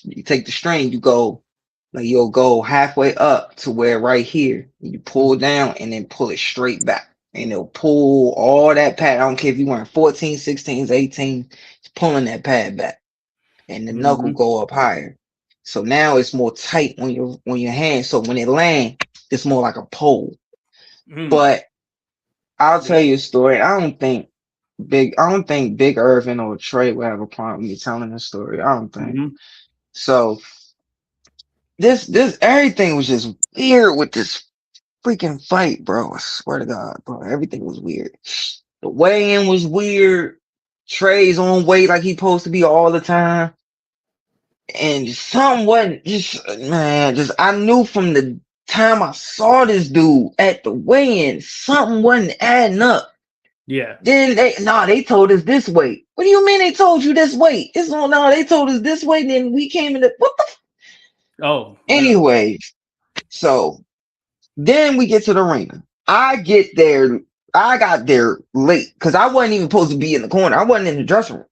you take the string, you'll go halfway up to where right here, you pull down and then pull it straight back. And it'll pull all that pad. I don't care if you wearing 14, 16s, 18, it's pulling that pad back. And the knuckle mm-hmm, go up higher. So now it's more tight on your hand. So when it land, it's more like a pole. mm, But I'll tell yeah, you a story. I don't think Big Irvin or Trey will have a problem with me telling this story. I don't think. mm-hmm, So this everything was just weird with this freaking fight, bro. I swear to God, bro. Everything was weird. The weigh-in was weird. Trey's on weight like he supposed to be all the time. And something wasn't just man, just I knew from the time I saw this dude at the weigh-in, something wasn't adding up. yeah. Then they told us this weight. What do you mean they told you this weight? It's no, they told us this weight. Then we came in what the Oh, yeah. anyway. So then we get to the arena. I got there late because I wasn't even supposed to be in the corner. I wasn't in the dressing room.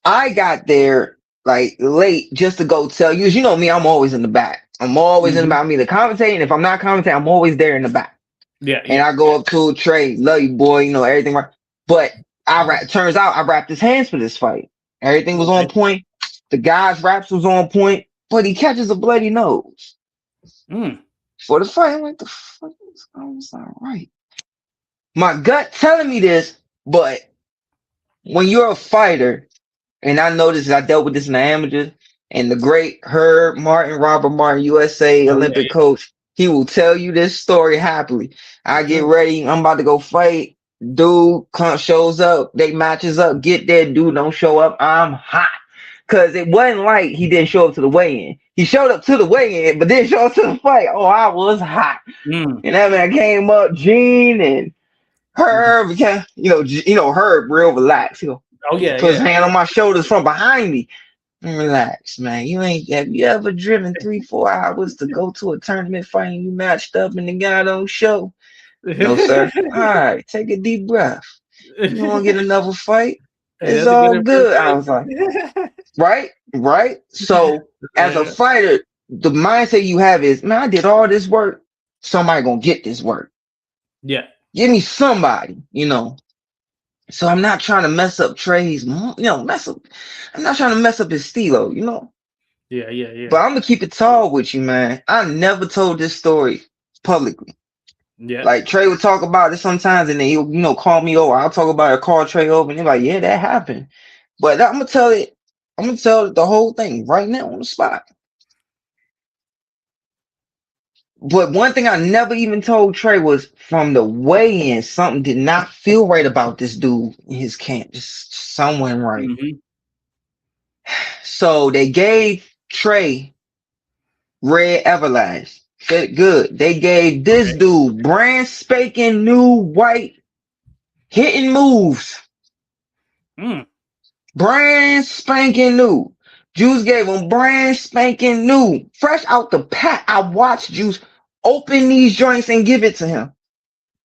I got there like late just to go tell you. You know me, I'm always in the back. I'm always in the Mm-hmm. back. I'm either commentating. If I'm not commentating, I'm always there in the back. Yeah, And yeah. I go up to Trey, love you, boy, everything right. But turns out I wrapped his hands for this fight. Everything was on Okay. point. The guy's wraps was on point, but he catches a bloody nose Mm, for the fight. I'm like, the fuck is not right. My gut telling me this, but when you're a fighter And I noticed I dealt with this in the amateurs, and the great Robert Martin, USA Oh yeah, Olympic coach, he will tell you this story happily. I get yeah. ready, I'm about to go fight. Dude shows up, they matches up, get there, dude don't show up. I'm hot. Cause it wasn't like he didn't show up to the weigh-in. He showed up to the weigh-in, but didn't show up to the fight. Oh, I was hot. Mm. And that man came up, Gene and Herb, Herb real relaxed. Oh He yeah, put his yeah. hand on my shoulders from behind me. Relax, man. Have you ever driven 3-4 hours to go to a tournament fight and you matched up and the guy don't show? No, sir. All right, take a deep breath. You want to get another fight? Hey, It's that's a good all good. I was like, impression. right. So as a Yeah, fighter, the mindset you have is, man, I did all this work. Somebody gonna get this work. yeah, Give me somebody. So I'm not trying to mess up Trey's, mess up. I'm not trying to mess up his stilo. yeah. But I'm gonna keep it tall with you, man. I never told this story publicly. Yeah. Like Trey would talk about it sometimes, and then he'll, call me over. I'll talk about it, call Trey over, and he's like, "Yeah, that happened." But I'm gonna tell it. I'm gonna tell the whole thing right now on the spot. But one thing I never even told Trey was from the weigh-in, something did not feel right about this dude in his camp. Just something right. Mm-hmm. So they gave Trey Red Everlast. Said good. They gave this Okay. dude brand spanking new white hitting moves. Mm. Brand spanking new. Juice gave him brand spanking new. Fresh out the pack. I watched Juice open these joints and give it to him.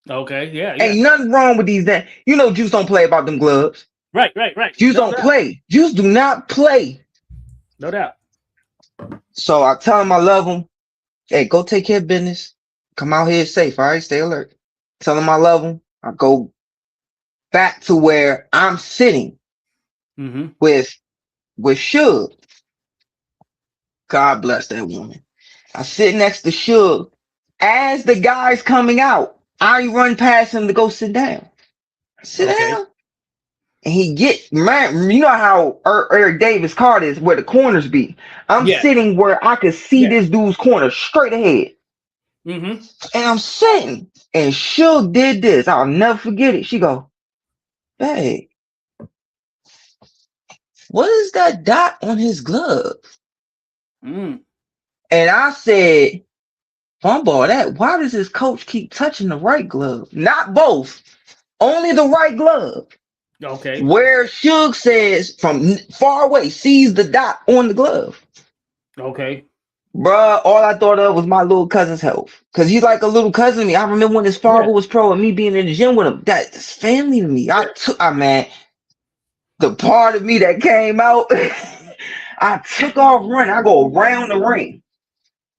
Okay. Yeah. Ain't nothing wrong with these. That Juice don't play about them gloves. Right. Juice No don't doubt. play. Juice do not play. No doubt. So I tell him I love him. Hey, go take care of business. Come out here safe. All right, stay alert. Tell him I love him. I go back to where I'm sitting Mm-hmm. with Suge. God bless that woman. I sit next to Suge. As the guy's coming out, I run past him to go sit down. Sit Okay. down. And he man, you know how Eric Davis card is where the corners be. I'm Yeah. sitting where I could see Yeah. this dude's corner straight ahead. Mm-hmm. And I'm sitting. And Suge did this. I'll never forget it. She go, "Hey, what is that dot on his glove?" Mm. And I said, "Fumble that. Why does his coach keep touching the right glove? Not both. Only the right glove." Okay. Where Suge says from far away sees the dot on the glove. Okay. Bruh, all I thought of was my little cousin's health. Cause he's like a little cousin to me. I remember when his father Yeah. was pro and me being in the gym with him. That's family to me. Man, the part of me that came out, I took off running. I go around the ring.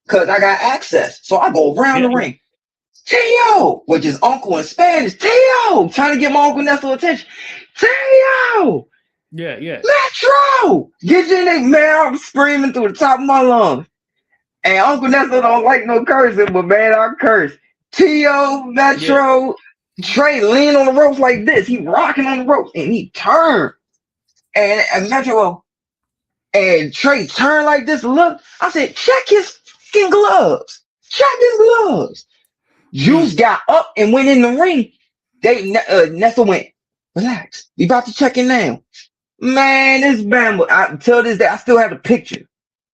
Cause I got access. So I go around Yeah. the ring. Tio, which is uncle in Spanish. Tio, trying to get my uncle Nestor attention. Tio, Yeah. Metro, get in there, man. I'm screaming through the top of my lungs. And Uncle Nestor don't like no cursing, but man, I curse. Tio, Yeah. Metro, Trey lean on the ropes like this. He rocking on the ropes and he turned. And Metro and Trey turned like this. Look, I said, check his fucking gloves. Check his gloves. Juice Mm. got up and went in the ring. Nestor went, relax. We about to check in now. Man, this Bama, till this day, I still have the picture.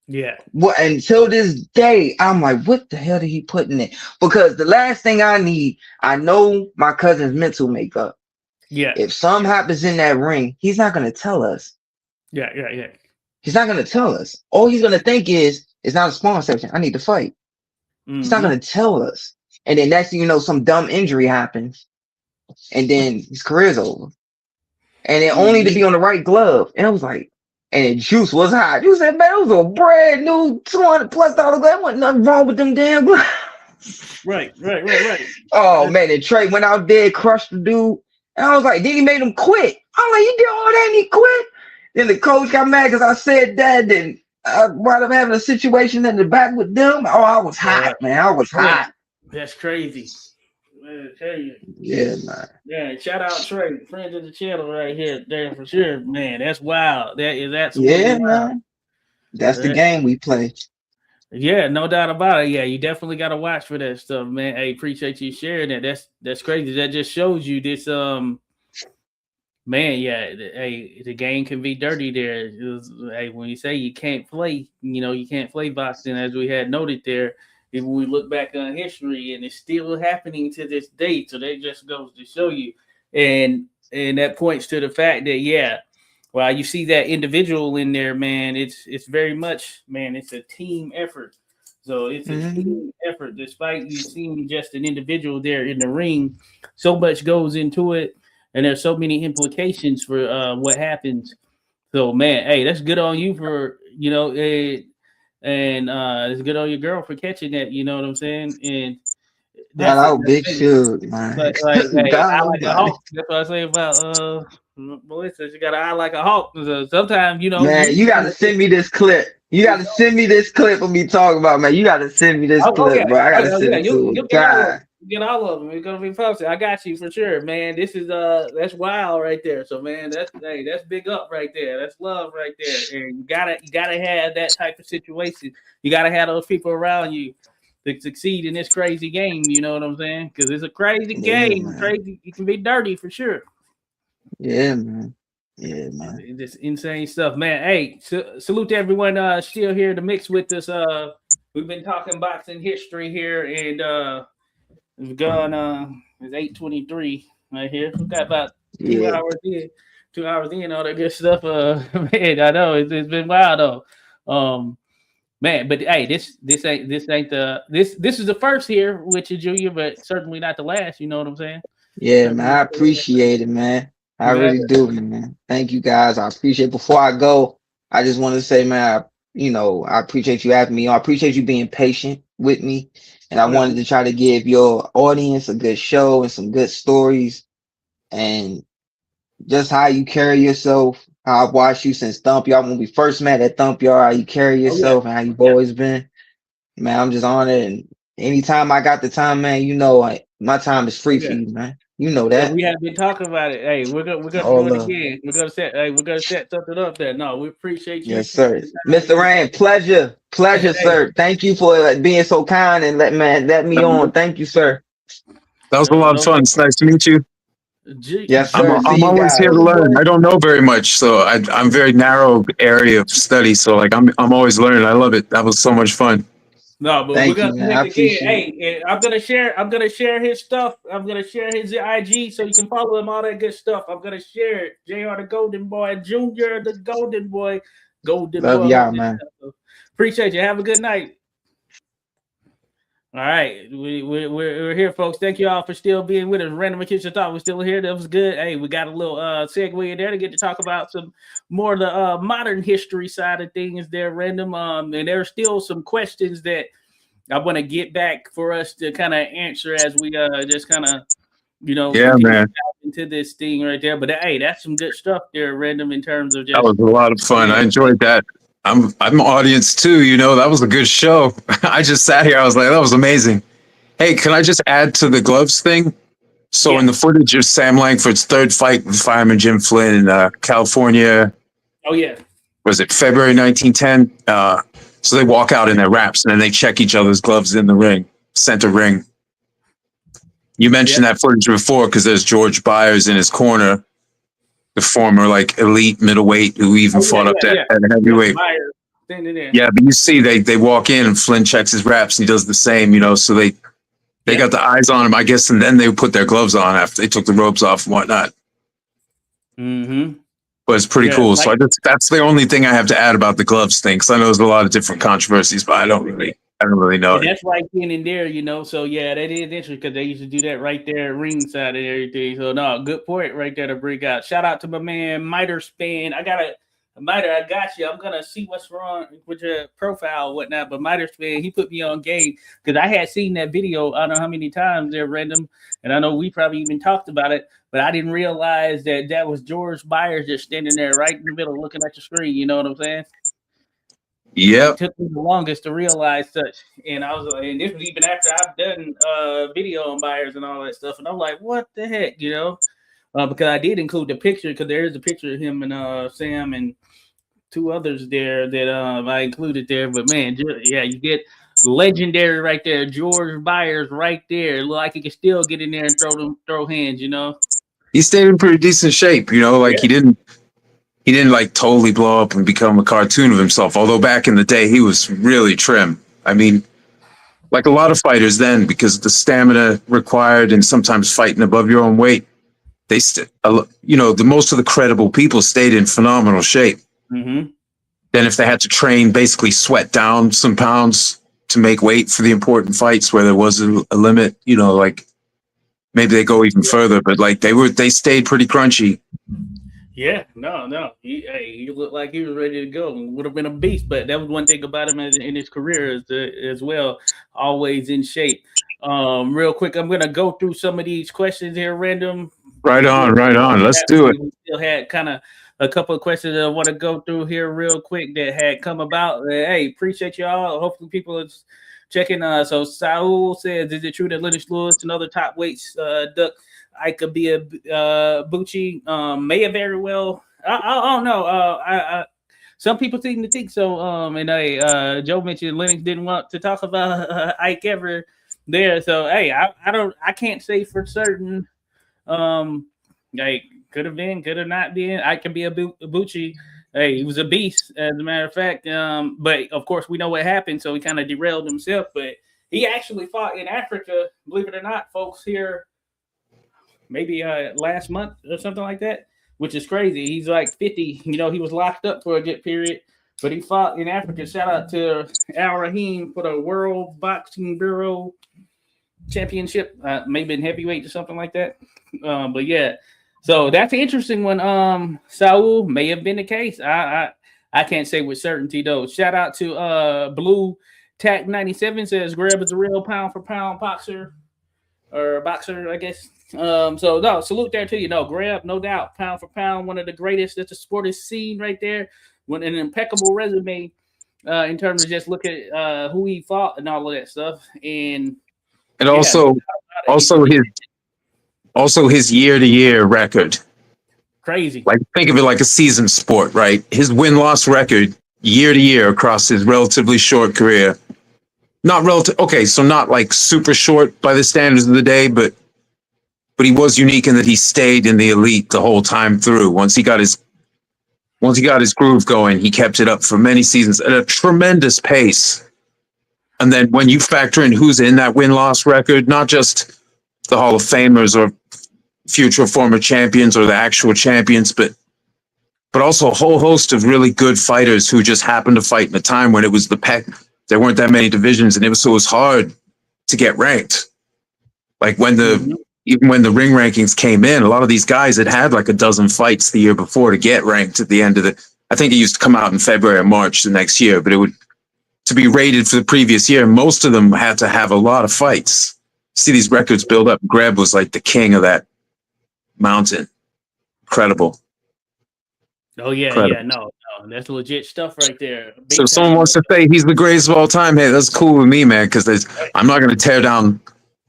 Yeah. Well, until this day, I'm like, what the hell did he put in it? Because the last thing I need, I know my cousin's mental makeup. Yeah. If something happens in that ring, he's not going to tell us. Yeah. He's not going to tell us. All he's going to think is, it's not a spawn section. I need to fight. Mm-hmm. He's not going to tell us. And then next thing you know, some dumb injury happens. And then his career's over. And it only to be on the right glove. And I was like, and Juice was hot. You said, man, it was a brand new $200+ glove. Wasn't nothing wrong with them damn gloves. Right. Oh man, and Trey went out there, crushed the dude. And I was like, then he made him quit. I'm like, you did all that and he quit? Then the coach got mad because I said that. Then I wound up having a situation in the back with them. Oh, I was hot, man. I was hot. That's crazy. Man, I tell you. Yeah, man. Yeah, shout out Trey, friends of the channel right here, there for sure. Man, that's wild. That is absolutely Yeah, wild. man. That's the That- game we play. yeah, no doubt about it. Yeah, you definitely got to watch for that stuff, man. Hey, appreciate you sharing that. That's crazy. That just shows you this. Man, yeah. Hey, the game can be dirty there. Hey, when you say you can't play, you can't play boxing, as we had noted there. If we look back on history, and it's still happening to this day, so that just goes to show you, and that points to the fact that while you see that individual in there, man, it's very much, man, it's a team effort. So it's a Mhm. team effort, despite you seeing just an individual there in the ring. So much goes into it, and there's so many implications for what happens. So man, hey, that's good on you for and it's good on your girl for catching that. You know what I'm saying? And Shout that's out Big crazy. Shoot, man. But like, hey, I like a Dynamite. hawk. That's what I say about Melissa. She got an eye like a hawk. So sometimes Man, you gotta send me this clip. You gotta send me this clip of me talking about, man. You gotta send me this Yeah, clip, bro. I gotta send yeah. it You'll to get all of them. God. You get all of them. It's gonna be posted. I got you for sure, man. This is that's wild right there. So man, that's big up right there. That's love right there. And you gotta have that type of situation. You gotta have those people around you to succeed in this crazy game. You know what I'm saying? Because it's a crazy Yeah, game. man. Crazy. It can be dirty for sure. Yeah, man. Yeah, man. Just insane stuff, man. Hey, salute to everyone still here to mix with us. We've been talking boxing history here, and we've gone it's 8:23 right here. We've got about two Yeah. hours in, 2 hours in, all that good stuff. Man, I know it's been wild though. Man, but hey, this ain't this is the first here with you, Junior, but certainly not the last. You know what I'm saying? Yeah, man. Certainly I not the last. appreciate it, man. I Yeah, really do, man. Thank you guys. I appreciate it. Before I go, I just want to say, man, I appreciate you having me on. I appreciate you being patient with me. And I no, wanted to try to give your audience a good show and some good stories and just how you carry yourself. How I've watched you since Thump Yard when we first met at Thump Yard, how you carry oh yeah, yourself and how you've yeah. always been. Man, I'm just honored. And anytime I got the time, man, my time is free Oh for yeah. you, man. You know Yeah, that. we have been talking about it. Hey, we're gonna All do it love. again. We're gonna set something up there. No, we appreciate you Yes, taking sir. the time Mr. to Rand, pleasure. Pleasure, hey, sir. Thank you for being so kind and let me on. Thank you, sir. That was a lot of no, fun. It's nice to meet you. Yes, I'm sir. See I'm you always here guys. to learn. I don't know very much, so I'm very narrow area of study. So like I'm always learning. I love it. That was so much fun. no, but we're Thank gonna you, man. I connect again. appreciate it. Hey, and I'm gonna share his stuff. I'm gonna share his IG so you can follow him, all that good stuff. I'm gonna share it. JR the Golden Boy, Junior the Golden Boy, Golden Love Boy, all y'all, that man. stuff. So appreciate you. Have a good night. All right, we're here, folks. Thank you all for still being with us. Random Kitchen Talk, we're still here. That was good. Hey, we got a little segue in there to get to talk about some more of the modern history side of things there, Random. And there's still some questions that I want to get back for us to kind of answer as we just kind of Yeah, continue man. into this thing right there. But hey, that's some good stuff there, Random, in terms of That just was a lot of fun. yeah, I enjoyed that. I'm audience too. That was a good show. I just sat here. I was like, that was amazing. Hey, can I just add to the gloves thing? So in yeah. the footage of Sam Langford's third fight with fireman Jim Flynn in California, Oh yeah, was it February 1910? So they walk out in their wraps and then they check each other's gloves in the ring, center ring. You yeah. mentioned that footage before because there's George Byers in his corner, the former like elite middleweight who even Oh yeah, fought up yeah, yeah. at Yeah, heavyweight. Meyer standing there. Yeah, but you see they walk in and Flynn checks his wraps and he does the same, so they Yeah. got the eyes on him, I guess, and then they put their gloves on after they took the ropes off and whatnot. Mm-hmm. But it's pretty Yeah, cool. So like that's the only thing I have to add about the gloves thing, because I know there's a lot of different controversies, but I don't really know and it. that's right then and there, So yeah, that is interesting because they used to do that right there ringside and everything. So no, good point right there to bring out. Shout out to my man Miter Span. I got you. I'm gonna see what's wrong with your profile and whatnot. But Miter Span, he put me on game because I had seen that video. I don't know how many times they're random, and I know we probably even talked about it, but I didn't realize that was George Byers just standing there right in the middle looking at the screen. You know what I'm saying? Yep. It took me the longest to realize such. And I was, and this was even after I've done video on buyers and all that stuff. And I'm like, what the heck, because I did include the picture, because there is a picture of him and Sam and two others there that I included there. But man, yeah, you get legendary right there, George Byers right there. Look like he can still get in there and throw hands. He stayed in pretty decent shape, like Yeah. he didn't like totally blow up and become a cartoon of himself. Although back in the day, he was really trim. I mean, like a lot of fighters then, because the stamina required and sometimes fighting above your own weight, the most of the credible people stayed in phenomenal shape. Mm-hmm. Then if they had to train, basically sweat down some pounds to make weight for the important fights where there was a limit, like maybe they go even further, but like they stayed pretty crunchy. Yeah, no. He looked like he was ready to go. Would have been a beast, but that was one thing about him in his career as well. Always in shape. Real quick, I'm gonna go through some of these questions here, random. Right on. Let's do it. We still had kind of a couple of questions that I want to go through here real quick that had come about. Hey, appreciate y'all. Hopefully, people are checking. So Saul says, "Is it true that Lennox Lewis and other top weights duck I could be a Bucci may have very well. I don't know. Some people seem to think so. And Joe mentioned Lennox didn't want to talk about Ike ever there. So hey, I can't say for certain. Like could have been, could have not been. I could be a Bucci. Hey, he was a beast, as a matter of fact. But of course, we know what happened, so he kind of derailed himself. But he actually fought in Africa, believe it or not, folks. Here maybe last month or something like that, which is crazy. He's like 50. He was locked up for a good period, but he fought in Africa. Shout out to Al Rahim for the World Boxing Bureau Championship, maybe in heavyweight or something like that. But yeah, so that's an interesting one. Saul may have been the case. I can't say with certainty though. Shout out to Blue Tac 97 says Greb is a real pound for pound boxer, I guess. So no, salute there to you. No, Greb, no doubt, pound for pound, one of the greatest that the sport has seen right there. With an impeccable resume in terms of just look at who he fought and all of that stuff. And also his year-to-year record. Crazy. Like think of it like a season sport, right? His win-loss record year to year across his relatively short career. Not relative. Okay, so not like super short by the standards of the day, but he was unique in that he stayed in the elite the whole time through. Once he got his groove going, he kept it up for many seasons at a tremendous pace. And then when you factor in who's in that win-loss record, not just the Hall of Famers or future former champions or the actual champions, but also a whole host of really good fighters who just happened to fight in a time when it was there weren't that many divisions, and it was hard to get ranked. Like even when the ring rankings came in, a lot of these guys had like a dozen fights the year before to get ranked at the end of I think it used to come out in February or March the next year, but to be rated for the previous year, most of them had to have a lot of fights. See these records build up. Greb was like the king of that mountain. Incredible. Oh yeah, Incredible. yeah, no, that's legit stuff right there. So if someone wants to say he's the greatest of all time, hey, that's cool with me, man, because I'm not going to tear down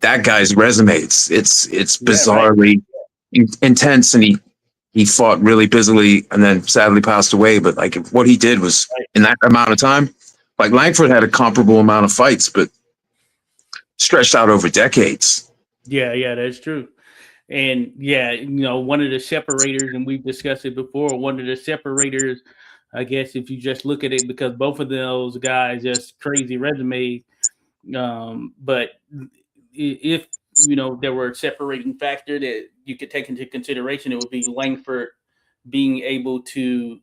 that guy's resume. It's bizarrely intense, and he fought really busily and then sadly passed away. But like what he did was in that amount of time, like Langford had a comparable amount of fights, but stretched out over decades. Yeah, that's true. And yeah, one of the separators, and we've discussed it before, one of the separators, I guess, if you just look at it, because both of those guys just crazy resumes. But if there were a separating factor that you could take into consideration, it would be Langford being able to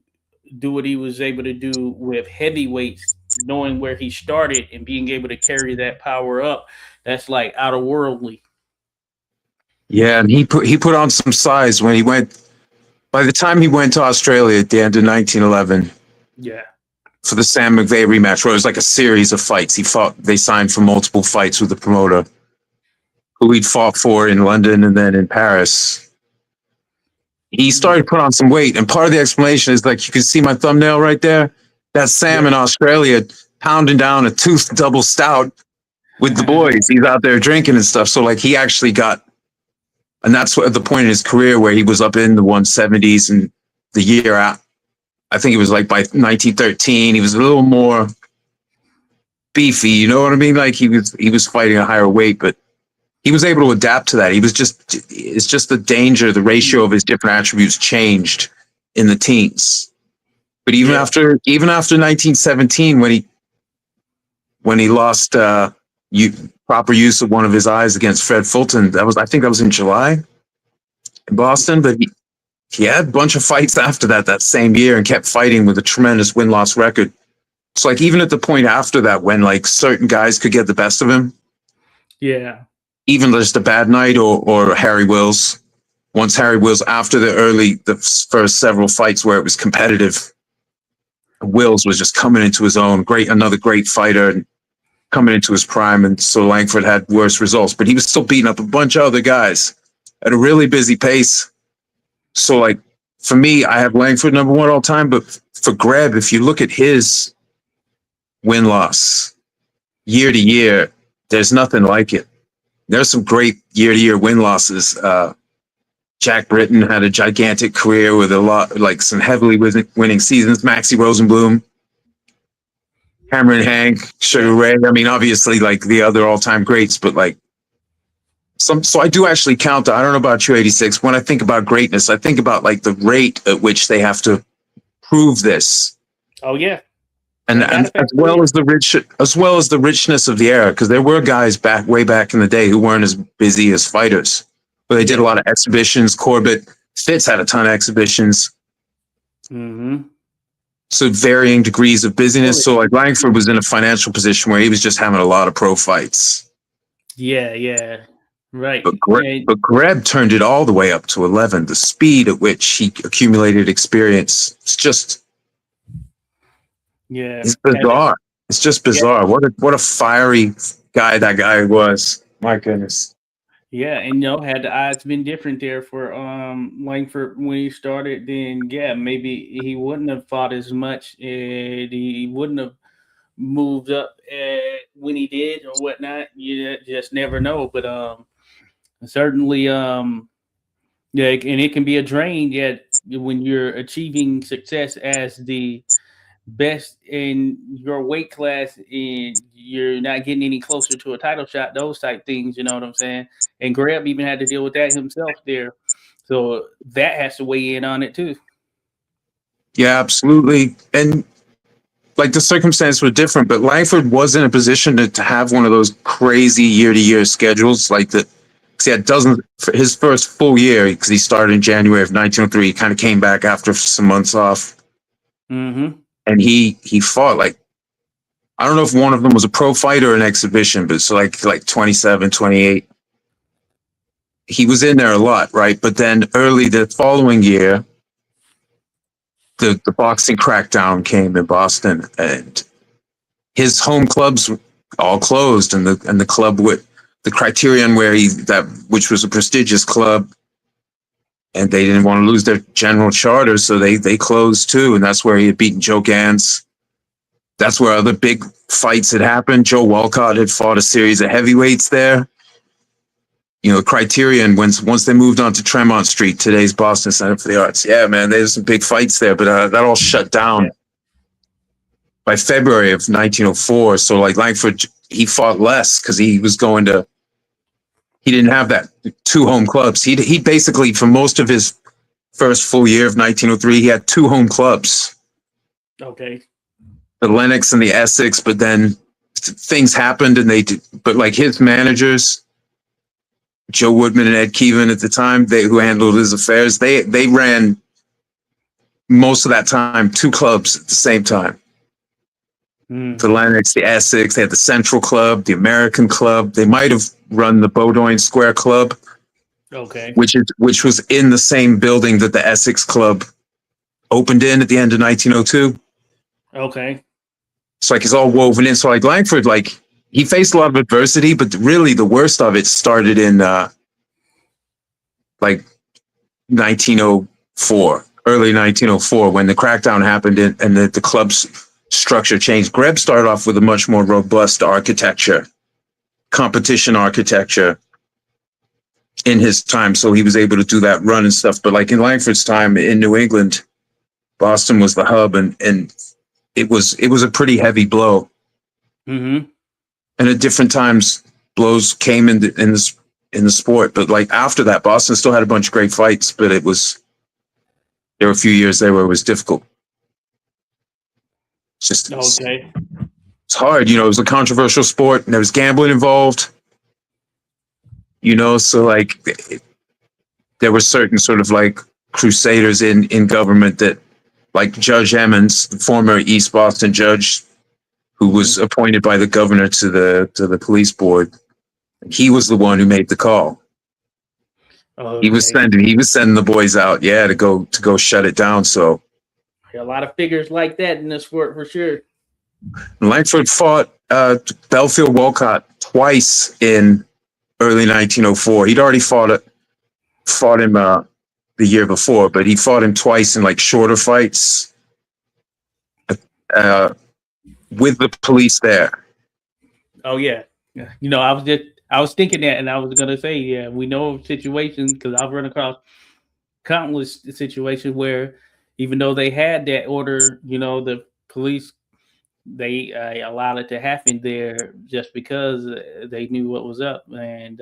do what he was able to do with heavyweights, knowing where he started and being able to carry that power up. That's like out of worldly. Yeah, and he put on some size when he went. By the time he went to Australia at the end of 1911, yeah, for the Sam McVeigh rematch, where it was like a series of fights. They signed for multiple fights with the promoter, who he'd fought for in London and then in Paris. He started to put on some weight, and part of the explanation is like you can see my thumbnail right there. That's Sam in Australia pounding down a tooth double stout with the boys. He's out there drinking and stuff. So like he actually got, and that's what the point in his career where he was up in the 170s, and the year out, I think it was like by 1913, he was a little more beefy. You know what I mean? Like he was fighting a higher weight, but he was able to adapt to that. It's just the danger, the ratio of his different attributes changed in the teens. But even after 1917, when he lost proper use of one of his eyes against Fred Fulton, I think that was in July in Boston. But he had a bunch of fights after that same year and kept fighting with a tremendous win-loss record. So like even at the point after that, when like certain guys could get the best of him, even just a bad night or Harry Wills. Once Harry Wills, after the first several fights where it was competitive, Wills was just coming into his own. Another great fighter, and coming into his prime, and so Langford had worse results, but he was still beating up a bunch of other guys at a really busy pace. So like for me, I have Langford number one all time, but for Greb, if you look at his win-loss year to year, there's nothing like it. There's some great year-to-year win-losses. Jack Britton had a gigantic career with some heavily winning seasons. Maxie Rosenblum, Cameron Hank, Sugar Ray. I mean, obviously, like the other all-time greats, but like so I do actually count. I don't know about you, 86. When I think about greatness, I think about like the rate at which they have to prove this. Oh yeah. And as well as the richness of the era, because there were guys way back in the day who weren't as busy as fighters, but they did a lot of exhibitions. Corbett, Fitz had a ton of exhibitions. Mm-hmm. So varying degrees of busyness. So like Langford was in a financial position where he was just having a lot of pro fights. Yeah, right. But Greb turned it all the way up to 11. The speed at which he accumulated experience, it's just. Yeah, it's bizarre. It's just bizarre. Yeah. What a fiery guy that guy was. My goodness. Yeah, and had the odds been different there for Langford when he started, then maybe he wouldn't have fought as much, and he wouldn't have moved up when he did or whatnot. You just never know. But certainly, and it can be a drain. When you're achieving success as the best in your weight class and you're not getting any closer to a title shot, those type things, you know what I'm saying? And Greb even had to deal with that himself there. So that has to weigh in on it too. Yeah, absolutely. And like the circumstances were different, but Langford was in a position to have one of those crazy year-to-year schedules like that. Because he had dozens for his first full year, because he started in January of 1903. He kind of came back after some months off. Mm-hmm. And he fought like, I don't know if one of them was a pro fight or an exhibition, but so like 27, 28. He was in there a lot, right? But then early the following year, the boxing crackdown came in Boston, and his home clubs all closed, and the club with the Criterion which was a prestigious club, and they didn't want to lose their general charter, so they closed too, and that's where he had beaten Joe Gans. That's where other big fights had happened. Joe Walcott had fought a series of heavyweights there. Criterion, once they moved on to Tremont Street, today's Boston Center for the Arts. Yeah, man, there's some big fights there, but that all shut down by February of 1904. So like Langford, he fought less because he didn't have that two home clubs. He basically, for most of his first full year of 1903, he had two home clubs. Okay. The Lenox and the Essex, but then things happened but like his managers, Joe Woodman and Ed Keevan at the time, who handled his affairs, they ran most of that time two clubs at the same time. The Lenox, the Essex, they had the Central Club, the American Club. They might have run the Bowdoin Square Club, okay, which was in the same building that the Essex Club opened in at the end of 1902. Okay. So like it's all woven in. So like Langford, like he faced a lot of adversity, but really the worst of it started in like 1904, early 1904, when the crackdown happened and the clubs structure changed. Greb started off with a much more robust architecture, competition architecture in his time, so he was able to do that run and stuff. But like in Langford's time in New England, Boston was the hub, and it was a pretty heavy blow. Mm-hmm. And at different times, blows came in the sport. But like after that, Boston still had a bunch of great fights, but there were a few years there where it was difficult. It's hard, you know. It was a controversial sport, and there was gambling involved. You know, so like there were certain sort of like crusaders in government that, like Judge Emmons, the former East Boston judge, who was appointed by the governor to the police board. He was the one who made the call. Okay. He was sending the boys out, to go shut it down. So a lot of figures like that in the sport for sure. Langford fought Belfield Wolcott twice in early 1904. He'd already fought him the year before, but he fought him twice in like shorter fights with the police there. Oh yeah. You know, I was thinking that, and I was gonna say, we know of situations, because I've run across countless situations where, even though they had that order, you know, the police, they allowed it to happen there just because they knew what was up. And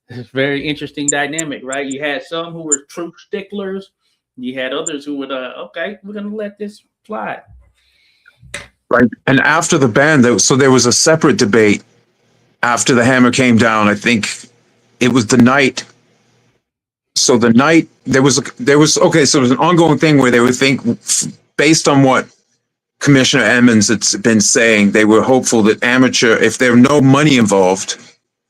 it's a very interesting dynamic, right? You had some who were true sticklers. You had others who would, okay, we're going to let this fly. Right. And after the ban, there was a separate debate after the hammer came down. I think it was the night. So the night there was okay. So it was an ongoing thing where they would think, based on what Commissioner Emmons had been saying, they were hopeful that if there were no money involved,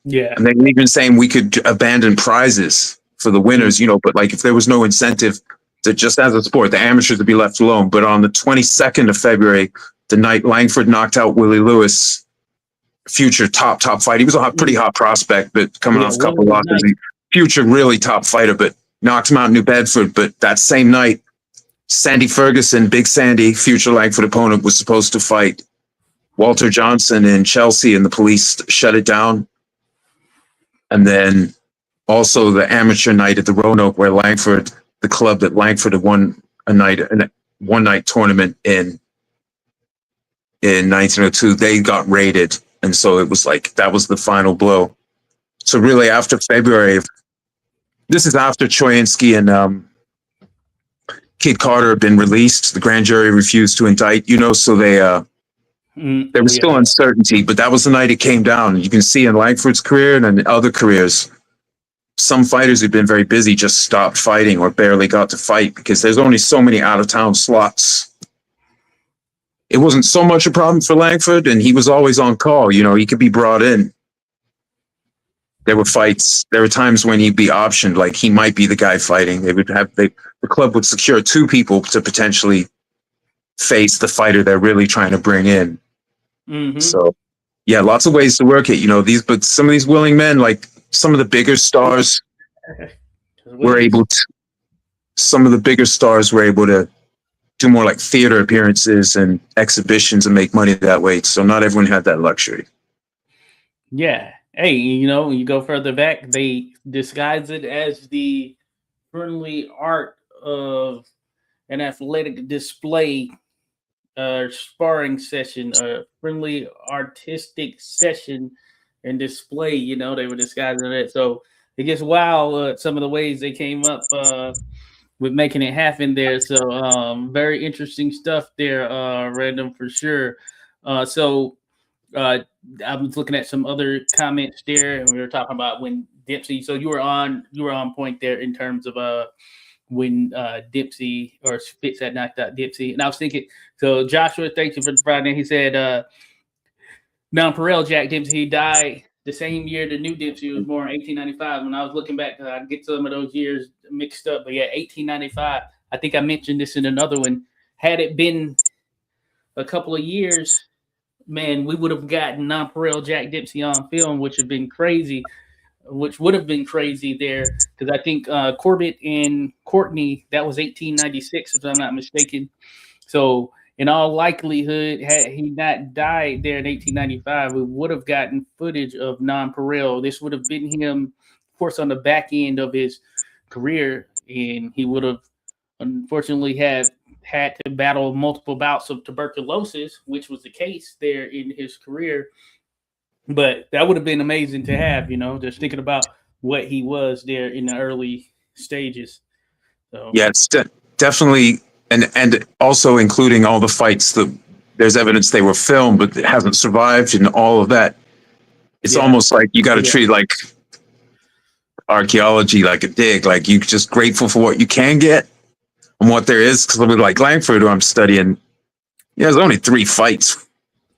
and they were even saying we could abandon prizes for the winners, you know, but like if there was no incentive to, just as a sport, the amateurs would be left alone. But on the 22nd of February, the night Langford knocked out Willie Lewis, future top fight. He was a pretty hot prospect, but coming off a couple of losses, future really top fighter, but knocked him out in New Bedford. But that same night, Sandy Ferguson, Big Sandy, future Langford opponent, was supposed to fight Walter Johnson in Chelsea, and the police shut it down. And then also the amateur night at the Roanoke, where Langford, the club that Langford had won a one night tournament in 1902, they got raided. And so it was like, that was the final blow. So really after February, this is after Choyinski and Kid Carter had been released. The grand jury refused to indict, you know, so there was still uncertainty, but that was the night it came down. And you can see in Langford's career and in other careers, some fighters who've been very busy just stopped fighting or barely got to fight because there's only so many out-of-town slots. It wasn't so much a problem for Langford, and he was always on call. You know, he could be brought in. There were fights. There were times when he'd be optioned, like he might be the guy fighting. The club would secure two people to potentially face the fighter they're really trying to bring in. Mm-hmm. So, yeah, lots of ways to work it. You know, but some of these willing men, like some of the bigger stars, were able to. Some of the bigger stars were able to do more like theater appearances and exhibitions and make money that way. So not everyone had that luxury. Yeah. Hey, you know, when you go further back, they disguise it as the friendly art of an athletic display, sparring session, a friendly artistic session and display. You know, they were disguising it. So it gets wild, some of the ways they came up with making it happen there. So very interesting stuff there, Random, for sure. I was looking at some other comments there, and we were talking about when Dempsey. So you were on point there in terms of when Dempsey or Spitz had knocked out Dempsey. And I was thinking, so Joshua, thank you for the Friday. He said Nonpareil Jack Dempsey, he died the same year the new Dempsey was born, 1895. When I was looking back, I get some of those years mixed up, but yeah, 1895. I think I mentioned this in another one. Had it been a couple of years, man, we would have gotten Nonpareil Jack Dempsey on film, which would have been crazy there, because I think Corbett and Courtney, that was 1896, if I'm not mistaken. So, in all likelihood, had he not died there in 1895, we would have gotten footage of Nonpareil. This would have been him, of course, on the back end of his career, and he would have unfortunately had to battle multiple bouts of tuberculosis, which was the case there in his career. But that would have been amazing to have, just thinking about what he was there in the early stages. So Yeah, it's definitely, and also including all the fights that there's evidence they were filmed, but it hasn't survived, and all of that. It's almost like you got to treat like archaeology like a dig. Like you just grateful for what you can get and what there is. Because with like Langford, who I'm studying, there's only 3 fights,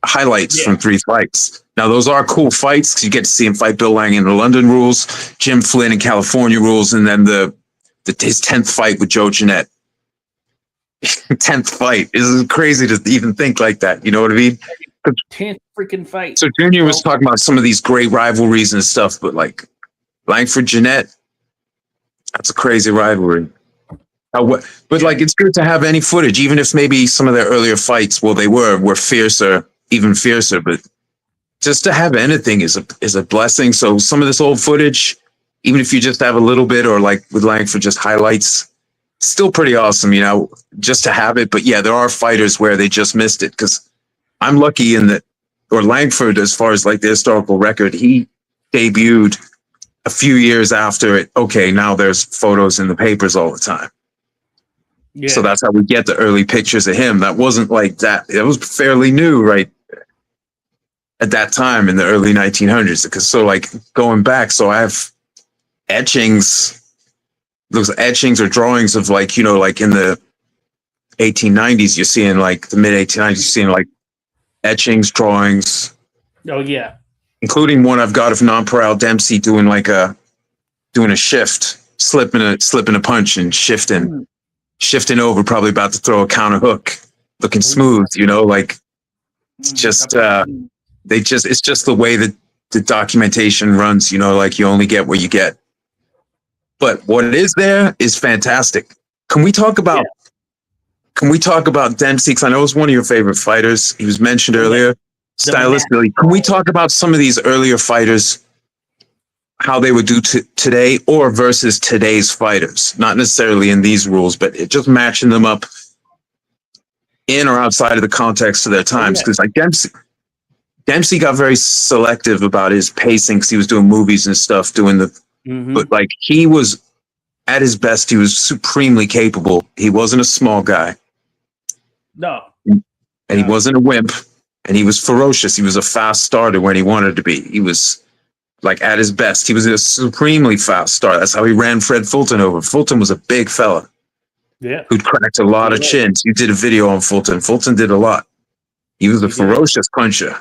highlights from 3 fights. Now those are cool fights because you get to see him fight Bill Lang in the London rules, Jim Flynn in California rules, and then his 10th fight with Joe Jeanette. 10th fight is crazy to even think like that. You know what I mean? 10th freaking fight. So Junior was talking about some of these great rivalries and stuff, but like Langford Jeanette, that's a crazy rivalry. But like it's good to have any footage, even if maybe some of their earlier fights, well, they were fiercer, even fiercer. But just to have anything is a blessing. So some of this old footage, even if you just have a little bit, or like with Langford, just highlights, still pretty awesome, just to have it. But yeah, there are fighters where they just missed it, because I'm lucky in that, or Langford, as far as like the historical record, he debuted a few years after it. Okay, now there's photos in the papers all the time. Yeah. So that's how we get the early pictures of him. That wasn't like that. It was fairly new, right? At that time in the early 1900s. Because so like going back, so I have etchings, those etchings or drawings of like, like in the 1890s, you're seeing like the mid 1890s, you're seeing like etchings, drawings. Oh yeah. Including one I've got of Nonpareil Dempsey doing a shift, slipping a punch and shifting over, probably about to throw a counter hook, looking smooth, like it's just it's just the way that the documentation runs, like you only get what you get. But what is there is fantastic. Can we talk about Dempsey? Because I know it was one of your favorite fighters. He was mentioned earlier. Stylistically, can we talk about some of these earlier fighters, how they would do today or versus today's fighters? Not necessarily in these rules, but just matching them up in or outside of the context of their times. Because like Dempsey got very selective about his pacing because he was doing movies and stuff, but like he was at his best, he was supremely capable. He wasn't a small guy. No. And he wasn't a wimp. And he was ferocious. He was a fast starter when he wanted to be. He was like at his best. He was a supremely fast starter. That's how he ran Fred Fulton over. Fulton was a big fella. Yeah. Who'd cracked a lot of chins. You did a video on Fulton. Fulton did a lot. He was a ferocious puncher.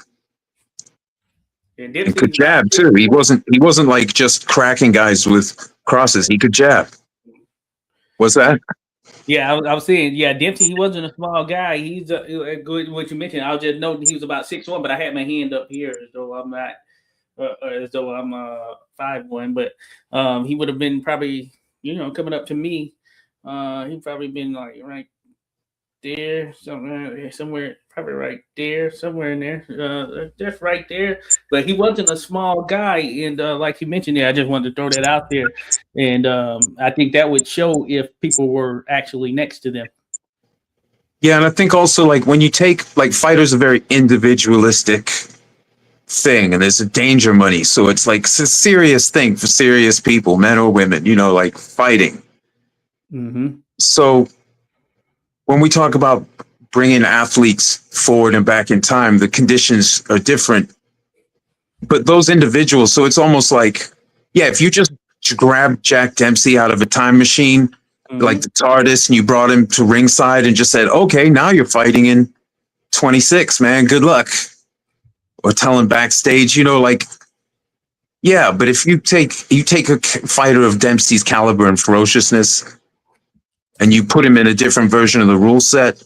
And could jab too. He wasn't like just cracking guys with crosses. He could jab. What's that? Yeah, I was saying, Dempsey, he wasn't a small guy. He's good what you mentioned. I was just noting he was about 6'1", but I had my hand up here as though I'm not, as though I'm 5'1". But he would have been probably, coming up to me. He'd probably been like right there, somewhere, probably right there, somewhere in there. Just right there. But he wasn't a small guy, and like you mentioned there, I just wanted to throw that out there. And I think that would show if people were actually next to them. Yeah, and I think also like when you take like fighters, a very individualistic thing, and there's a danger money, so it's like it's a serious thing for serious people, men or women, like fighting. Mm-hmm. So when we talk about bringing athletes forward and back in time, the conditions are different. But those individuals, so it's almost like, if you just grab Jack Dempsey out of a time machine, like the TARDIS, and you brought him to ringside and just said, okay, now you're fighting in 26, man, good luck. Or tell him backstage, but if you take a fighter of Dempsey's caliber and ferociousness, and you put him in a different version of the rule set,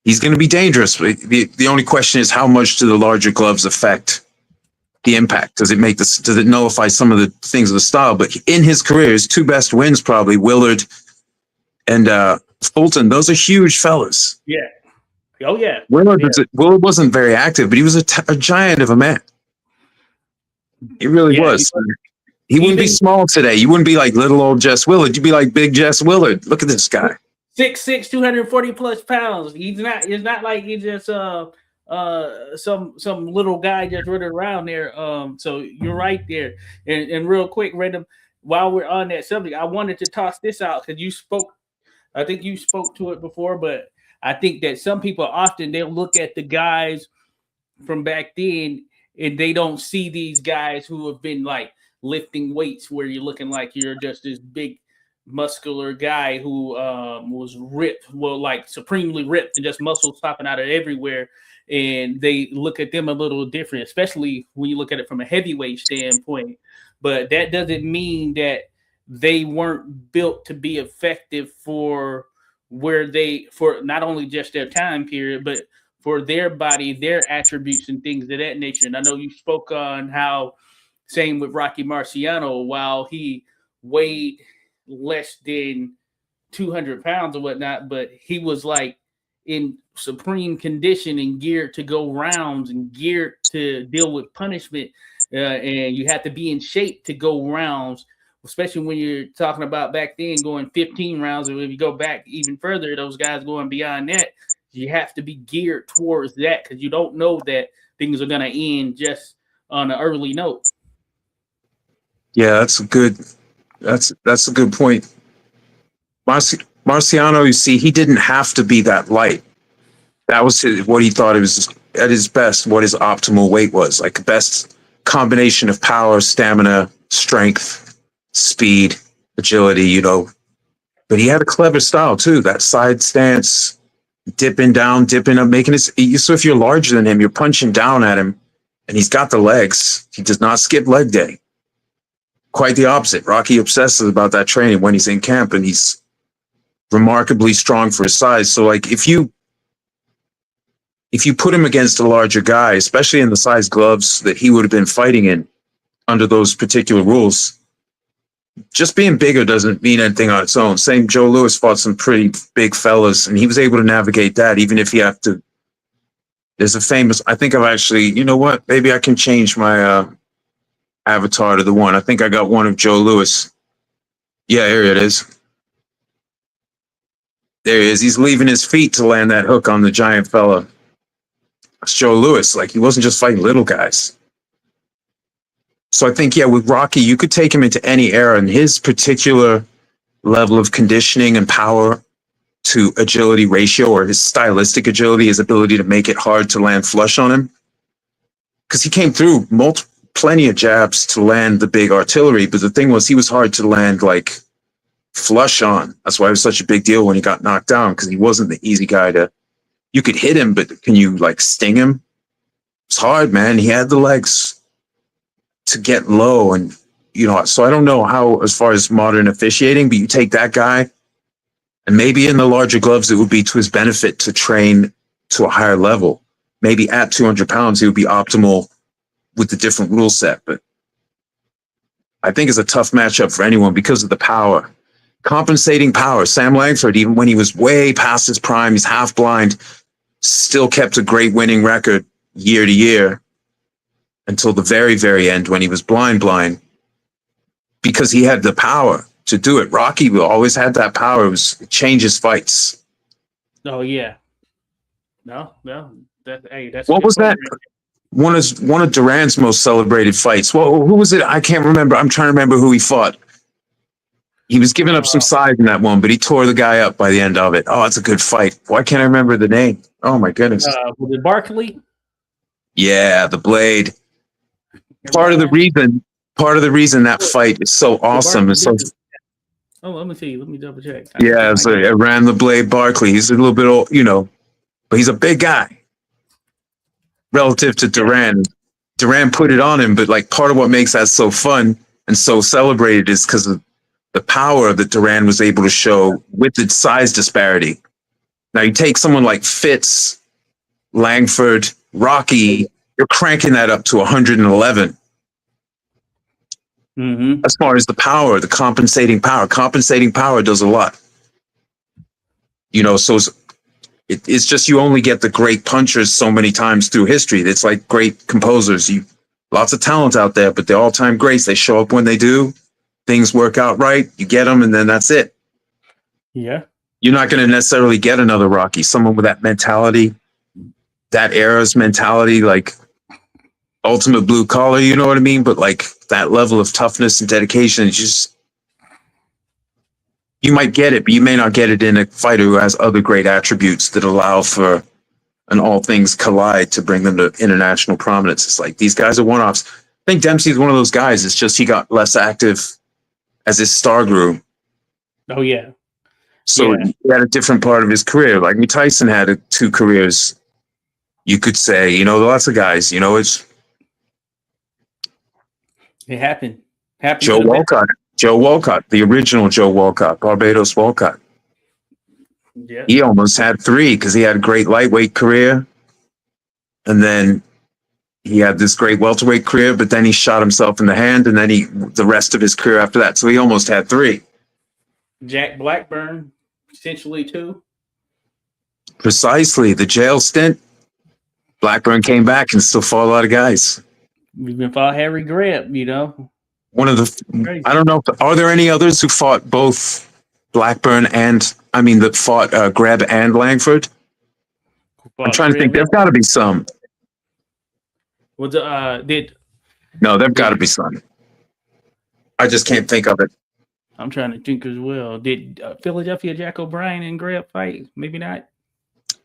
he's going to be dangerous. The only question is, how much do the larger gloves affect the impact? Does it nullify some of the things of the style? But in his career, his 2 best wins, probably Willard and Fulton, those are huge fellas. Yeah. Oh yeah, Willard, yeah, Willard wasn't very active, but he was a giant of a man. He really yeah. was. He wouldn't be Even small today. You wouldn't be like little old Jess Willard. You'd be like big Jess Willard. Look at this guy. 6'6", 240 plus pounds. He's not. It's not like he's just some little guy just running around there. So you're right there. And real quick, random. While we're on that subject, I wanted to toss this out because you spoke. I think you spoke to it before, but I think that some people often they'll look at the guys from back then and they don't see these guys who have been like lifting weights where you're looking like you're just this big muscular guy who was ripped, well, like supremely ripped and just muscles popping out of everywhere. And they look at them a little different, especially when you look at it from a heavyweight standpoint. But that doesn't mean that they weren't built to be effective for where they, for not only just their time period, but for their body, their attributes and things of that nature. And I know you spoke on how, same with Rocky Marciano, while he weighed less than 200 pounds or whatnot, but he was like in supreme condition and geared to go rounds and geared to deal with punishment. And you have to be in shape to go rounds, especially when you're talking about back then going 15 rounds. Or if you go back even further, those guys going beyond that, you have to be geared towards that because you don't know that things are going to end just on an early note. Yeah, that's a good point. Marciano, you see, he didn't have to be that light. That was what he thought it was at his best, what his optimal weight was, like the best combination of power, stamina, strength, speed, agility, you know. But he had a clever style too, that side stance, dipping down, dipping up, making his, so if you're larger than him, you're punching down at him and he's got the legs. He does not skip leg day. Quite the opposite. Rocky obsesses about that training when he's in camp, and he's remarkably strong for his size. So like if you put him against a larger guy, especially in the size gloves that he would have been fighting in under those particular rules, just being bigger doesn't mean anything on its own. Same, Joe Louis fought some pretty big fellas, and he was able to navigate that, even if he had to. There's a famous, I think I've actually, you know what, maybe I can change my avatar to the one. I think I got one of Joe Louis. Yeah, here it is. There he is. He's leaving his feet to land that hook on the giant fella. It's Joe Louis. Like, he wasn't just fighting little guys. So I think, yeah, with Rocky, you could take him into any era, and his particular level of conditioning and power to agility ratio, or his stylistic agility, his ability to make it hard to land flush on him. Because he came through plenty of jabs to land the big artillery, but the thing was, he was hard to land like flush on. That's why it was such a big deal when he got knocked down, because he wasn't the easy guy to, you could hit him, but can you like sting him? It's hard, man. He had the legs to get low, and you know, so I don't know how, as far as modern officiating, but you take that guy, and maybe in the larger gloves, it would be to his benefit to train to a higher level. Maybe at 200 pounds, he would be optimal with the different rule set. But I think it's a tough matchup for anyone because of the power. Compensating power. Sam Langford, even when he was way past his prime, he's half blind, still kept a great winning record year to year until the very, very end when he was blind, because he had the power to do it. Rocky always had that power. It changes fights. Oh yeah. No. That's what was that? One of Duran's most celebrated fights. Well, who was it? I can't remember. I'm trying to remember who he fought. He was giving up some size in that one, but he tore the guy up by the end of it. Oh, it's a good fight. Why can't I remember the name? Oh my goodness. Was it Barkley? Yeah, the Blade. Part of the reason that fight is so awesome is so. Oh, let me see. Let me double check. Yeah, so Iran the Blade Barkley. He's a little bit old, you know, but he's a big guy relative to Duran. Duran put it on him, but like part of what makes that so fun and so celebrated is because of the power that Duran was able to show with the size disparity. Now you take someone like Fitz, Langford, Rocky, you're cranking that up to 111. Mm-hmm. As far as the power, the compensating power does a lot. You know, so It's just you only get the great punchers so many times through history. It's like great composers. Lots of talent out there, but they're all-time greats. They show up when they do. Things work out right. You get them, and then that's it. Yeah. You're not going to necessarily get another Rocky. Someone with that mentality, that era's mentality, like ultimate blue collar. You know what I mean? But like that level of toughness and dedication, it's just you might get it, but you may not get it in a fighter who has other great attributes that allow for an all things collide to bring them to international prominence. It's like these guys are one-offs. I think Dempsey's one of those guys. It's just he got less active as his star grew. Oh yeah. So he had a different part of his career. Like Tyson had 2 careers. You could say, you know, lots of guys. You know, it happened. Joe Walcott, the original Joe Walcott, Barbados Walcott. Yeah. He almost had 3 because he had a great lightweight career. And then he had this great welterweight career, but then he shot himself in the hand, and then the rest of his career after that. So he almost had 3. Jack Blackburn, essentially 2. Precisely. The jail stint. Blackburn came back and still fought a lot of guys. We even fought Harry Greb, you know. One of the, I don't know, are there any others who fought both Blackburn that fought Greb and Langford? I'm trying to think. There's got to be some. No, there've got to be some. I just can't think of it. I'm trying to think as well. Did Philadelphia Jack O'Brien and Greb fight? Maybe not.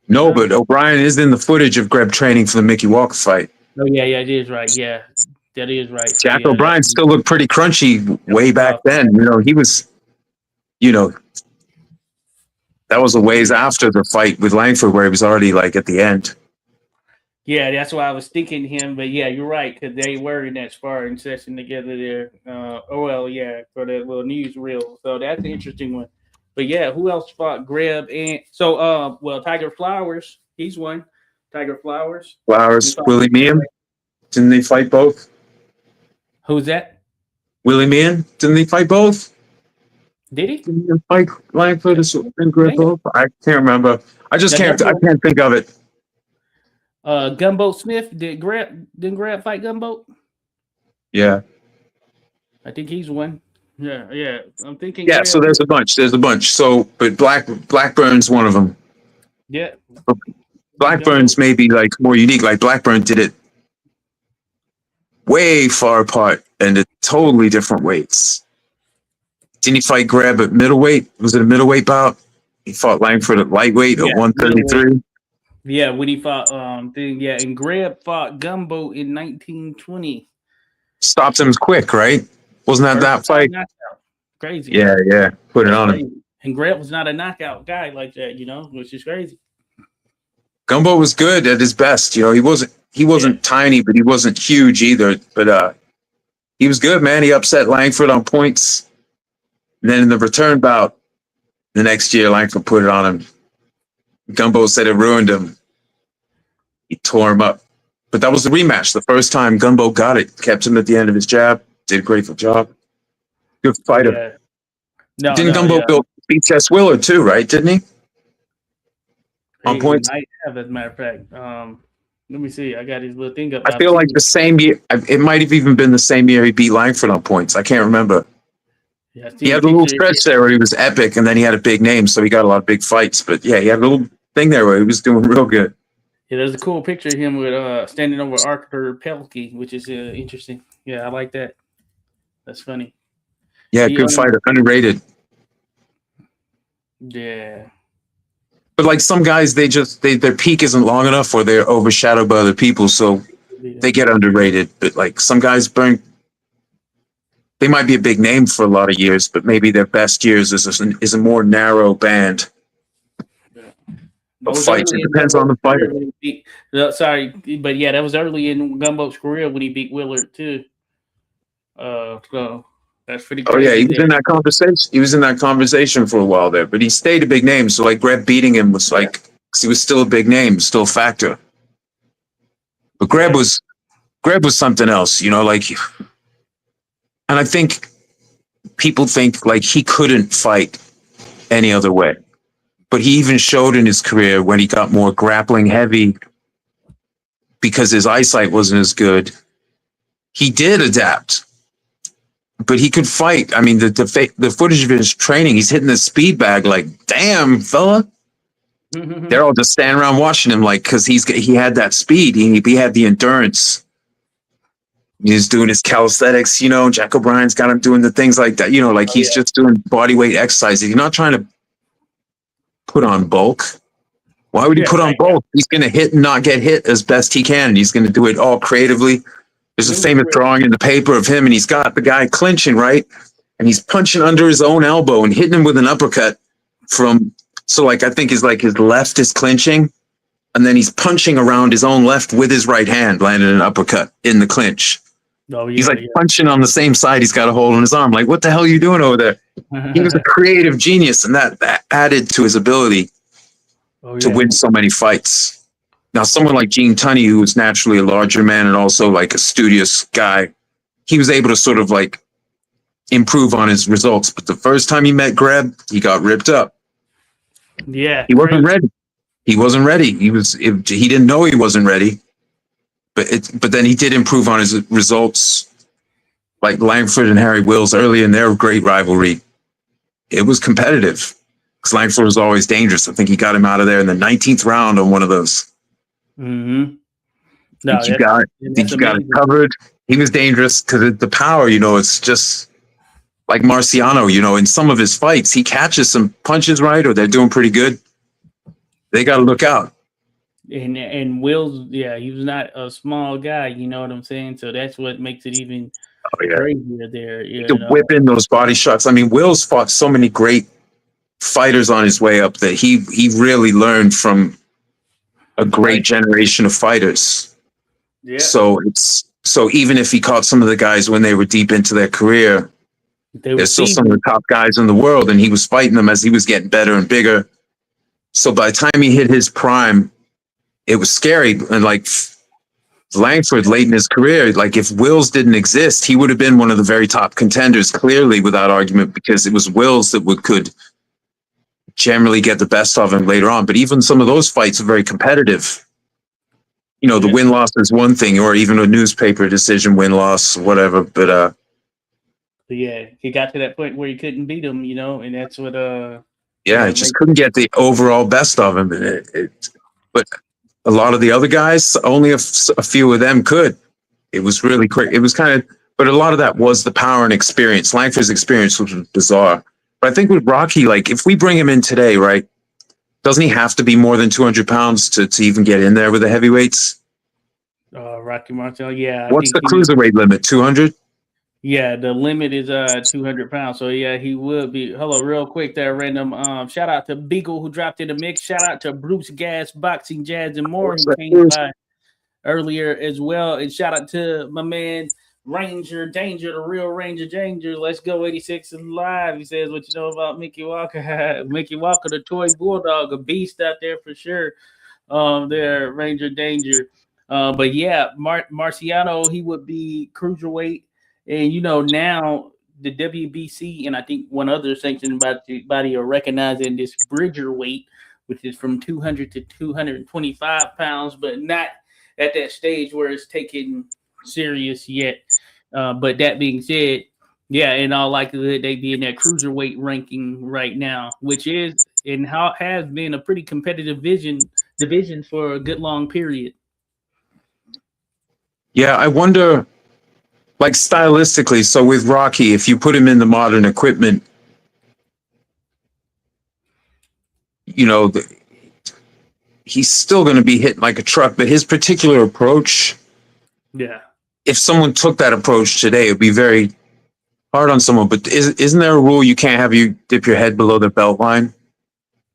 No, but O'Brien is in the footage of Greb training for the Mickey Walker fight. Oh yeah, it is right. Yeah, that is right. Jack O'Brien still looked pretty crunchy way back then. You know, he was, that was a ways after the fight with Langford where he was already like at the end. Yeah, that's why I was thinking him. But yeah, you're right, because they were in that sparring session together there. For that little newsreel. So that's an interesting one. But yeah, who else fought Greb? And so, Tiger Flowers, he's one. Tiger Flowers. Willie Meehan. Didn't they fight both? Who's that? Willie Meehan. Didn't they fight both? Did he? Didn't he fight Langford and Greb both? I can't remember. I can't think of it. Gumbo Smith, didn't Greb fight Gumbo? Yeah. I think he's one. Yeah. I'm thinking. Yeah, so there's a bunch. So, but Blackburn's one of them. Yeah. Blackburn's maybe like more unique. Like Blackburn did it way far apart and at totally different weights. Didn't he fight Greb at middleweight? Was it a middleweight bout? He fought Langford at lightweight at 133. Yeah, when he fought and Greb fought Gumbo in 1920. Stopped him quick, right? Wasn't that fight? Crazy. Yeah. Put it on him. And Greb was not a knockout guy like that, which is crazy. Gumbo was good at his best. He wasn't tiny, but he wasn't huge either. But he was good, man. He upset Langford on points. And then in the return bout, the next year, Langford put it on him. Gumbo said it ruined him. He tore him up. But that was the rematch. The first time Gumbo got it, kept him at the end of his jab. Did a great job. Good fighter. Yeah. Didn't Gumbo beat Chess Willard too, right? Didn't he? On points. I have, as a matter of fact. Let me see. I got his little thing up. I feel like the same year. It might have even been the same year he beat Langford on points. I can't remember. Yeah, he had a little stretch there where he was epic, and then he had a big name, so he got a lot of big fights. But yeah, he had a little thing there where he was doing real good. Yeah, there's a cool picture of him with standing over Arthur Pelkey, which is interesting. Yeah, I like that. That's funny. Yeah, good fighter, underrated. Yeah. But like some guys, their peak isn't long enough, or they're overshadowed by other people, so they get underrated. But like some guys they might be a big name for a lot of years, but maybe their best years is a more narrow band of fights. It depends on the fighter. But yeah, that was early in Gumbo's career when he beat Willard too. So that's pretty crazy. Oh yeah, he was in that conversation. He was in that conversation for a while there, but he stayed a big name. So like Greb beating him was like, he was still a big name, still a factor. But Greb was something else, and I think people think like he couldn't fight any other way. but he even showed in his career when he got more grappling heavy because his eyesight wasn't as good. He did adapt, but he could fight. I mean, the footage of his training, he's hitting the speed bag like, damn, fella. They're all just standing around watching him, like, because he had that speed. He had the endurance. He's doing his calisthenics, you know. Jack O'Brien's got him doing the things like that, you know, like he's just doing body weight exercises. He's not trying to put on bulk. Why would he put on bulk? He's going to hit and not get hit as best he can. And he's going to do it all creatively. There's a famous drawing in the paper of him, and he's got the guy clinching, right? And he's punching under his own elbow and hitting him with an uppercut from, so like, I think his left is clinching, and then he's punching around his own left with his right hand, landing an uppercut in the clinch. Oh, yeah, he's like punching on the same side he's got a hold on his arm. Like, what the hell are you doing over there? He was a creative genius, and that added to his ability to win so many fights. Now, someone like Gene Tunney, who was naturally a larger man and also like a studious guy, he was able to sort of like improve on his results. But the first time he met Greb, he got ripped up. Yeah. He wasn't ready. He wasn't ready. He didn't know he wasn't ready. But then he did improve on his results, like Langford and Harry Wills early in their great rivalry. It was competitive because Langford was always dangerous. I think he got him out of there in the 19th round on one of those. Mm-hmm. No, I think you got it covered. He was dangerous because the power, you know, it's just like Marciano, you know, in some of his fights, he catches some punches right, or they're doing pretty good. They got to look out. And Wills, he was not a small guy, you know what I'm saying? So that's what makes it even crazier there. To whip in those body shots. I mean, Wills fought so many great fighters on his way up that he really learned from a great generation of fighters. Yeah. So even if he caught some of the guys when they were deep into their career, they're still some of the top guys in the world, and he was fighting them as he was getting better and bigger. So by the time he hit his prime, it was scary. And like Langford late in his career, like if Wills didn't exist, he would have been one of the very top contenders, clearly, without argument, because it was Wills that could generally get the best of him later on. But even some of those fights are very competitive. You know, the win-loss is one thing, or even a newspaper decision, win-loss, whatever. But he got to that point where he couldn't beat him, you know, and that's what he just couldn't get the overall best of him. But a lot of the other guys, only a few of them could. It was really quick. It was kind of, but a lot of that was the power and experience. Langford's experience was bizarre. But I think with Rocky, like if we bring him in today, right, doesn't he have to be more than 200 pounds to even get in there with the heavyweights? Rocky Martel, yeah. What's the cruiserweight limit? 200? Yeah, the limit is 200 pounds. So yeah, he would be. Hello, real quick there, random. Shout out to Beagle who dropped in the mix. Shout out to Bruce Gas, Boxing, Jazz, and more who came by earlier as well. And shout out to my man Ranger Danger, the real Ranger Danger. Let's go 86 is live. He says, what you know about Mickey Walker? Mickey Walker, the toy bulldog, a beast out there for sure. There, Ranger Danger. But yeah, Marciano, he would be cruiserweight. And, you know, now the WBC and I think one other sanctioned body are recognizing this Bridger weight, which is from 200 to 225 pounds, but not at that stage where it's taken serious yet. But that being said, in all likelihood, they'd be in that cruiserweight ranking right now, which is and how has been a pretty competitive division for a good long period. Yeah, I wonder, like stylistically, so with Rocky, if you put him in the modern equipment, you know, he's still going to be hit like a truck, but his particular approach, if someone took that approach today, it would be very hard on someone. But isn't there a rule you can't have you dip your head below the belt line?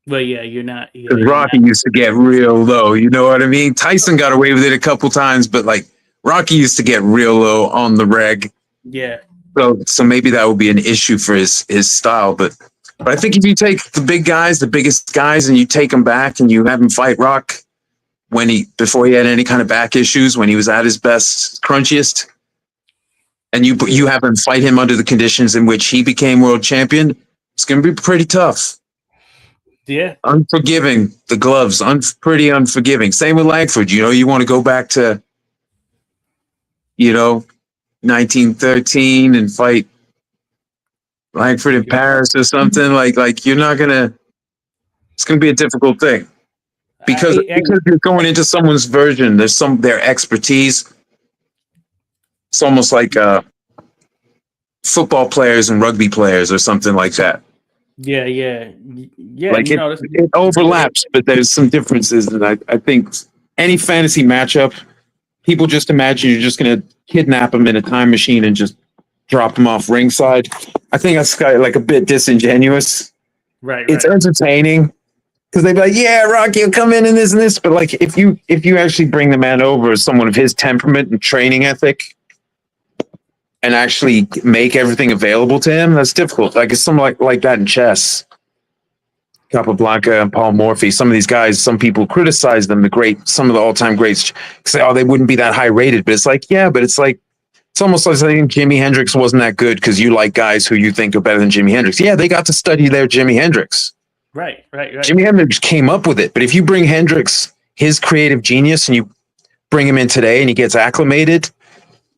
Well, yeah, you're not. Because Rocky used to get real low, you know what I mean? Tyson got away with it a couple times, but like Rocky used to get real low on the reg. Yeah. So maybe that would be an issue for his style. But I think if you take the big guys, the biggest guys, and you take them back and you have him fight Rock before he had any kind of back issues, when he was at his best, crunchiest, and you have him fight him under the conditions in which he became world champion, it's going to be pretty tough. Yeah. Unforgiving. The gloves, pretty unforgiving. Same with Langford. You know, you want to go back to, 1913 and fight Langford in Paris or something. Like you're not gonna. It's gonna be a difficult thing because you're going into someone's version. There's their expertise. It's almost like football players and rugby players or something like that. Yeah. Like it overlaps, but there's some differences, and I think any fantasy matchup, people just imagine you're just going to kidnap them in a time machine and just drop them off ringside. I think that's like a bit disingenuous. Right. It's entertaining because they'd be like, "Yeah, Rocky will come in and this," but like if you actually bring the man over as someone of his temperament and training ethic, and actually make everything available to him, that's difficult. Like it's something like that in chess. Capablanca and Paul Morphy, some of these guys, some people criticize them, some of the all-time greats say, oh, they wouldn't be that high rated. But it's like, yeah, but it's almost like saying Jimi Hendrix wasn't that good because you like guys who you think are better than Jimi Hendrix. Yeah, they got to study their Jimi Hendrix. Right. Jimi Hendrix came up with it. But if you bring Hendrix, his creative genius, and you bring him in today and he gets acclimated,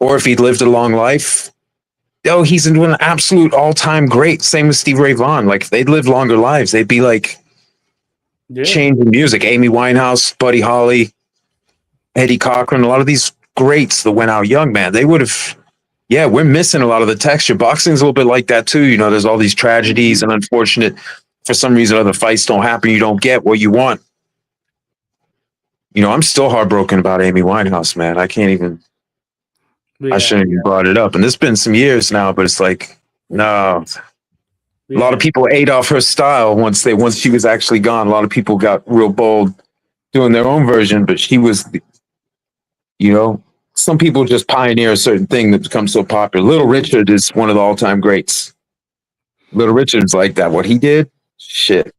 or if he'd lived a long life, he's an absolute all-time great. Same with Stevie Ray Vaughan. Like if they'd lived longer lives, they'd be like changing music. Amy Winehouse, Buddy Holly, Eddie Cochran, a lot of these greats that went out young, man, they would have. Yeah, we're missing a lot of the texture. Boxing's a little bit like that too. There's all these tragedies and unfortunate, for some reason, other fights don't happen. You don't get what you want. I'm still heartbroken about Amy Winehouse, man. I can't even. Yeah, I shouldn't have even brought it up. And it's been some years now, but it's like, no. Yeah. A lot of people ate off her style once she was actually gone. A lot of people got real bold doing their own version, but she was, some people just pioneer a certain thing that becomes so popular. Little Richard is one of the all-time greats. Little Richard's like that. What he did, shit.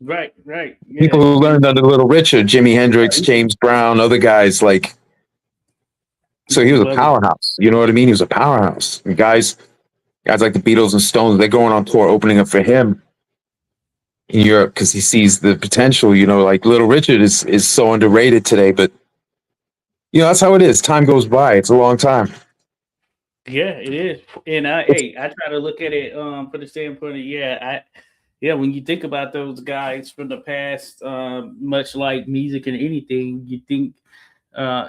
Right. Yeah. People who learned under Little Richard, Jimi Hendrix, James Brown, other guys like. So he was a powerhouse. You know what I mean? He was a powerhouse. And guys like the Beatles and Stones, they're going on tour opening up for him in Europe because he sees the potential. Like Little Richard is so underrated today, but that's how it is. Time goes by. It's a long time. Yeah, it is. And I try to look at it from the standpoint of when you think about those guys from the past, much like music and anything, you think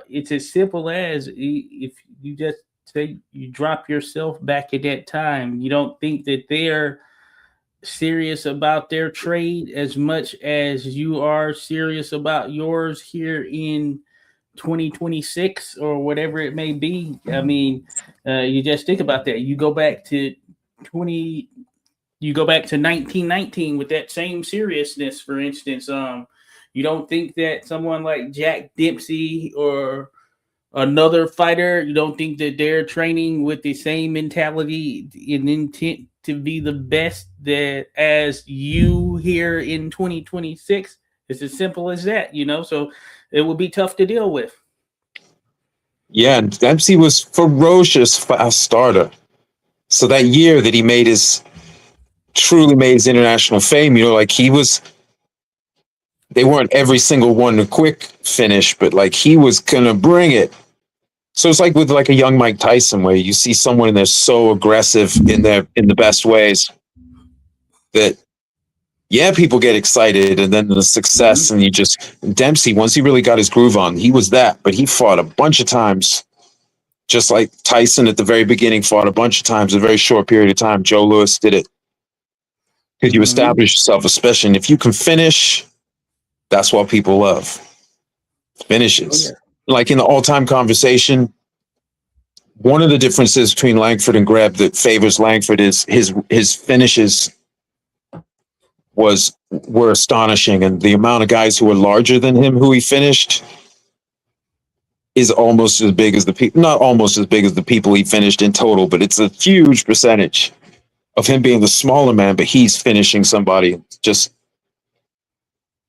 it's as simple as if you just say you drop yourself back at that time. You don't think that they're serious about their trade as much as you are serious about yours here in 2026 or whatever it may be. I mean, you just think about that. You go back to 1919 with that same seriousness, for instance. You don't think that someone like Jack Dempsey or another fighter, you don't think that they're training with the same mentality and intent to be the best that as you here in 2026? It's as simple as that, so it would be tough to deal with. Yeah, and Dempsey was ferocious fast starter. So that year that he truly made his international fame, they weren't every single one a quick finish, but like he was gonna bring it. So it's like with like a young Mike Tyson, where you see someone and they're so aggressive in the best ways that people get excited, and then the success, and Dempsey, once he really got his groove on, he was that. But he fought a bunch of times, just like Tyson at the very beginning fought a bunch of times in a very short period of time. Joe Louis did it because you establish yourself, especially and if you can finish. That's what people love. Finishes. Like in the all-time conversation, one of the differences between Langford and Greb that favors Langford is his finishes were astonishing, and the amount of guys who were larger than him who he finished is almost as big as the people. Not almost as big as the people he finished in total, but it's a huge percentage of him being the smaller man, but he's finishing somebody just.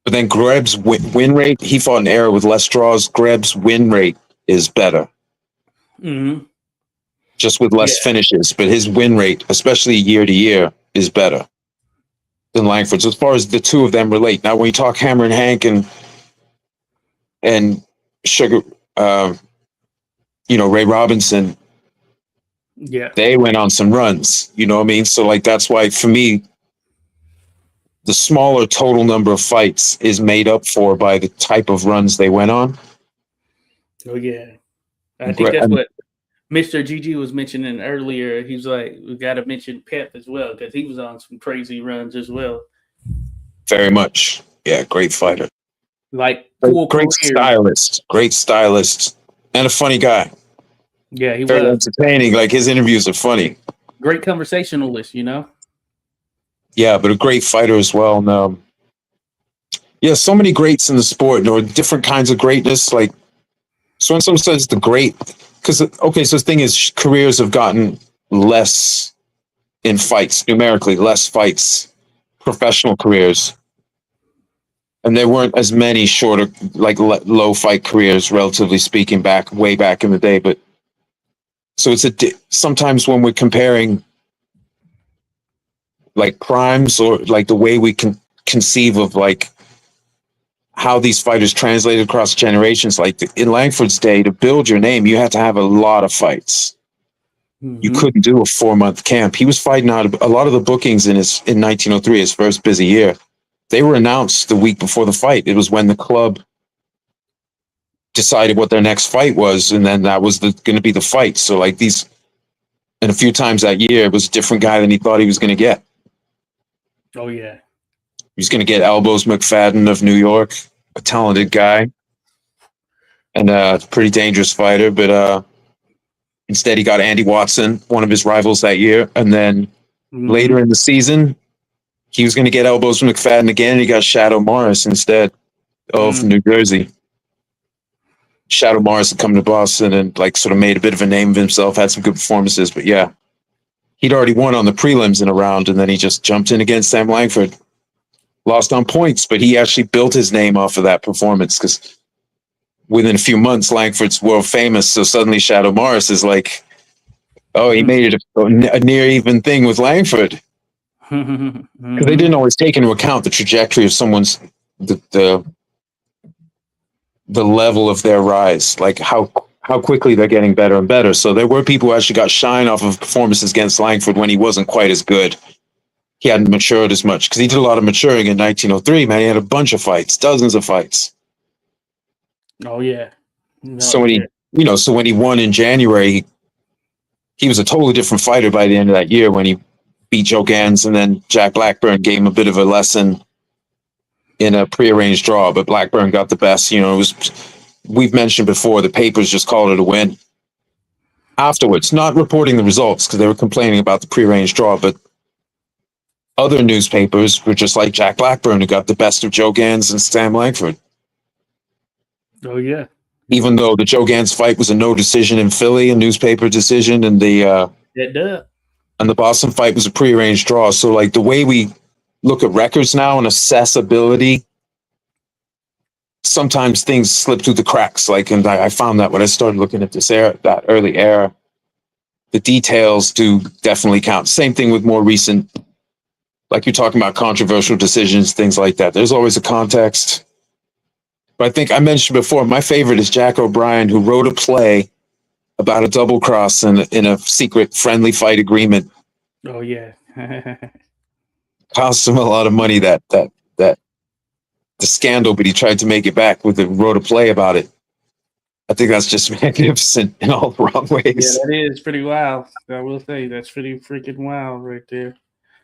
But then Greb's win rate, he fought an era with less draws. Greb's win rate is better. Just with less finishes. But his win rate, especially year to year, is better than Langford's as far as the two of them relate. Now, when you talk Hammer and Hank and Sugar, Ray Robinson, Yeah. they went on some runs. You know what I mean? So like that's why for me, the smaller total number of fights is made up for by the type of runs they went on. Oh yeah. I think that's what Mr. GG was mentioning earlier. He's like, we got to mention Pep as well because he was on some crazy runs as well. Very much. Yeah, great fighter. Like full great stylist, and a funny guy. Yeah, he very was entertaining. Like his interviews are funny. Great conversationalist, Yeah, but a great fighter as well. And yeah, so many greats in the sport, or different kinds of greatness. Like, so when someone says the great, because okay, so the thing is, careers have gotten less in fights, numerically less fights, professional careers. And there weren't as many shorter, like low fight careers, relatively speaking, way back in the day. But so it's sometimes when we're comparing like primes or like the way we can conceive of like how these fighters translated across generations, like in Langford's day, to build your name, you had to have a lot of fights. Mm-hmm. You couldn't do a 4-month camp. He was fighting out a lot of the bookings in 1903, his first busy year. They were announced the week before the fight. It was when the club decided what their next fight was, and then that was going to be the fight. So like and a few times that year, it was a different guy than he thought he was going to get. Oh yeah, he was going to get Elbows McFadden of New York, a talented guy, and a pretty dangerous fighter. But instead, he got Andy Watson, one of his rivals that year, and then later in the season, he was going to get Elbows McFadden again, and he got Shadow Morris instead from New Jersey. Shadow Morris had come to Boston and like sort of made a bit of a name of himself, had some good performances, but yeah, he'd already won on the prelims in a round, and then he just jumped in against Sam Langford, lost on points, but he actually built his name off of that performance because within a few months, Langford's world famous. So suddenly Shadow Morris is like, oh, he made it a near even thing with Langford. Because they didn't always take into account the trajectory of someone's the level of their rise, like how quickly they're getting better and better. So there were people who actually got shine off of performances against Langford when he wasn't quite as good. He hadn't matured as much because he did a lot of maturing in 1903. Man, he had a bunch of fights, dozens of fights. Oh yeah. So when he won in January, he was a totally different fighter by the end of that year when he beat Joe Gans, and then Jack Blackburn gave him a bit of a lesson in a prearranged draw, but Blackburn got the best. We've mentioned before, the papers just called it a win. Afterwards, not reporting the results because they were complaining about the prearranged draw, but other newspapers were just like Jack Blackburn, who got the best of Joe Gans and Sam Langford. Oh yeah. Even though the Joe Gans fight was a no decision in Philly, a newspaper decision, and the Boston fight was a prearranged draw. So like the way we look at records now and assess ability, sometimes things slip through the cracks. Like, and I found that when I started looking at this era, that early era, the details do definitely count. Same thing with more recent, like you're talking about controversial decisions, things like that. There's always a context. But I think I mentioned before, my favorite is Jack O'Brien, who wrote a play about a double cross in a secret friendly fight agreement. Oh yeah. Cost him a lot of money, that the scandal, but he tried to make it back wrote a play about it. I think that's just magnificent in all the wrong ways. Yeah, that is pretty wild. I will say that's pretty freaking wild right there.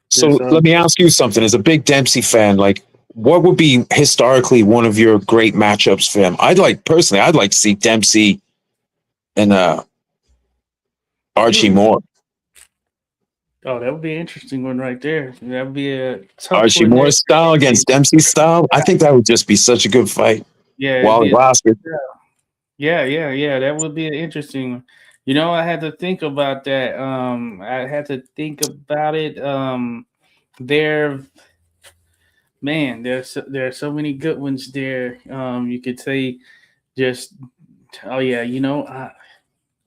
So let me ask you something. As a big Dempsey fan, like, what would be historically one of your great matchups for him? I'd like to see Dempsey and Archie Moore. Oh, that would be an interesting one right there. That would be a tough Archie Moore's style against Dempsey's style. I think that would just be such a good fight. Yeah, while it lasted. Yeah. That would be an interesting one. I had to think about that. I had to think about it. There are so many good ones there. You could say just, oh yeah,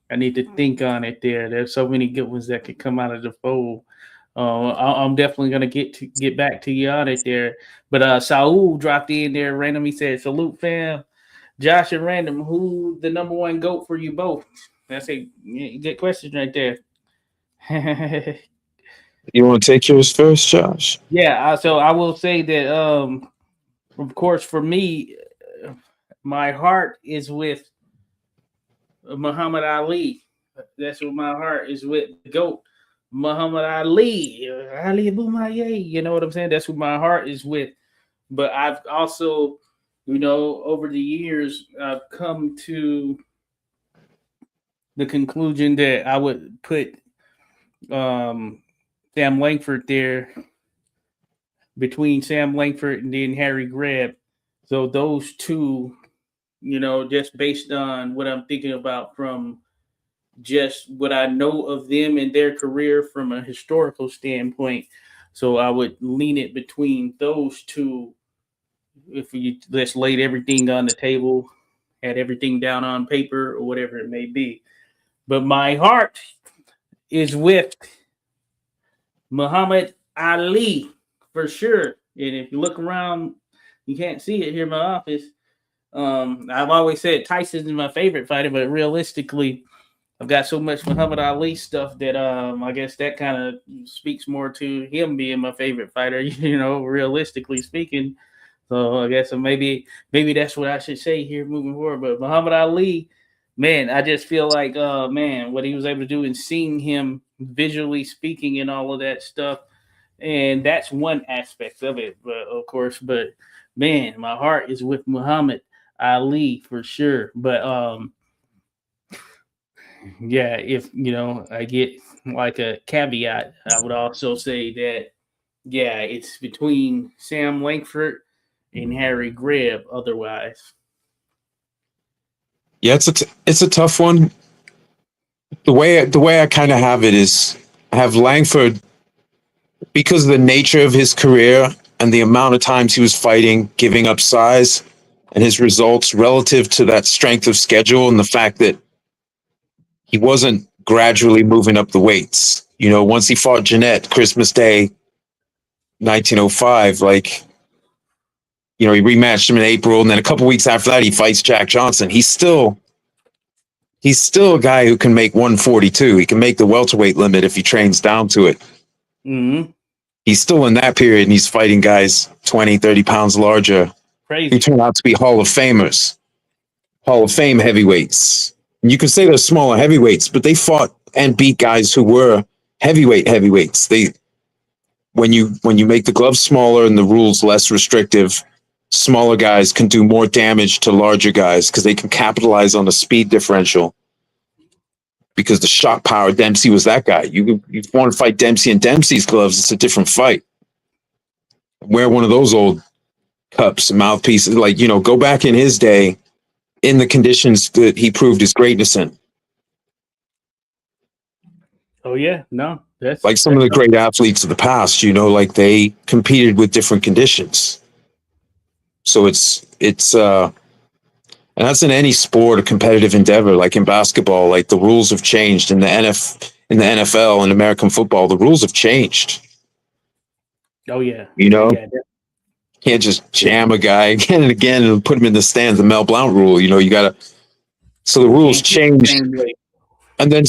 I need to think on it there. There's so many good ones that could come out of the fold. I'm definitely gonna get back to you on it there. But Saul dropped in there randomly said, "Salute, fam." Josh and Random, who the number one goat for you both? That's a good question right there. You want to take yours first, Josh? Yeah, so I will say that, of course, for me, my heart is with Muhammad Ali. That's what my heart is with. The goat, Muhammad Ali, Ali Abumaye. You know what I'm saying? That's what my heart is with. But I've also, over the years, I've come to the conclusion that I would put um, Sam Langford there between Sam Langford and then Harry Greb. So those two, just based on what I'm thinking about from just what I know of them and their career from a historical standpoint. So I would lean it between those two. If you just laid everything on the table, had everything down on paper or whatever it may be. But my heart is with Muhammad Ali for sure. And if you look around, you can't see it here in my office. I've always said Tyson is my favorite fighter, but realistically, I've got so much Muhammad Ali stuff that I guess that kind of speaks more to him being my favorite fighter, realistically speaking. So I guess maybe that's what I should say here moving forward. But Muhammad Ali, man, I just feel like man, what he was able to do and seeing him visually speaking and all of that stuff. And that's one aspect of it, but of course, but man, my heart is with Muhammad Ali for sure. But yeah, if I get like a caveat, I would also say that yeah, it's between Sam Langford and Harry Greb. Otherwise, Yeah, it's a tough one. The way I kind of have it is I have Langford because of the nature of his career and the amount of times he was fighting, giving up size, and his results relative to that strength of schedule and the fact that he wasn't gradually moving up the weights. Once he fought Jeanette Christmas Day 1905, like, he rematched him in April, and then a couple weeks after that, he fights Jack Johnson. He's still a guy who can make 142. He can make the welterweight limit if he trains down to it. mm-hmm. He's still in that period, and he's fighting guys 20, 30 pounds larger who Crazy. turn out to be Hall of Famers, Hall of Fame heavyweights. And you can say they're smaller heavyweights, but they fought and beat guys who were heavyweights. When you make the gloves smaller and the rules less restrictive, smaller guys can do more damage to larger guys because they can capitalize on the speed differential. Because the shock power, Dempsey was that guy. You want to fight Dempsey in Dempsey's gloves, it's a different fight. Wear one of those old cups, mouthpieces, go back in his day in the conditions that he proved his greatness in. Oh yeah, no, Like some of the great athletes of the past, they competed with different conditions. So and that's in any sport or competitive endeavor, like in basketball, like the rules have changed in the NFL and American football, the rules have changed. Oh yeah, Yeah, can't just jam a guy again and again and put him in the stands. The Mel Blount rule, you gotta. So the rules changed, and then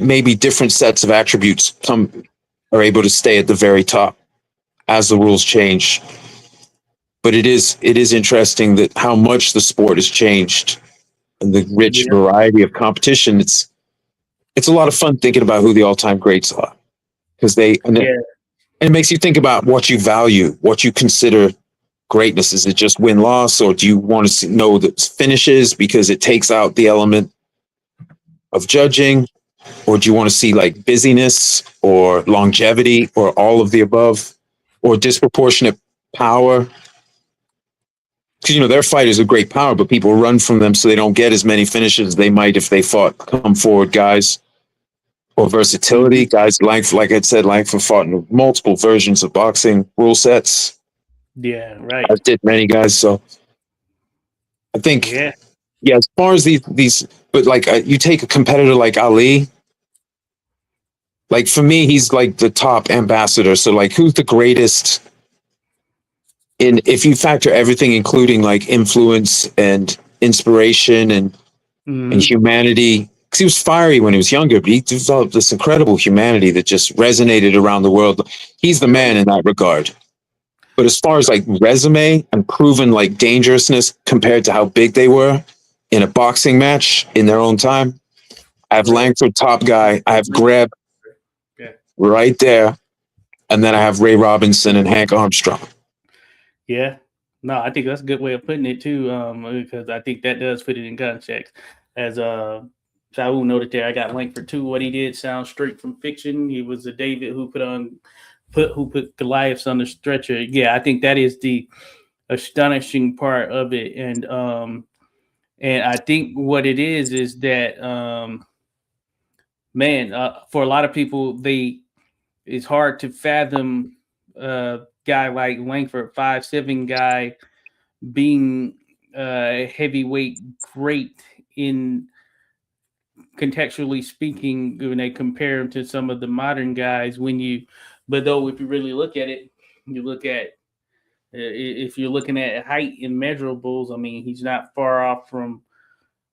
maybe different sets of attributes are able to stay at the very top as the rules change. But it is interesting that how much the sport has changed and the rich variety of competition. It's a lot of fun thinking about who the all-time greats are because and it makes you think about what you value, what you consider greatness. Is it just win-loss, or do you want to know the finishes because it takes out the element of judging, or do you want to see like busyness or longevity or all of the above, or disproportionate power? Because their fighters are great power, but people run from them so they don't get as many finishes as they might if they fought come forward guys. Or versatility, guys like I said, Langford fought in multiple versions of boxing rule sets. Yeah, right. As did many guys. So I think, as far as these, but you take a competitor like Ali, Like for me, he's like the top ambassador. So like, who's the greatest in, if you factor everything, including like influence and inspiration and humanity? Because he was fiery when he was younger, but he developed this incredible humanity that just resonated around the world. He's the man in that regard. But as far as like resume and proven like dangerousness compared to how big they were in a boxing match in their own time, I have Langford, top guy. I have Greb right there. And then I have Ray Robinson and Hank Armstrong. Yeah. No, I think that's a good way of putting it too, because I think that does fit it in context. As Saul noted there, I got Langford too. What he did sounds straight from fiction. He was a David who put Goliaths on the stretcher. Yeah, I think that is the astonishing part of it. And I think what it is that for a lot of people, it's hard to fathom guy like Langford, 5'7" guy, being heavyweight great in contextually speaking when they compare him to some of the modern guys. But though if you really look at it, you look at if you're looking at height and measurables, I mean, he's not far off from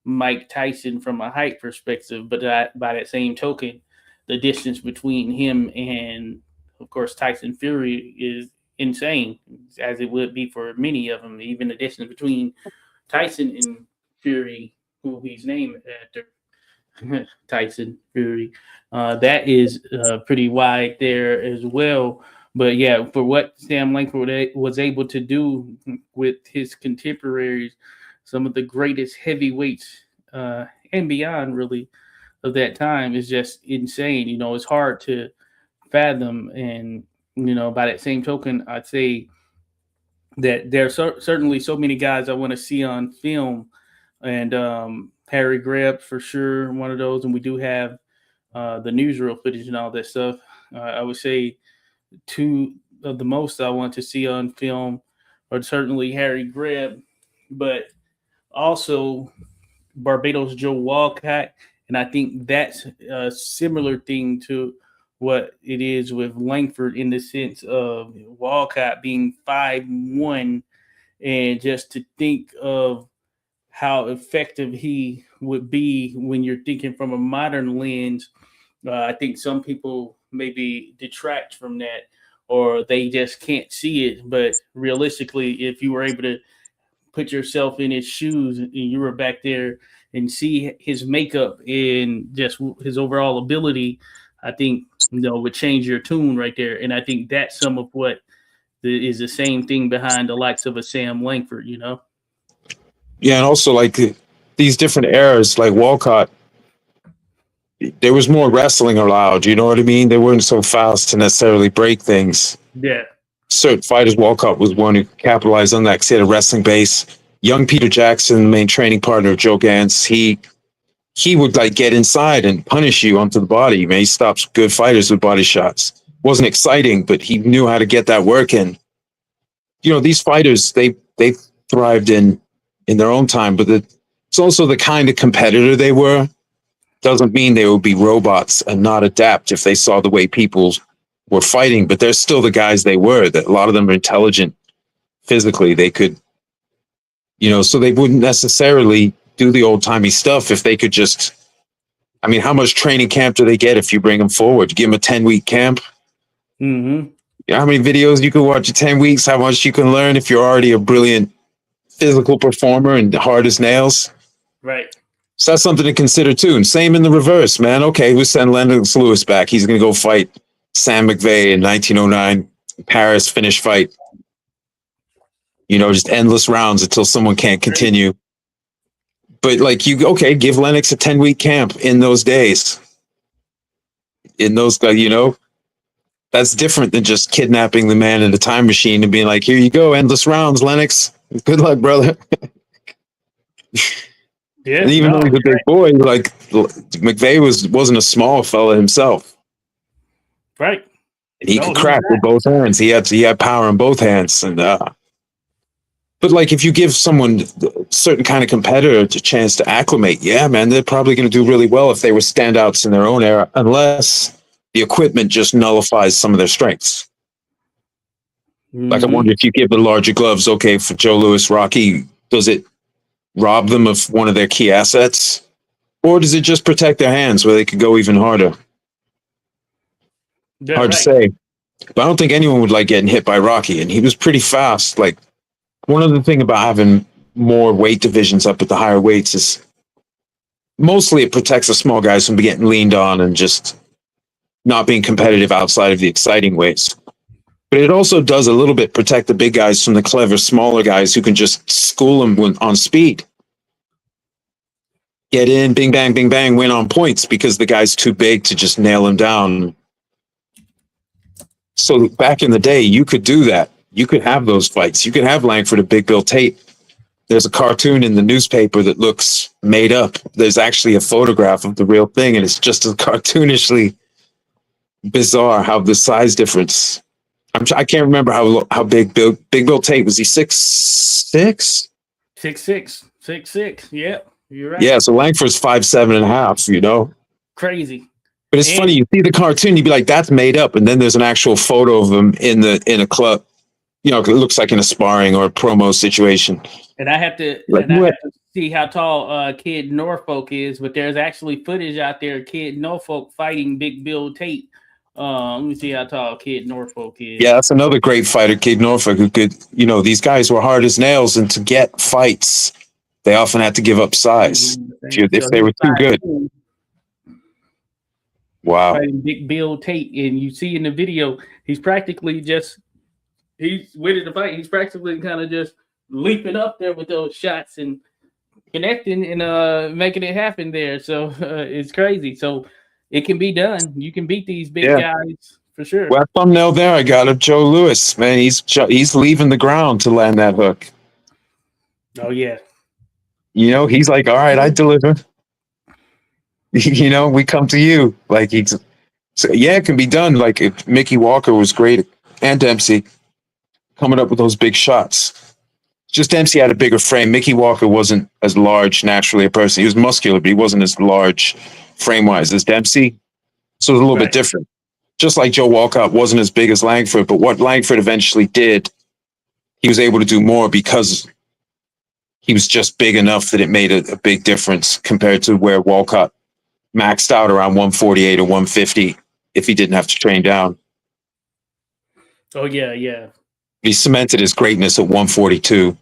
Mike Tyson from a height perspective, but by that same token, the distance between him and, of course, Tyson Fury is insane, as it would be for many of them. Even the distance between Tyson and Fury, who he's named after, Tyson Fury, that is pretty wide there as well. But yeah, for what Sam Langford was able to do with his contemporaries, some of the greatest heavyweights and beyond, really, of that time is just insane. You know, it's hard to fathom. And, you know, by that same token, I'd say that there are certainly so many guys I want to see on film. And Harry Greb, for sure, one of those. And we do have the newsreel footage and all that stuff. I would say two of the most I want to see on film are certainly Harry Greb, but also Barbados Joe Walcott. And I think that's a similar thing to what it is with Langford, in the sense of Walcott being 5'1", and just to think of how effective he would be when you're thinking from a modern lens. I think some people maybe detract from that, or they just can't see it. But realistically, if you were able to put yourself in his shoes and you were back there and see his makeup and just his overall ability, I think, you know, would change your tune right there. And I think that's some of what is the same thing behind the likes of a Sam Langford, you know? Yeah, and also like these different eras, like Walcott, there was more wrestling allowed. You know what I mean? They weren't so fast to necessarily break things. Yeah. Certain fighters, Walcott was one who capitalized on that because he had a wrestling base. Young Peter Jackson, the main training partner of Joe Gantz, he would like get inside and punish you onto the body. Man, he stops good fighters with body shots. Wasn't exciting, but he knew how to get that work in. You know, these fighters, they thrived in their own time, but it's also the kind of competitor they were. Doesn't mean they would be robots and not adapt if they saw the way people were fighting, but they're still the guys they were. That a lot of them are intelligent physically. They could, you know, so they wouldn't necessarily do the old timey stuff if they could just, I mean, how much training camp do they get if you bring them forward? You give them a 10-week camp. Mm-hmm. You know how many videos you can watch in 10 weeks, how much you can learn if you're already a brilliant physical performer and hard as nails. Right. So that's something to consider too. And same in the reverse, man. Okay, we send Lennox Lewis back. He's going to go fight Sam McVeigh in 1909, Paris, finish fight. You know, just endless rounds until someone can't continue. But like give Lennox a 10-week camp in those days. In those, you know, that's different than just kidnapping the man in the time machine and being like, here you go, endless rounds, Lennox. Good luck, brother. Yeah, and even though he's a big boy, like McVeigh wasn't a small fella himself. Right. And he could crack with both hands. He had power in both hands. And but like if you give someone a certain kind of competitor a chance to acclimate, yeah, man, they're probably going to do really well if they were standouts in their own era, unless the equipment just nullifies some of their strengths. Like, I wonder if you give the larger gloves, okay, for Joe Louis, Rocky, does it rob them of one of their key assets? Or does it just protect their hands where they could go even harder? Yeah, Hard to say. But I don't think anyone would like getting hit by Rocky. And he was pretty fast. Like, one other thing about having more weight divisions up at the higher weights is mostly it protects the small guys from getting leaned on and just not being competitive outside of the exciting weights. But it also does a little bit protect the big guys from the clever, smaller guys who can just school them on speed. Get in, bing, bang, win on points because the guy's too big to just nail him down. So back in the day, you could do that. You could have those fights. You could have Langford and Big Bill Tate. There's a cartoon in the newspaper that looks made up. There's actually a photograph of the real thing, and it's just as cartoonishly bizarre how the size difference. I can't remember how big Big Bill Tate was. He 6'6"? 6'6". Yep, you're right. Yeah, so Langford's 5'7.5", you know? Crazy. But it's funny, you see the cartoon, you'd be like, that's made up. And then there's an actual photo of him in a club. You know, it looks like in a sparring or a promo situation. And I have to see how tall Kid Norfolk is, but there's actually footage out there of Kid Norfolk fighting Big Bill Tate. Let me see how tall Kid Norfolk is. Yeah, that's another great fighter, Kid Norfolk, who could, you know, these guys were hard as nails, and to get fights, they often had to give up size if they were too good. Wow. Fighting Big Bill Tate, and you see in the video, he's practically winning the fight. He's practically kind of just leaping up there with those shots and connecting and making it happen there. So it's crazy. So it can be done. You can beat these big guys for sure. Well, thumbnail there, I got him. Joe Louis, man, he's leaving the ground to land that hook. Oh yeah. You know, he's like, all right, I deliver. You know, we come to you. Like it can be done. Like if Mickey Walker was great, and Dempsey coming up with those big shots. Just Dempsey had a bigger frame. Mickey Walker wasn't as large naturally a person. He was muscular, but he wasn't as large frame-wise as Dempsey. So it was a little bit different. Just like Joe Walcott wasn't as big as Langford, but what Langford eventually did, he was able to do more because he was just big enough that it made a big difference compared to where Walcott maxed out around 148 or 150 if he didn't have to train down. Oh, yeah. He cemented his greatness at 142.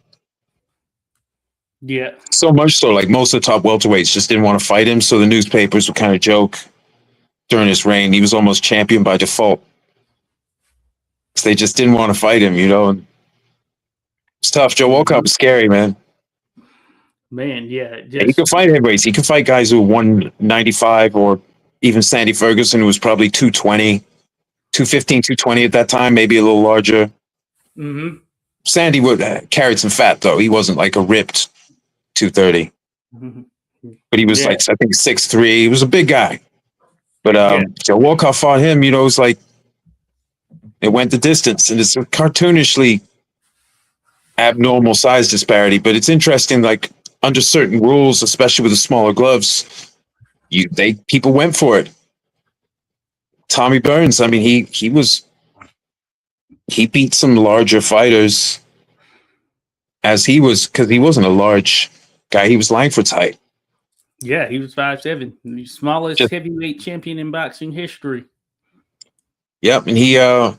Yeah. So much so, like most of the top welterweights just didn't want to fight him, so the newspapers would kind of joke during his reign. He was almost champion by default. They just didn't want to fight him, you know? And it's tough. Joe Walcott was scary, man. Man, yeah. He could fight heavyweights. He could fight guys who were 195 or even Sandy Ferguson, who was probably 220, 215, 220 at that time, maybe a little larger. Mm-hmm. Sandy carried some fat, though. He wasn't like a ripped 230. Mm-hmm. But he was like, I think 6'3". He was a big guy. But Joe Walcott fought him, you know, it was like it went the distance. And it's a cartoonishly abnormal size disparity. But it's interesting, like, under certain rules, especially with the smaller gloves, people went for it. Tommy Burns, I mean, he beat some larger fighters as he was, because he wasn't a large guy. He was Langford's height. Yeah, he was 5'7", the smallest heavyweight champion in boxing history. Yep, and he took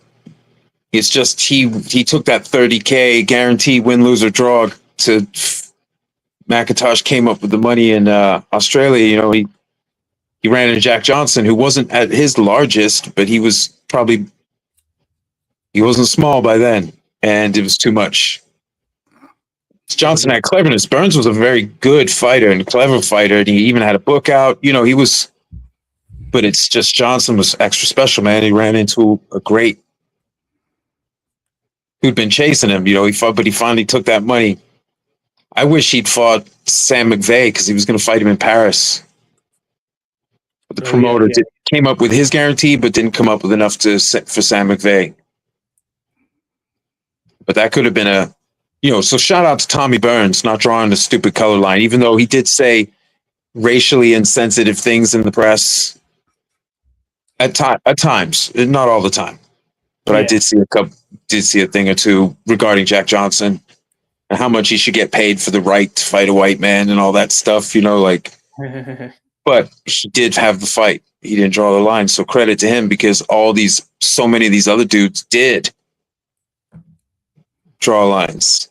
that 30K guaranteed win, lose, or draw to. McIntosh came up with the money in Australia. You know, he ran into Jack Johnson, who wasn't at his largest, but he wasn't small by then, and it was too much. Johnson had cleverness. Burns was a very good fighter and clever fighter, and he even had a book out. You know, but it's just Johnson was extra special, man. He ran into a great who'd been chasing him. You know, he finally took that money. I wish he'd fought Sam McVeigh because he was going to fight him in Paris. But the promoter came up with his guarantee, but didn't come up with enough for Sam McVeigh. But that could have been so shout out to Tommy Burns, not drawing the stupid color line, even though he did say racially insensitive things in the press. At times, not all the time, but I Yeah. did see a thing or two regarding Jack Johnson and how much he should get paid for the right to fight a white man and all that stuff. Like. But he did have the fight. He didn't draw the line, so credit to him because so many of these other dudes did draw lines.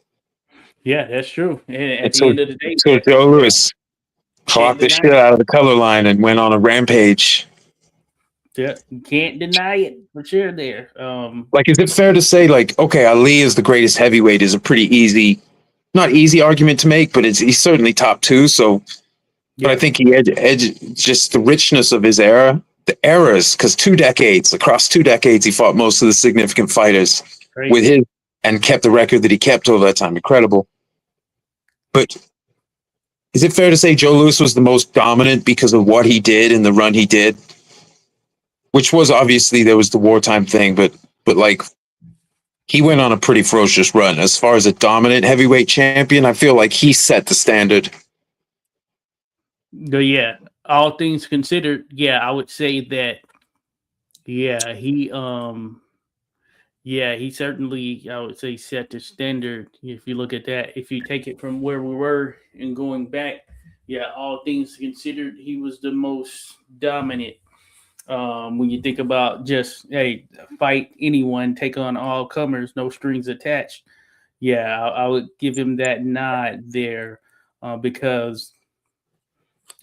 Yeah, that's true. And at And the end of the day, so Joe Louis clocked the deny shit out of the color line and went on a rampage. yeah, you can't deny it for sure. There, Like, is it fair to say, like, okay, Ali is the greatest heavyweight is a pretty easy, not easy argument to make, but he's certainly top two. So, but I think he edged just the richness of his era, the eras, because across 2 decades, he fought most of the significant fighters with his and kept the record that he kept over that time. Incredible. But is it fair to say Joe Louis was the most dominant because of what he did and the run he did? Which was obviously there was the wartime thing, but like he went on a pretty ferocious run. As far as a dominant heavyweight champion, I feel like he set the standard. Yeah, all things considered, yeah, I would say that. Yeah, he certainly, I would say, set the standard. If you look at that, if you take it from where we were and going back, yeah, all things considered, he was the most dominant. When you think about just, hey, fight anyone, take on all comers, no strings attached. Yeah, I would give him that nod there because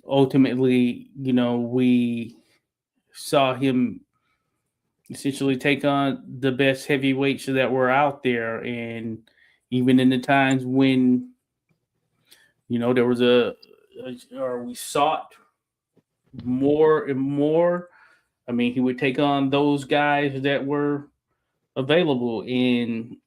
ultimately, we saw him essentially take on the best heavyweights that were out there. And even in the times when, there was or we sought more and more, I mean, he would take on those guys that were available. And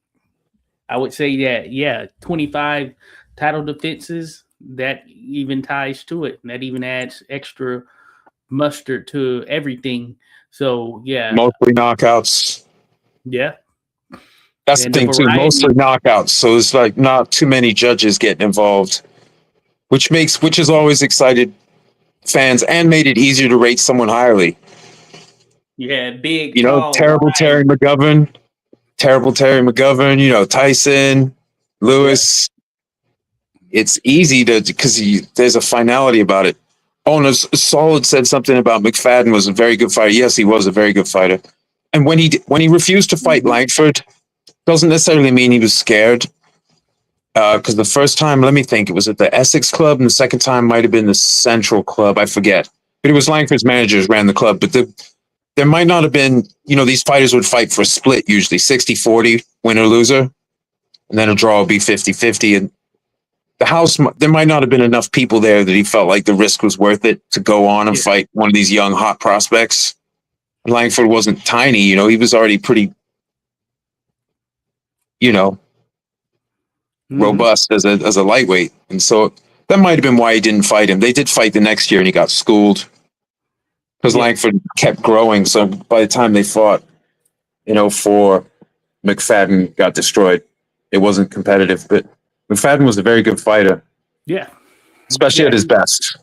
I would say that, yeah, 25 title defenses, that even ties to it. And that even adds extra mustard to everything. So, yeah. Mostly knockouts. Yeah. That's And the thing, too. Mostly knockouts. So it's like not too many judges getting involved, which has always excited fans and made it easier to rate someone highly. Yeah, big, terrible Terry McGovern, Tyson, Lewis. Yeah. It's easy because there's a finality about it. Oh, no, Solid said something about McFadden was a very good fighter. Yes, he was a very good fighter. And when he refused to fight Langford, doesn't necessarily mean he was scared. Because the first time, let me think, it was at the Essex Club, and the second time might have been the Central Club. I forget. But it was Langford's managers ran the club. But there might not have been, these fighters would fight for a split, usually 60-40, winner loser. And then a draw would be 50-50. And the house, there might not have been enough people there that he felt like the risk was worth it to go on and fight one of these young, hot prospects. And Langford wasn't tiny, he was already pretty, robust as a lightweight. And so that might have been why he didn't fight him. They did fight the next year and he got schooled because Langford kept growing. So by the time they fought in 2004, McFadden got destroyed. It wasn't competitive, but McFadden was a very good fighter. Yeah. Especially at his best.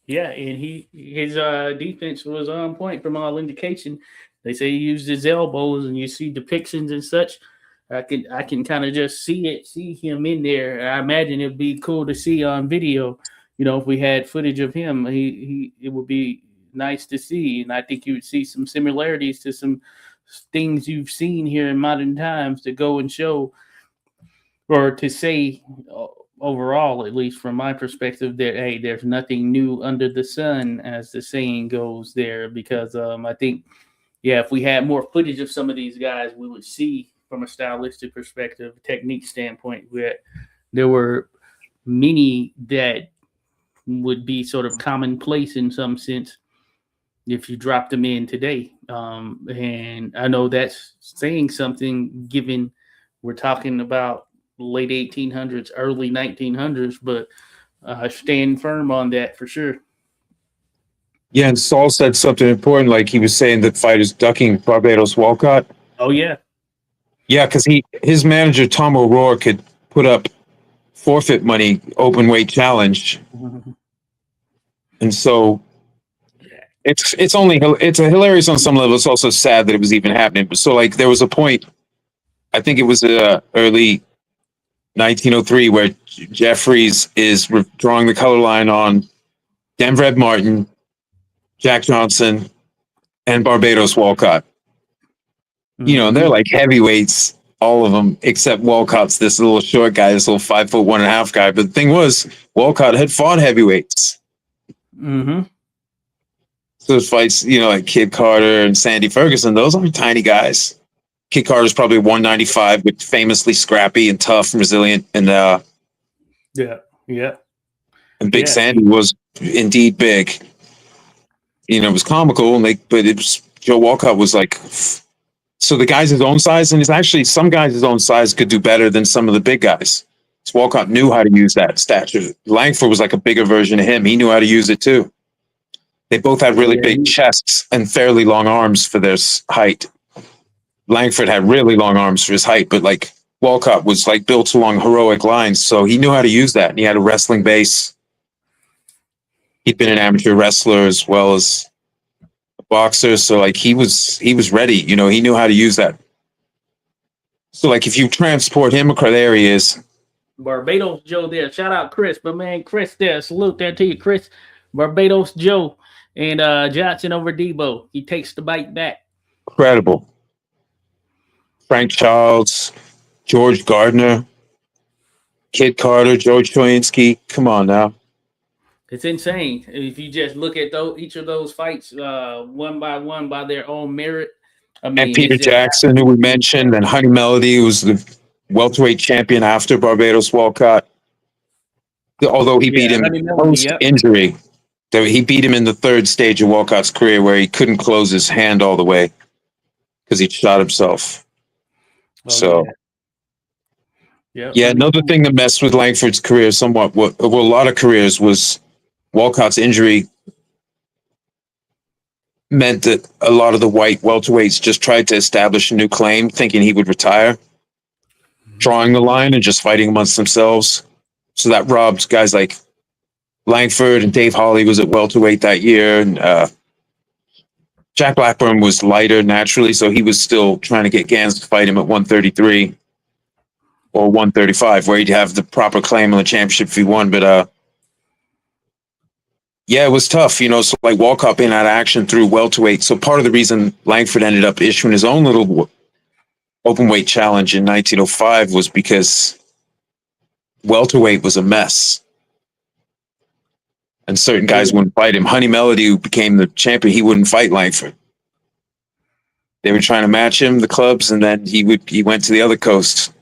Yeah, and his defense was on point from all indication. They say he used his elbows, and you see depictions and such. I can kind of just see him in there. I imagine it'd be cool to see on video. If we had footage of him, it would be nice to see. And I think you would see some similarities to some things you've seen here in modern times to go and show, or to say overall, at least from my perspective, that hey, there's nothing new under the sun, as the saying goes there. Because I think, if we had more footage of some of these guys, we would see from a stylistic perspective, technique standpoint, where there were many that would be sort of commonplace in some sense if you dropped them in today. And I know that's saying something, given we're talking about late 1800s, early 1900s, but stand firm on that for sure. Yeah, and Saul said something important, like he was saying that fighters ducking Barbados Walcott. Oh, yeah. Yeah, because his manager, Tom O'Rourke, had put up forfeit money, open weight challenge. And so it's a hilarious on some level. It's also sad that it was even happening. But so like there was a point, I think it was early 1903, where Jeffries is drawing the color line on Denver Ed Martin, Jack Johnson, and Barbados Walcott. You know, and they're like heavyweights, all of them, except Walcott's this little short guy, this little 5'1.5" guy. But the thing was, Walcott had fought heavyweights. Mm-hmm. So those fights, you know, like Kid Carter and Sandy Ferguson, those aren't tiny guys. Kid Carter's probably 195, but famously scrappy and tough and resilient. And yeah. And Big Sandy was indeed big. You know, it was comical, but it was Joe Walcott was like. So the guys his own size, and it's actually some guys his own size could do better than some of the big guys. So Walcott knew how to use that stature. Langford was like a bigger version of him. He knew how to use it too. They both had really big chests and fairly long arms for their height. Langford had really long arms for his height, but like Walcott was like built along heroic lines, so he knew how to use that. And he had a wrestling base. He'd been an amateur wrestler as well as a boxer, so like he was ready. You know, he knew how to use that. So like if you transport him across, there he is. Barbados Joe there. Shout out Chris, but man, Chris there. Salute there to you, Chris. Barbados Joe and Johnson over Debo. He takes the bite back. Incredible. Frank Charles, George Gardner, Kid Carter, George Choyinski. Come on now. It's insane. If you just look at each of those fights one by one by their own merit. I mean, and Peter Jackson, who we mentioned, and Honey Melody, who was the welterweight champion after Barbados Walcott. Although he beat him post-injury. He beat him in the third stage of Walcott's career where he couldn't close his hand all the way because he shot himself. Another thing that messed with Langford's career somewhat, well, a lot of careers, was Walcott's injury meant that a lot of the white welterweights just tried to establish a new claim, thinking he would retire, drawing the line and just fighting amongst themselves. So that robbed guys like Langford, and Dave Hawley was at welterweight that year, and Jack Blackburn was lighter naturally, so he was still trying to get Gans to fight him at 133 or 135, where he'd have the proper claim on the championship if he won. But it was tough, you know. So like Walcott being out of action through welterweight. So part of the reason Langford ended up issuing his own little open weight challenge in 1905 was because welterweight was a mess. And certain guys wouldn't fight him. Honey Melody, who became the champion, he wouldn't fight Langford. They were trying to match him, the clubs, and then he went to the other coast.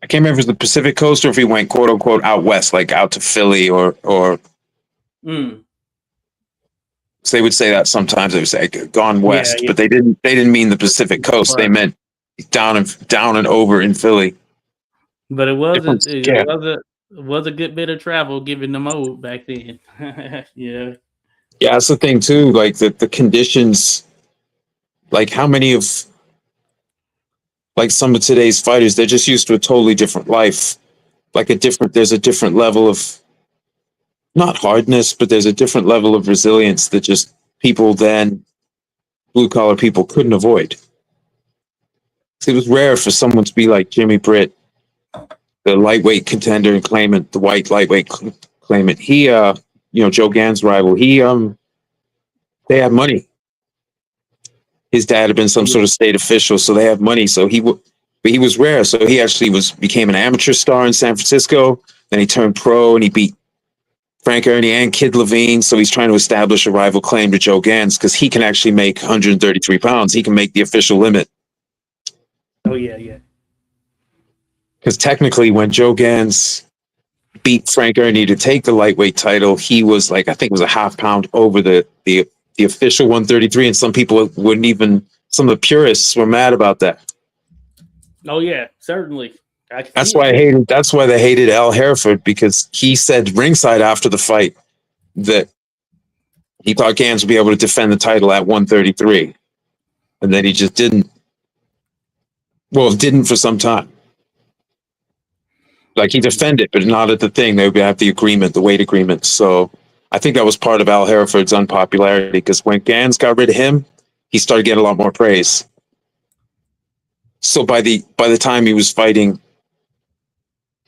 I can't remember if it was the Pacific Coast or if he went quote unquote out west, like out to Philly or. So they would say that sometimes. They would say gone west, but they didn't mean the Pacific Coast. They meant down and over in Philly. But it was a good bit of travel given the mode back then. Yeah, that's the thing too. Like the conditions, like how many of like some of today's fighters, they're just used to a totally different life. Like there's a different level of not hardness, but there's a different level of resilience that just people then, blue collar people, couldn't avoid. It was rare for someone to be like Jimmy Britt, the lightweight contender and claimant, the white lightweight claimant. He, Joe Gans' rival, they had money. His dad had been some sort of state official, so they have money. So he was rare. So he actually became an amateur star in San Francisco. Then he turned pro and he beat Frank Ernie and Kid Levine. So he's trying to establish a rival claim to Joe Gans because he can actually make 133 pounds. He can make the official limit. Oh, yeah. Because technically, when Joe Gans beat Frank Ernie to take the lightweight title, he was like, I think it was a half pound over the official 133. And some people wouldn't even, some of the purists were mad about that. Oh, yeah, certainly. That's why they hated Al Hereford, because he said ringside after the fight that he thought Gans would be able to defend the title at 133. And then he just didn't. Well, didn't for some time. Like he defended, but not at the thing. They would have the agreement, the weight agreement. So I think that was part of Al Hereford's unpopularity because when Gans got rid of him, he started getting a lot more praise. So by the time he was fighting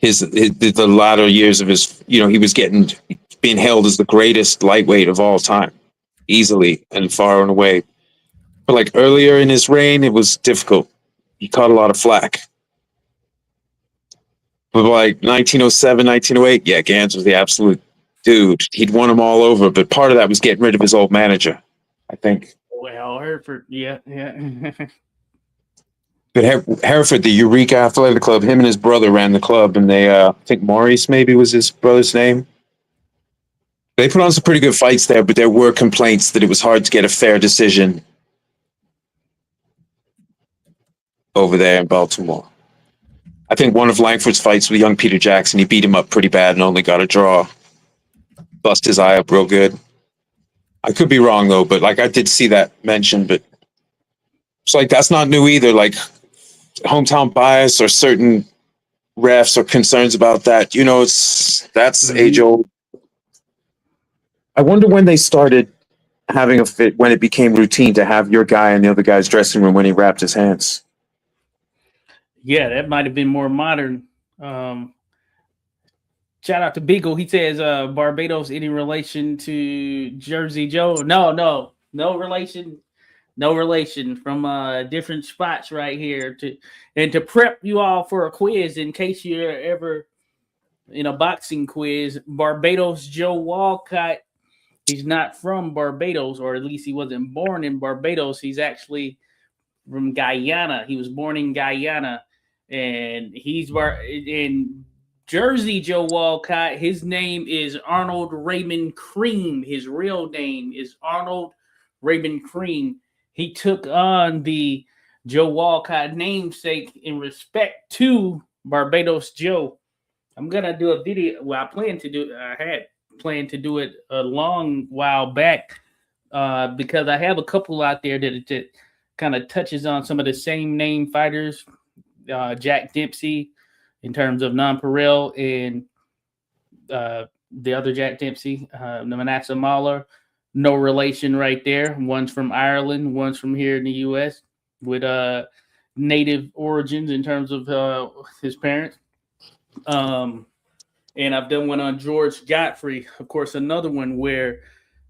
the latter years of his, he was being hailed as the greatest lightweight of all time, easily and far and away. But like earlier in his reign, it was difficult. He caught a lot of flack. But like 1907, 1908, yeah, Gans was the absolute dude. He'd won them all over, but part of that was getting rid of his old manager, I think. Well, Hereford, yeah. But Hereford, the Eureka Athletic Club, him and his brother ran the club, and they, I think Maurice maybe was his brother's name. They put on some pretty good fights there, but there were complaints that it was hard to get a fair decision over there in Baltimore. I think one of Langford's fights with young Peter Jackson, he beat him up pretty bad and only got a draw. Bust his eye up real good. I could be wrong though, but like I did see that mentioned, but it's like that's not new either. Like hometown bias or certain refs or concerns about that, that's age old. I wonder when they started having a fit, when it became routine to have your guy in the other guy's dressing room when he wrapped his hands. Yeah, that might have been more modern. Shout out to Beagle. He says Barbados any relation to Jersey Joe? No relation. No relation, from different spots right here. To prep you all for a quiz in case you're ever in a boxing quiz. Barbados Joe Walcott, he's not from Barbados, or at least he wasn't born in Barbados. He's actually from Guyana. He was born in Guyana, and he's in Jersey Joe Walcott. His name is Arnold Raymond Cream. His real name is Arnold Raymond Cream. He took on the Joe Walcott namesake in respect to Barbados Joe. I'm gonna do a video. Well, I had planned to do it a long while back because I have a couple out there that kind of touches on some of the same name fighters. Jack Dempsey, in terms of nonpareil, and the other Jack Dempsey, the Manasseh Mahler. No relation right there. One's from Ireland, one's from here in the U.S. with native origins in terms of his parents. And I've done one on George Godfrey, of course, another one where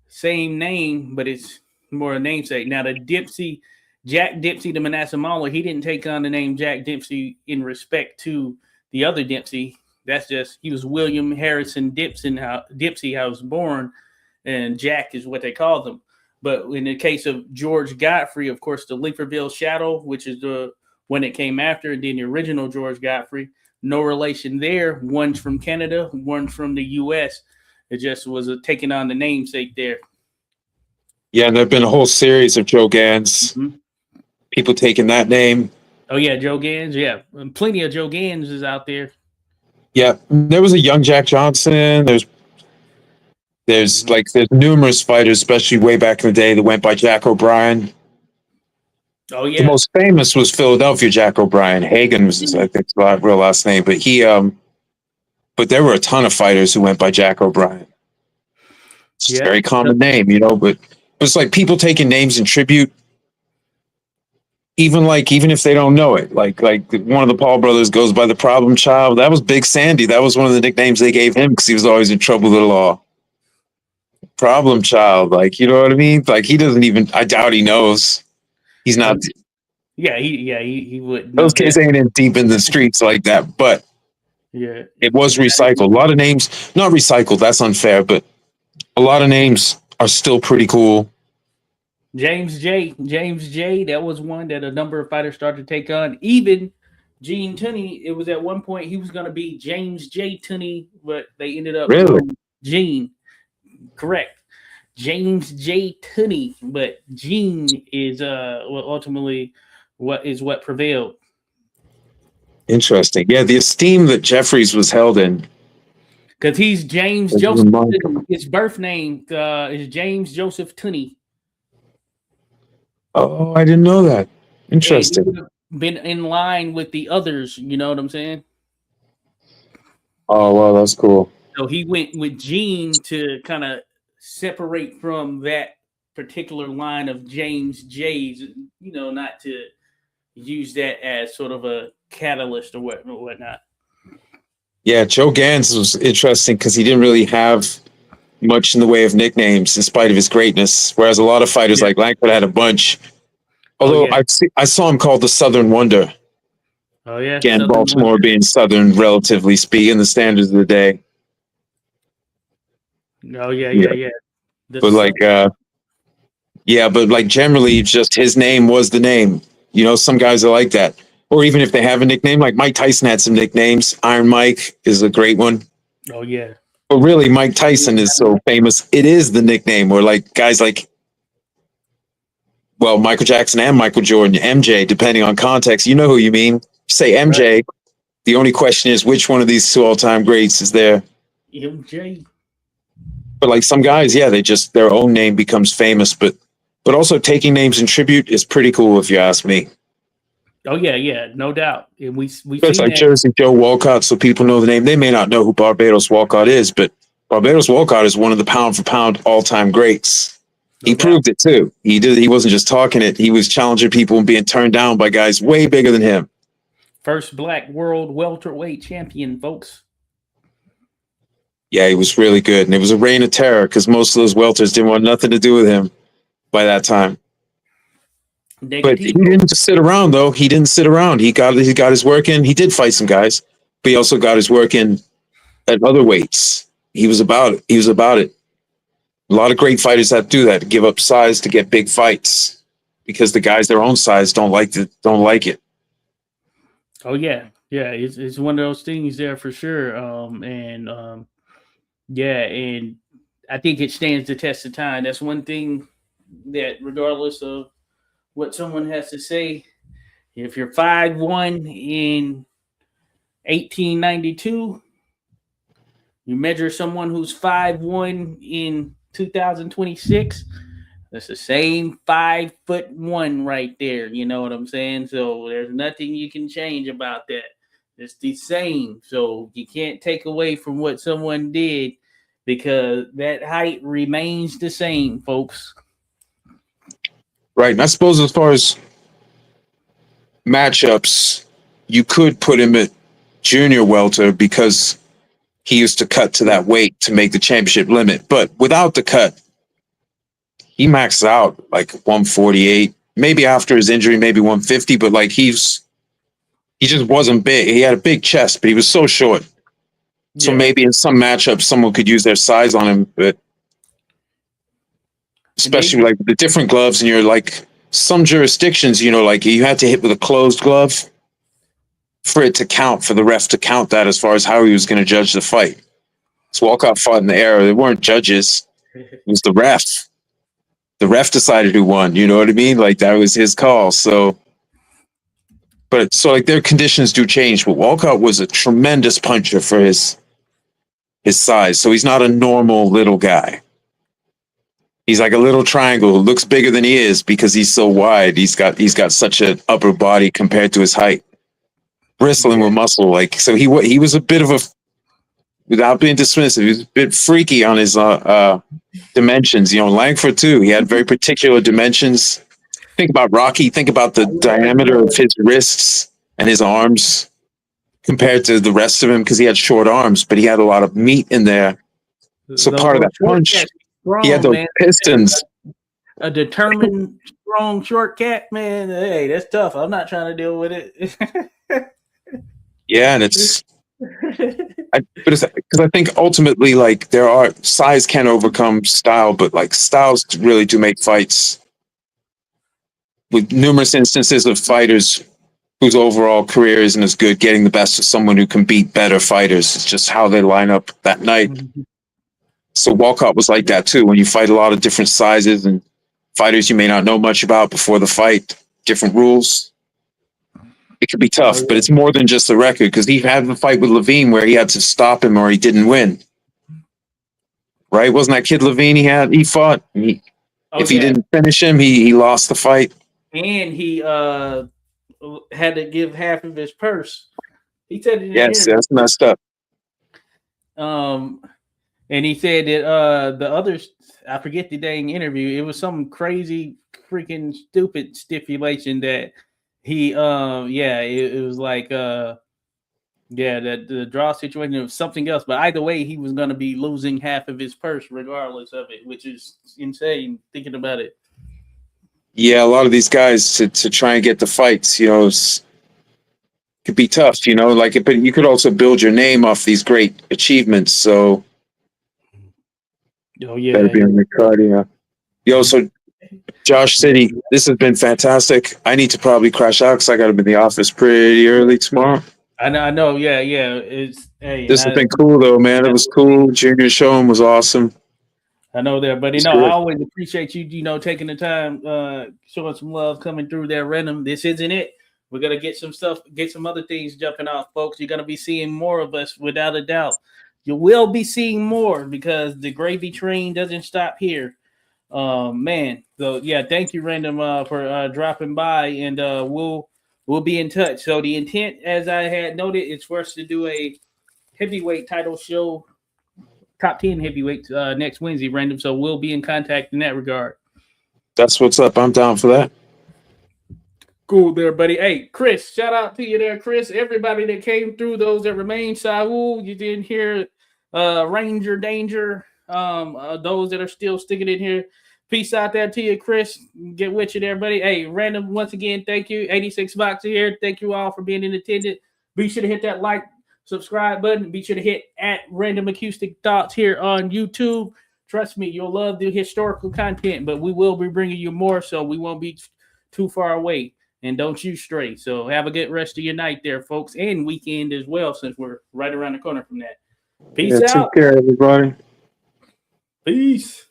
same name, but it's more a namesake. Now, Jack Dempsey, the Manasseh Mahler, he didn't take on the name Jack Dempsey in respect to the other Dempsey. That's just, he was William Harrison Dempsey, how was born, and Jack is what they called him. But in the case of George Godfrey, of course, the Lincolnville Shadow, which is the one that came after, and then the original George Godfrey, no relation there. One's from Canada, one's from the U.S. It just was taking on the namesake there. Yeah, and there have been a whole series of Joe Gans. Mm-hmm. People taking that name. Oh, yeah, Joe Gans. Yeah, and plenty of Joe Gans is out there. Yeah, there was a young Jack Johnson. There's numerous fighters, especially way back in the day, that went by Jack O'Brien. Oh, yeah. The most famous was Philadelphia Jack O'Brien. Hagen was his, I think, real last name. But but there were a ton of fighters who went by Jack O'Brien. It's a very common name, but it's like people taking names in tribute, even if they don't know it. Like one of the Paul brothers goes by the Problem Child. That was Big Sandy. That was one of the nicknames they gave him because he was always in trouble with the law. Problem Child, you know what I mean? Like he doesn't even. I doubt he knows. He's not. Yeah, he would. Those kids ain't in deep in the streets like that. But yeah, it was recycled. A lot of names, not recycled. That's unfair. But a lot of names are still pretty cool. James J. That was one that a number of fighters started to take on. Even Gene Tunney. It was at one point he was going to be James J. Tunney, but they ended up really Gene. Correct. James J. Tunney, but Gene is ultimately what prevailed. Interesting. Yeah, the esteem that Jeffries was held in. Because he's James Joseph Tunney. His birth name is James Joseph Tunney. Oh, I didn't know that. Interesting. He would have been in line with the others, you know what I'm saying? Oh, well, that's cool. So he went with Gene to kind of separate from that particular line of James J's, not to use that as sort of a catalyst or whatnot. Yeah, Joe Gans was interesting because he didn't really have much in the way of nicknames in spite of his greatness, whereas a lot of fighters like Langford had a bunch. Although I saw him called the Southern Wonder. Oh yeah, again, Southern Baltimore Wonder. being Southern, relatively speaking, the standards of the day. Oh yeah. But like, but like generally, just his name was the name. Some guys are like that. Or even if they have a nickname, like Mike Tyson had some nicknames. Iron Mike is a great one. Oh yeah. But really, Mike Tyson is so famous. It is the nickname. Or like guys like, well, Michael Jackson and Michael Jordan, MJ, depending on context, you know who you mean. Say MJ. Right. The only question is which one of these two all-time greats is there? MJ. But like some guys, yeah, their own name becomes famous. But also taking names in tribute is pretty cool, if you ask me. Oh yeah, no doubt. And we it's like that. Jersey Joe Walcott, so people know the name. They may not know who Barbados Walcott is, but Barbados Walcott is one of the pound for pound all-time greats. He proved it too. He did. He wasn't just talking it. He was challenging people and being turned down by guys way bigger than him. First black world welterweight champion, folks. Yeah, he was really good. And it was a reign of terror because most of those welters didn't want nothing to do with him by that time. But he didn't just sit around, though. He didn't sit around. He got his work in. He did fight some guys, but he also got his work in at other weights. He was about it. A lot of great fighters that do that, to give up size to get big fights because the guys their own size don't like it. Oh yeah. It's one of those things there for sure. And I think it stands the test of time. That's one thing that, regardless of what someone has to say, if you're 5'1" in 1892, you measure someone who's 5'1" in 2026, that's the same 5'1" right there. You know what I'm saying? So there's nothing you can change about that. It's the same. So you can't take away from what someone did because that height remains the same, folks. Right. And I suppose as far as matchups, you could put him at junior welter because he used to cut to that weight to make the championship limit. But without the cut, he maxed out like 148, maybe after his injury, maybe 150. But like he just wasn't big. He had a big chest, but he was so short. So maybe in some matchups, someone could use their size on him, but especially like the different gloves, and you're like some jurisdictions, like you had to hit with a closed glove for it to count, for the ref to count that as far as how he was going to judge the fight. So Walcott fought in the air. They weren't judges. It was the ref. The ref decided who won. You know what I mean? Like that was his call. So like their conditions do change. But Walcott was a tremendous puncher for his size. So he's not a normal little guy. He's like a little triangle who looks bigger than he is because he's so wide. He's got such an upper body compared to his height, bristling with muscle. Like so, he was a bit of a, without being dismissive, he was a bit freaky on his dimensions. Langford too. He had very particular dimensions. Think about Rocky. Think about the diameter of his wrists and his arms compared to the rest of him because he had short arms, but he had a lot of meat in there. So part of that punch. He had those pistons. A determined, strong, short cat, man. Hey, that's tough. I'm not trying to deal with it. Yeah, and it's because I think ultimately, like, size can overcome style, but like styles really do make fights. With numerous instances of fighters whose overall career isn't as good, getting the best of someone who can beat better fighters. It's just how they line up that night. So Walcott was like that too. When you fight a lot of different sizes and fighters you may not know much about before the fight, different rules, it could be tough. But it's more than just the record because he had the fight with Levine where he had to stop him or he didn't win. Right? Wasn't that kid Levine he fought? If he didn't finish him, he lost the fight. And he had to give half of his purse. He said it. Yes, that's messed up. And he said that the others, I forget the dang interview. It was some crazy, freaking stupid stipulation that he, yeah, it was like, yeah, that the draw situation was something else. But either way, he was going to be losing half of his purse regardless of it, which is insane thinking about it. Yeah, a lot of these guys to try and get the fights, you know, could be tough, you know, like but you could also build your name off these great achievements. So Oh yeah, better be on your card, yeah. Yo, so Josh City, this has been fantastic. I need to probably crash out because I got to be in the office pretty early tomorrow. I know, yeah, yeah. It's hey, and This has been cool though, man. It was cool. Junior showing was awesome. I know that, but It's I good. always appreciate you, taking the time, showing some love, coming through there, random. This isn't it. We're gonna get some stuff, get some other things jumping off, folks. You're gonna be seeing more of us without a doubt. You will be seeing more because the gravy train doesn't stop here. Man. So yeah, thank you, Random, for dropping by, and we'll be in touch. So the intent, as I had noted, is for us to do a heavyweight title show, top 10 heavyweights next Wednesday, Random. So we'll be in contact in that regard. That's what's up. I'm down for that. Cool there, buddy. Hey, Chris, shout out to you there, Chris. Everybody that came through, those that remain, Saul, you didn't hear Ranger Danger, those that are still sticking in here. Peace out there to you, Chris. Get with you there, buddy. Hey, Random, once again, thank you. 86 Boxer here. Thank you all for being in attendance. Be sure to hit that like, subscribe button. Be sure to hit at Random Acoustic Thoughts here on YouTube. Trust me, you'll love the historical content, but we will be bringing you more, so we won't be too far away. And don't you stray. So have a good rest of your night there, folks, and weekend as well, since we're right around the corner from that. Peace out. Take care, everybody. Peace.